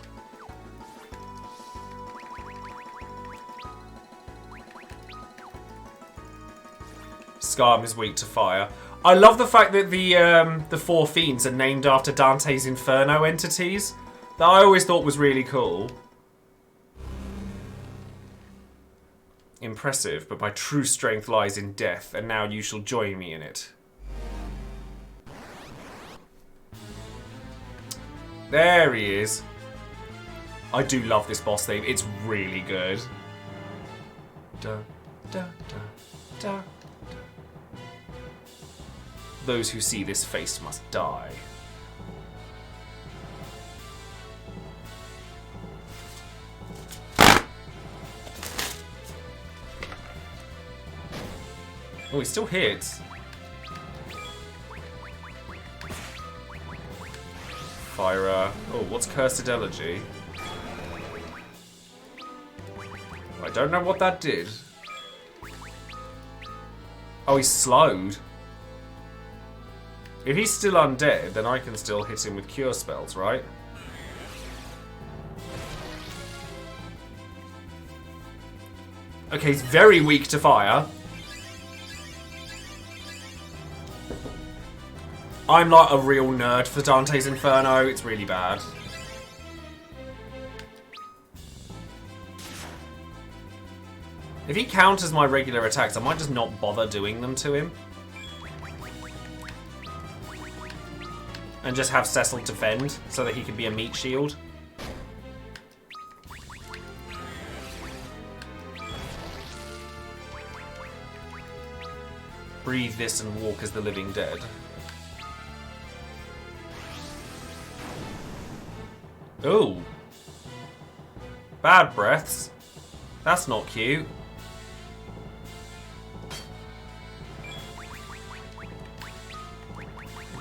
Scarm is weak to fire. I love the fact that the four fiends are named after Dante's Inferno entities. That I always thought was really cool. Impressive, but my true strength lies in death, and now you shall join me in it. There he is. I do love this boss theme. It's really good. Da, da, da, da. Those who see this face must die. Oh, he still hits. Fire. Oh, what's Cursed Elegy? I don't know what that did. Oh, he's slowed. If he's still undead, then I can still hit him with cure spells, right? Okay, he's very weak to fire. I'm like a real nerd for Dante's Inferno. It's really bad. If he counters my regular attacks, I might just not bother doing them to him. And just have Cecil defend so that he can be a meat shield. Breathe this and walk as the living dead. Ooh. Bad breaths. That's not cute.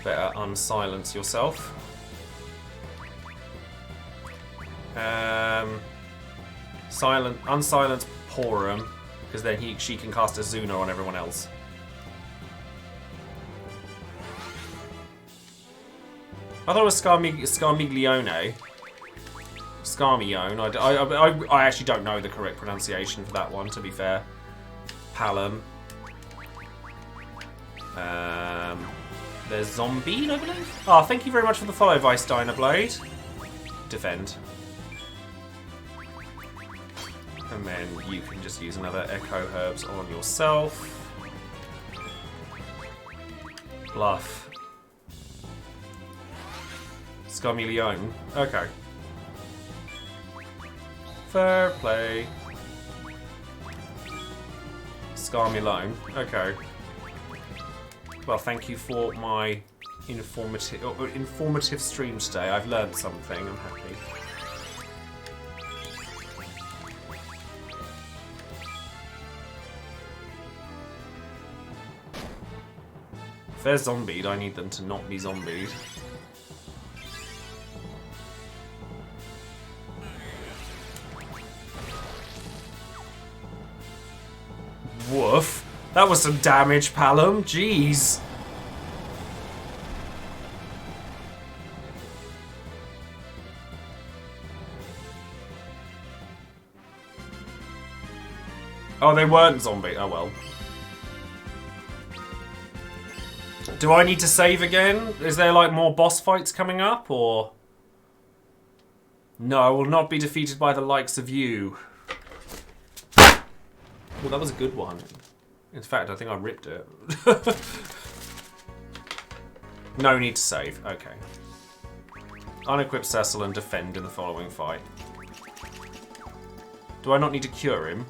Better unsilence yourself. Unsilence Porum, because then she can cast a Zuna on everyone else. I thought it was Scarmiglione. Scarmione. I actually don't know the correct pronunciation for that one, to be fair. Palom. There's Zombie, I believe. Oh, thank you very much for the follow, Vice Dynablade. Defend. And then you can just use another Echo Herbs on yourself. Bluff. Scarmeleon. Okay. Fair play. Scarmeleon. Okay. Well, thank you for my informative stream today. I've learned something. I'm happy. If they're zombied, I need them to not be zombied. Woof. That was some damage, Palom. Jeez. Oh, they weren't zombie. Oh well. Do I need to save again? Is there like more boss fights coming up, or? No, I will not be defeated by the likes of you. Well, that was a good one. In fact, I think I ripped it. No need to save. Okay. Unequip Cecil and defend in the following fight. Do I not need to cure him?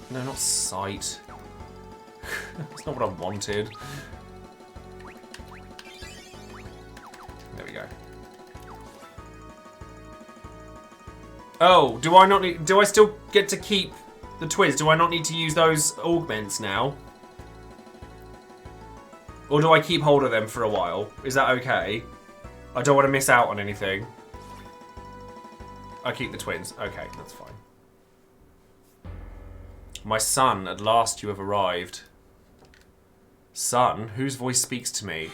No, not sight. That's not what I wanted. There we go. Oh, do I not need... Do I still get to keep the Twiz? Do I not need to use those augments now? Or do I keep hold of them for a while? Is that okay? I don't want to miss out on anything. I keep the twins. Okay, that's fine. My son, at last you have arrived. Son, whose voice speaks to me?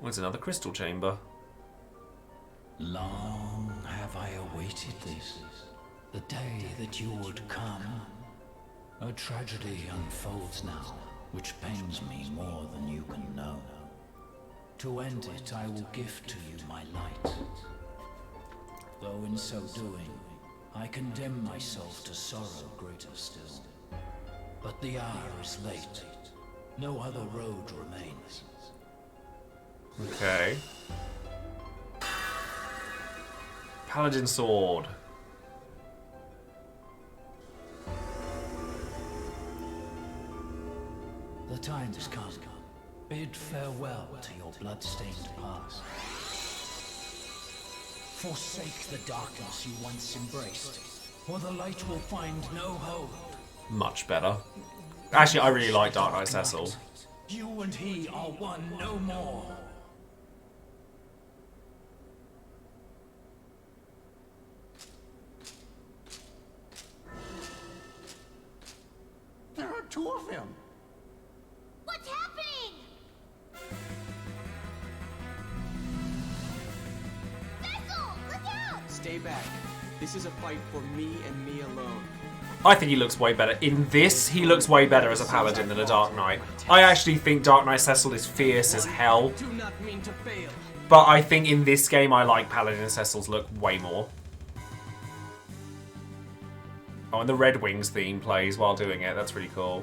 Where's another crystal chamber? Long have I awaited this, the day that you would come. A tragedy unfolds now, which pains me more than you can know. To end it, I will gift to you my light. Though in so doing, I condemn myself to sorrow greater still. But the hour is late. No other road remains. Okay. Paladin sword. The time has come. Bid farewell to your blood-stained past. Forsake the darkness you once embraced, or the light will find no hold. Much better. Actually, I really like Dark Knight Cecil. You and he are one no more. There are two of them. What's happening? Cecil, look out! Stay back. This is a fight for me and me alone. I think he looks way better. In this, he looks way better as a paladin than a Dark Knight. I actually think Dark Knight Cecil is fierce as hell. Do not mean to fail. But I think in this game, I like Paladin Cecil's look way more. Oh, and the Red Wings theme plays while doing it. That's really cool.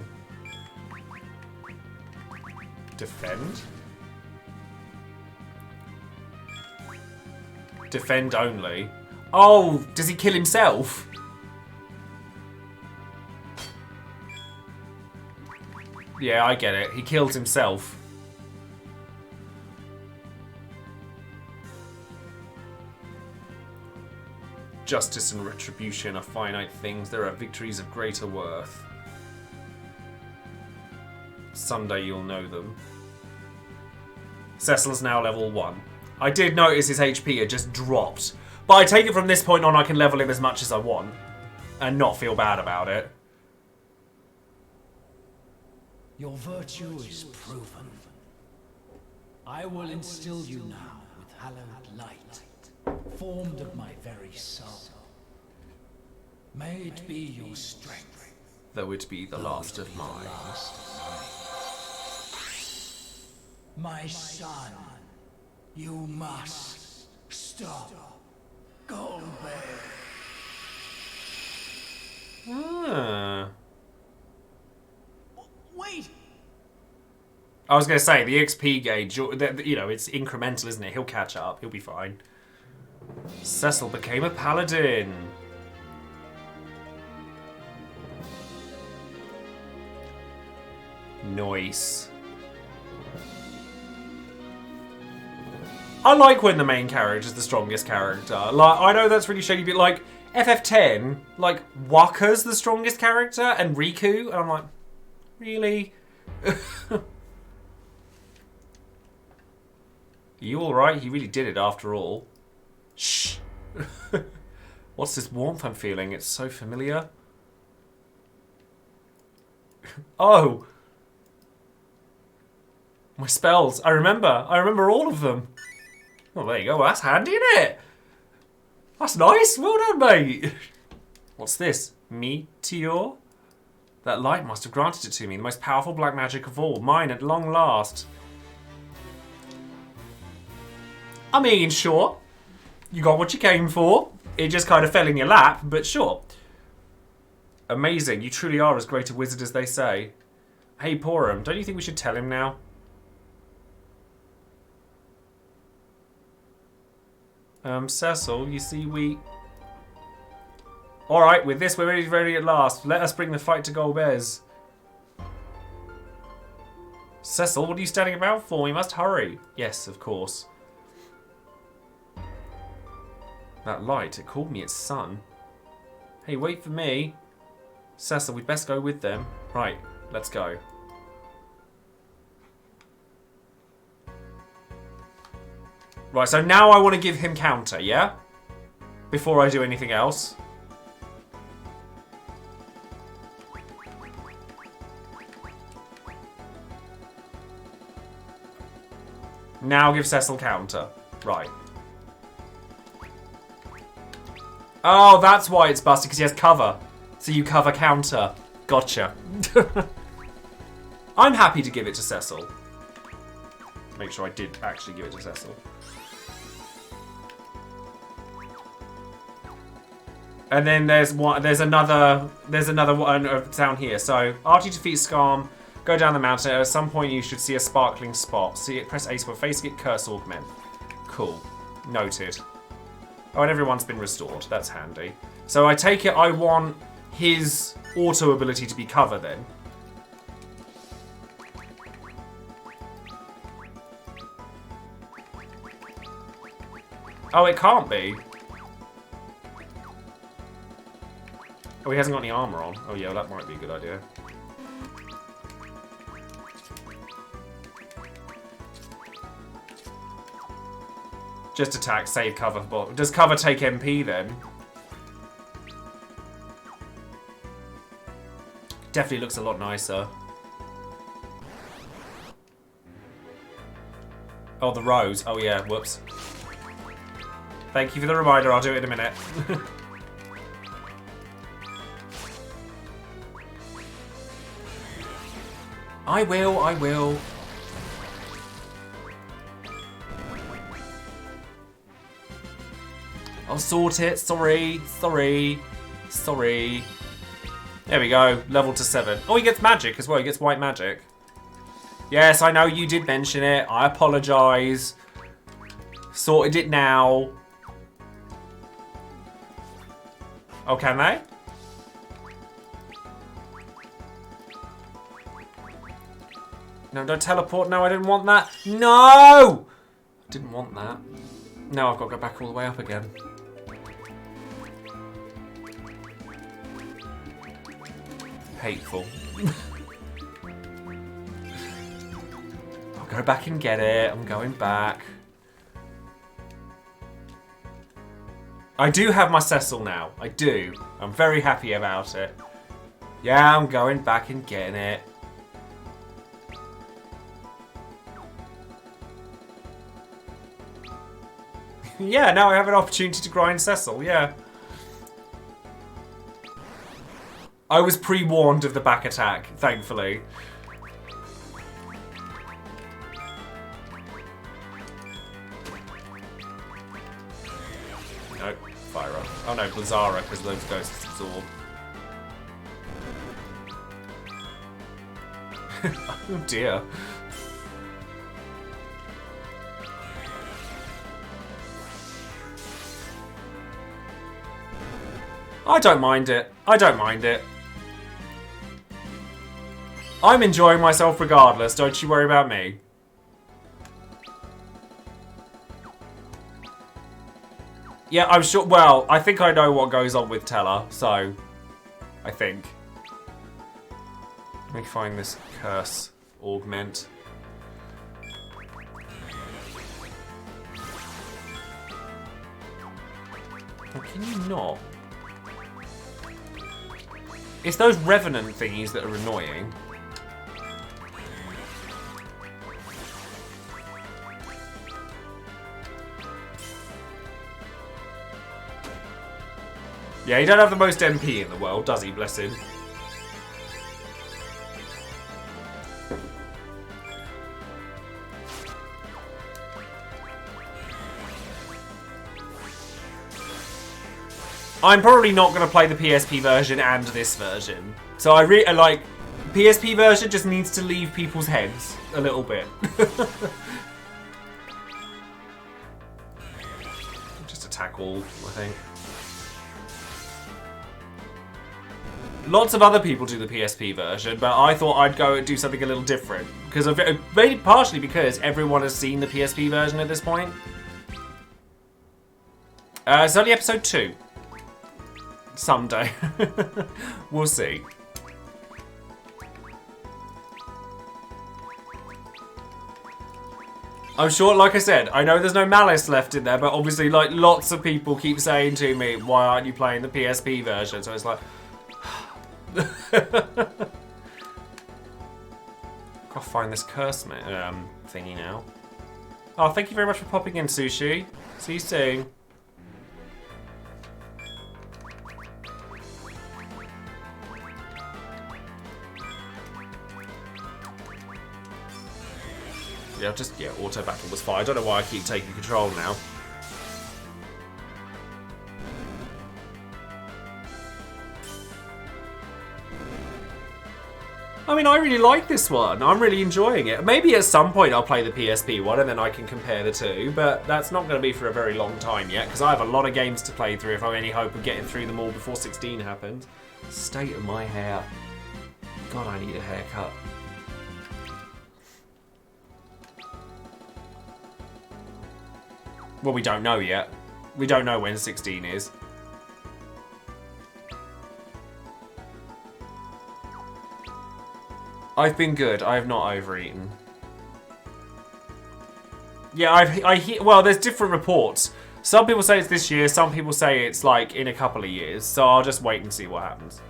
Defend? Defend only. Oh, does he kill himself? Yeah, I get it. He kills himself. Justice and retribution are finite things. There are victories of greater worth. Someday you'll know them. Cecil's now level 1. I did notice his HP had just dropped. But I take it from this point on I can level him as much as I want. And not feel bad about it. Your virtue is proven. I will instill you now with hallowed light, formed of my very soul. May it be your strength Though it be the last of mine. My son, you must stop Golbez. Ah. Wait! I was going to say, the XP gauge, you know, it's incremental, isn't it? He'll catch up. He'll be fine. Cecil became a paladin. Nice. I like when the main character is the strongest character. Like, I know that's really shady, but like FF10, like Waka's the strongest character and Riku, and I'm like, really? You alright? He really did it after all. Shh. What's this warmth I'm feeling? It's so familiar. Oh. My spells. I remember all of them. Well, there you go. Well, that's handy, isn't it? That's nice. Well done, mate. What's this? Meteor? That light must have granted it to me. The most powerful black magic of all. Mine at long last. I mean, sure. You got what you came for. It just kind of fell in your lap, but sure. Amazing. You truly are as great a wizard as they say. Hey, Porum, don't you think we should tell him now? Cecil, you see, we... Alright, with this, we're ready at last. Let us bring the fight to Golbez. Cecil, what are you standing about for? We must hurry. Yes, of course. That light, it called me its son. Hey, wait for me. Cecil, we'd best go with them. Right, let's go. Right, so now I want to give him counter, yeah? Before I do anything else. Now give Cecil counter. Right. Oh, that's why it's busted, because he has cover. So you cover counter. Gotcha. I'm happy to give it to Cecil. Make sure I did actually give it to Cecil. And then there's another one down here. So after you defeat Skarm, go down the mountain. At some point you should see a sparkling spot. See it, press A to face it, curse augment. Cool. Noted. Oh, and everyone's been restored. That's handy. So I take it I want his auto ability to be cover then. Oh, it can't be. Oh, he hasn't got any armor on. Oh yeah, well, that might be a good idea. Just attack, save, cover. Does cover take MP then? Definitely looks a lot nicer. Oh, the rose. Oh yeah, whoops. Thank you for the reminder, I'll do it in a minute. I will. I'll sort it. Sorry. There we go. Level to 7. Oh, he gets magic as well. He gets white magic. Yes, I know you did mention it. I apologise. Sorted it now. Oh, can they? No, don't teleport. No, I didn't want that. No! Didn't want that. No, I've got to go back all the way up again. Hateful. I'll go back and get it. I'm going back. I do have my Cecil now. I do. I'm very happy about it. Yeah, I'm going back and getting it. Yeah, now I have an opportunity to grind Cecil, yeah. I was pre-warned of the back attack, thankfully. Nope, Fyra. Oh no, Blizzara, because those ghosts absorb. Oh dear. I don't mind it. I don't mind it. I'm enjoying myself regardless, don't you worry about me. Yeah, I'm sure, well, I think I know what goes on with Teller, so, I think. Let me find this curse augment. Oh, can you not? It's those revenant thingies that are annoying. Yeah, he don't have the most MP in the world, does he? Bless him. I'm probably not going to play the PSP version and this version. So I really like PSP version just needs to leave people's heads a little bit. Just attack all, I think. Lots of other people do the PSP version, but I thought I'd go and do something a little different. Because maybe partially because everyone has seen the PSP version at this point. It's only episode 2. Someday. We'll see. I'm sure, like I said, I know there's no malice left in there, but obviously, like, lots of people keep saying to me, why aren't you playing the PSP version? So it's like... Gotta find this curse thingy now. Oh, thank you very much for popping in, Sushi. See you soon. Yeah, auto battle was fine. I don't know why I keep taking control now. I mean, I really like this one. I'm really enjoying it. Maybe at some point I'll play the PSP one and then I can compare the two, but that's not going to be for a very long time yet, because I have a lot of games to play through if I have any hope of getting through them all before 16 happens. State of my hair. God, I need a haircut. Well, we don't know yet. We don't know when 16 is. I've been good. I have not overeaten. Yeah, I hear. Well, there's different reports. Some people say it's this year. Some people say it's like in a couple of years. So I'll just wait and see what happens.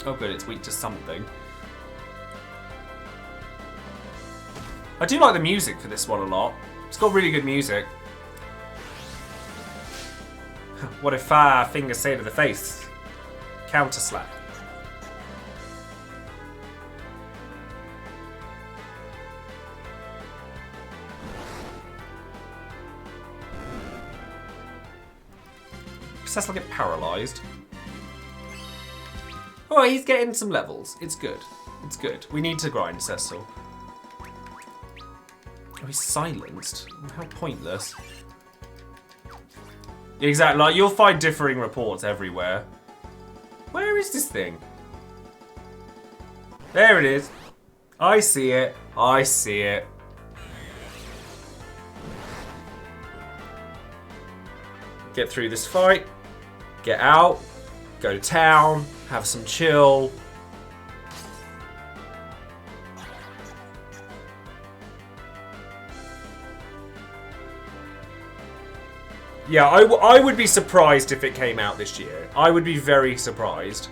Oh, good. It's weak to something. I do like the music for this one a lot. It's got really good music. What if fingers say to the face? Counter slap. Cecil get paralysed. Oh, he's getting some levels. It's good. It's good. We need to grind Cecil. Oh, he's silenced. How pointless. Exactly. Like, you'll find differing reports everywhere. Where is this thing? There it is. I see it. I see it. Get through this fight. Get out. Go to town. Have some chill. Yeah, I would be surprised if it came out this year. I would be very surprised.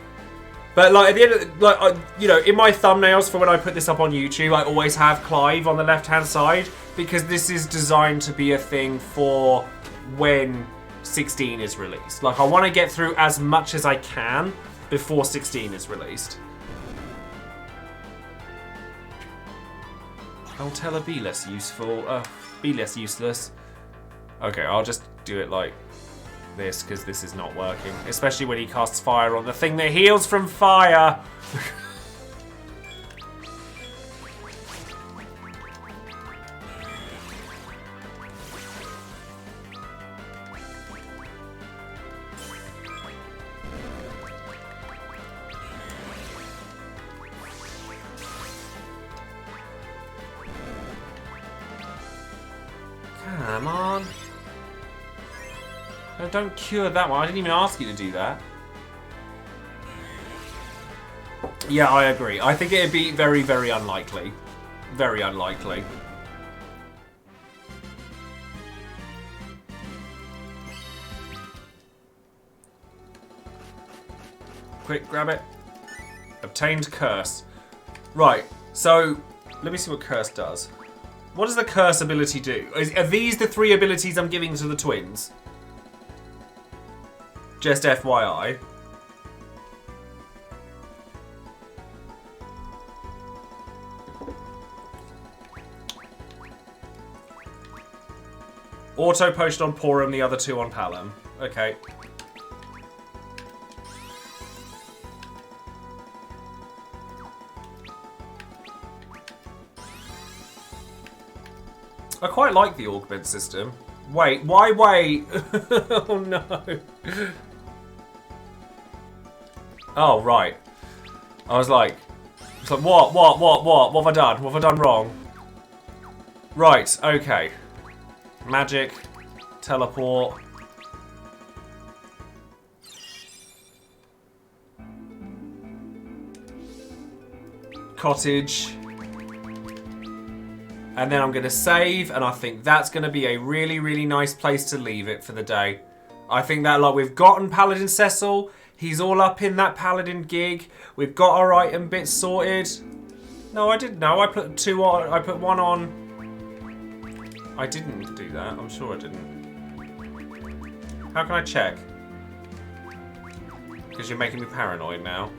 But like at the end of you know, in my thumbnails for when I put this up on YouTube, I always have Clive on the left-hand side because this is designed to be a thing for when 16 is released. Like I want to get through as much as I can before 16 is released. I'll tell her be less useful. Be less useless. Okay, I'll just do it like this because this is not working. Especially when he casts fire on the thing that heals from fire. Come on. No, don't cure that one. I didn't even ask you to do that. Yeah, I agree. I think it'd be very, very unlikely. Very unlikely. Quick, grab it. Obtained curse. Right, so let me see what curse does. What does the curse ability do? Are these the 3 abilities I'm giving to the twins? Just FYI. Auto potion on Porum, the other 2 on Palom. Okay. I quite like the augment system. Wait, why wait? Oh no. Oh, right. I was like, what have I done? What have I done wrong? Right, okay. Magic, teleport. Cottage. And then I'm going to save, and I think that's going to be a really, really nice place to leave it for the day. I think that, like, we've gotten Paladin Cecil. He's all up in that Paladin gig. We've got our item bits sorted. No, I didn't. No, I put 2 on. I put 1 on. I didn't do that. I'm sure I didn't. How can I check? Because you're making me paranoid now.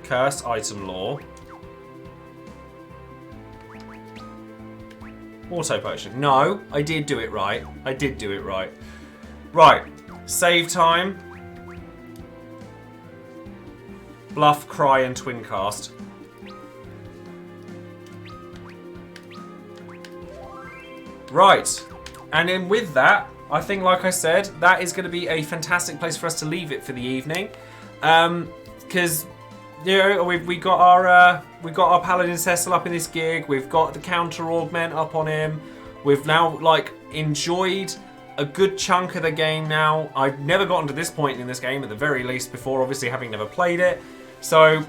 Curse item lore. Auto potion. No, I did do it right. I did do it right. Right. Save time. Bluff, cry, and twin cast. Right. And then with that, I think, like I said, that is going to be a fantastic place for us to leave it for the evening. Because you know, we got our Paladin Cecil up in this gig. We've got the counter augment up on him. We've now like enjoyed a good chunk of the game now. I've never gotten to this point in this game at the very least before, obviously having never played it. So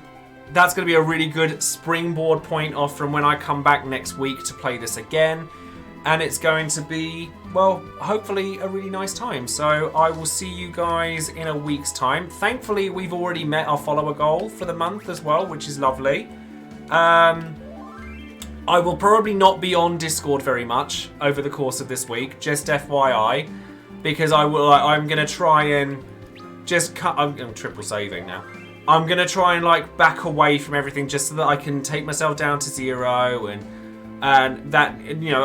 that's going to be a really good springboard point off from when I come back next week to play this again. And it's going to be, well, hopefully a really nice time. So I will see you guys in a week's time. Thankfully, we've already met our follower goal for the month as well, which is lovely. I will probably not be on Discord very much over the course of this week, just FYI, because I'm going to try and just cut. I'm triple saving now. I'm going to try and like back away from everything just so that I can take myself down to 0 and that, you know,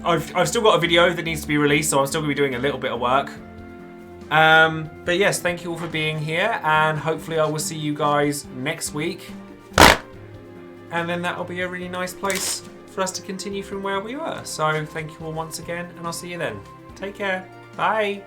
I've still got a video that needs to be released, so I'm still going to be doing a little bit of work. But yes, thank you all for being here, and hopefully I will see you guys next week. And then that'll be a really nice place for us to continue from where we were. So thank you all once again, and I'll see you then. Take care. Bye.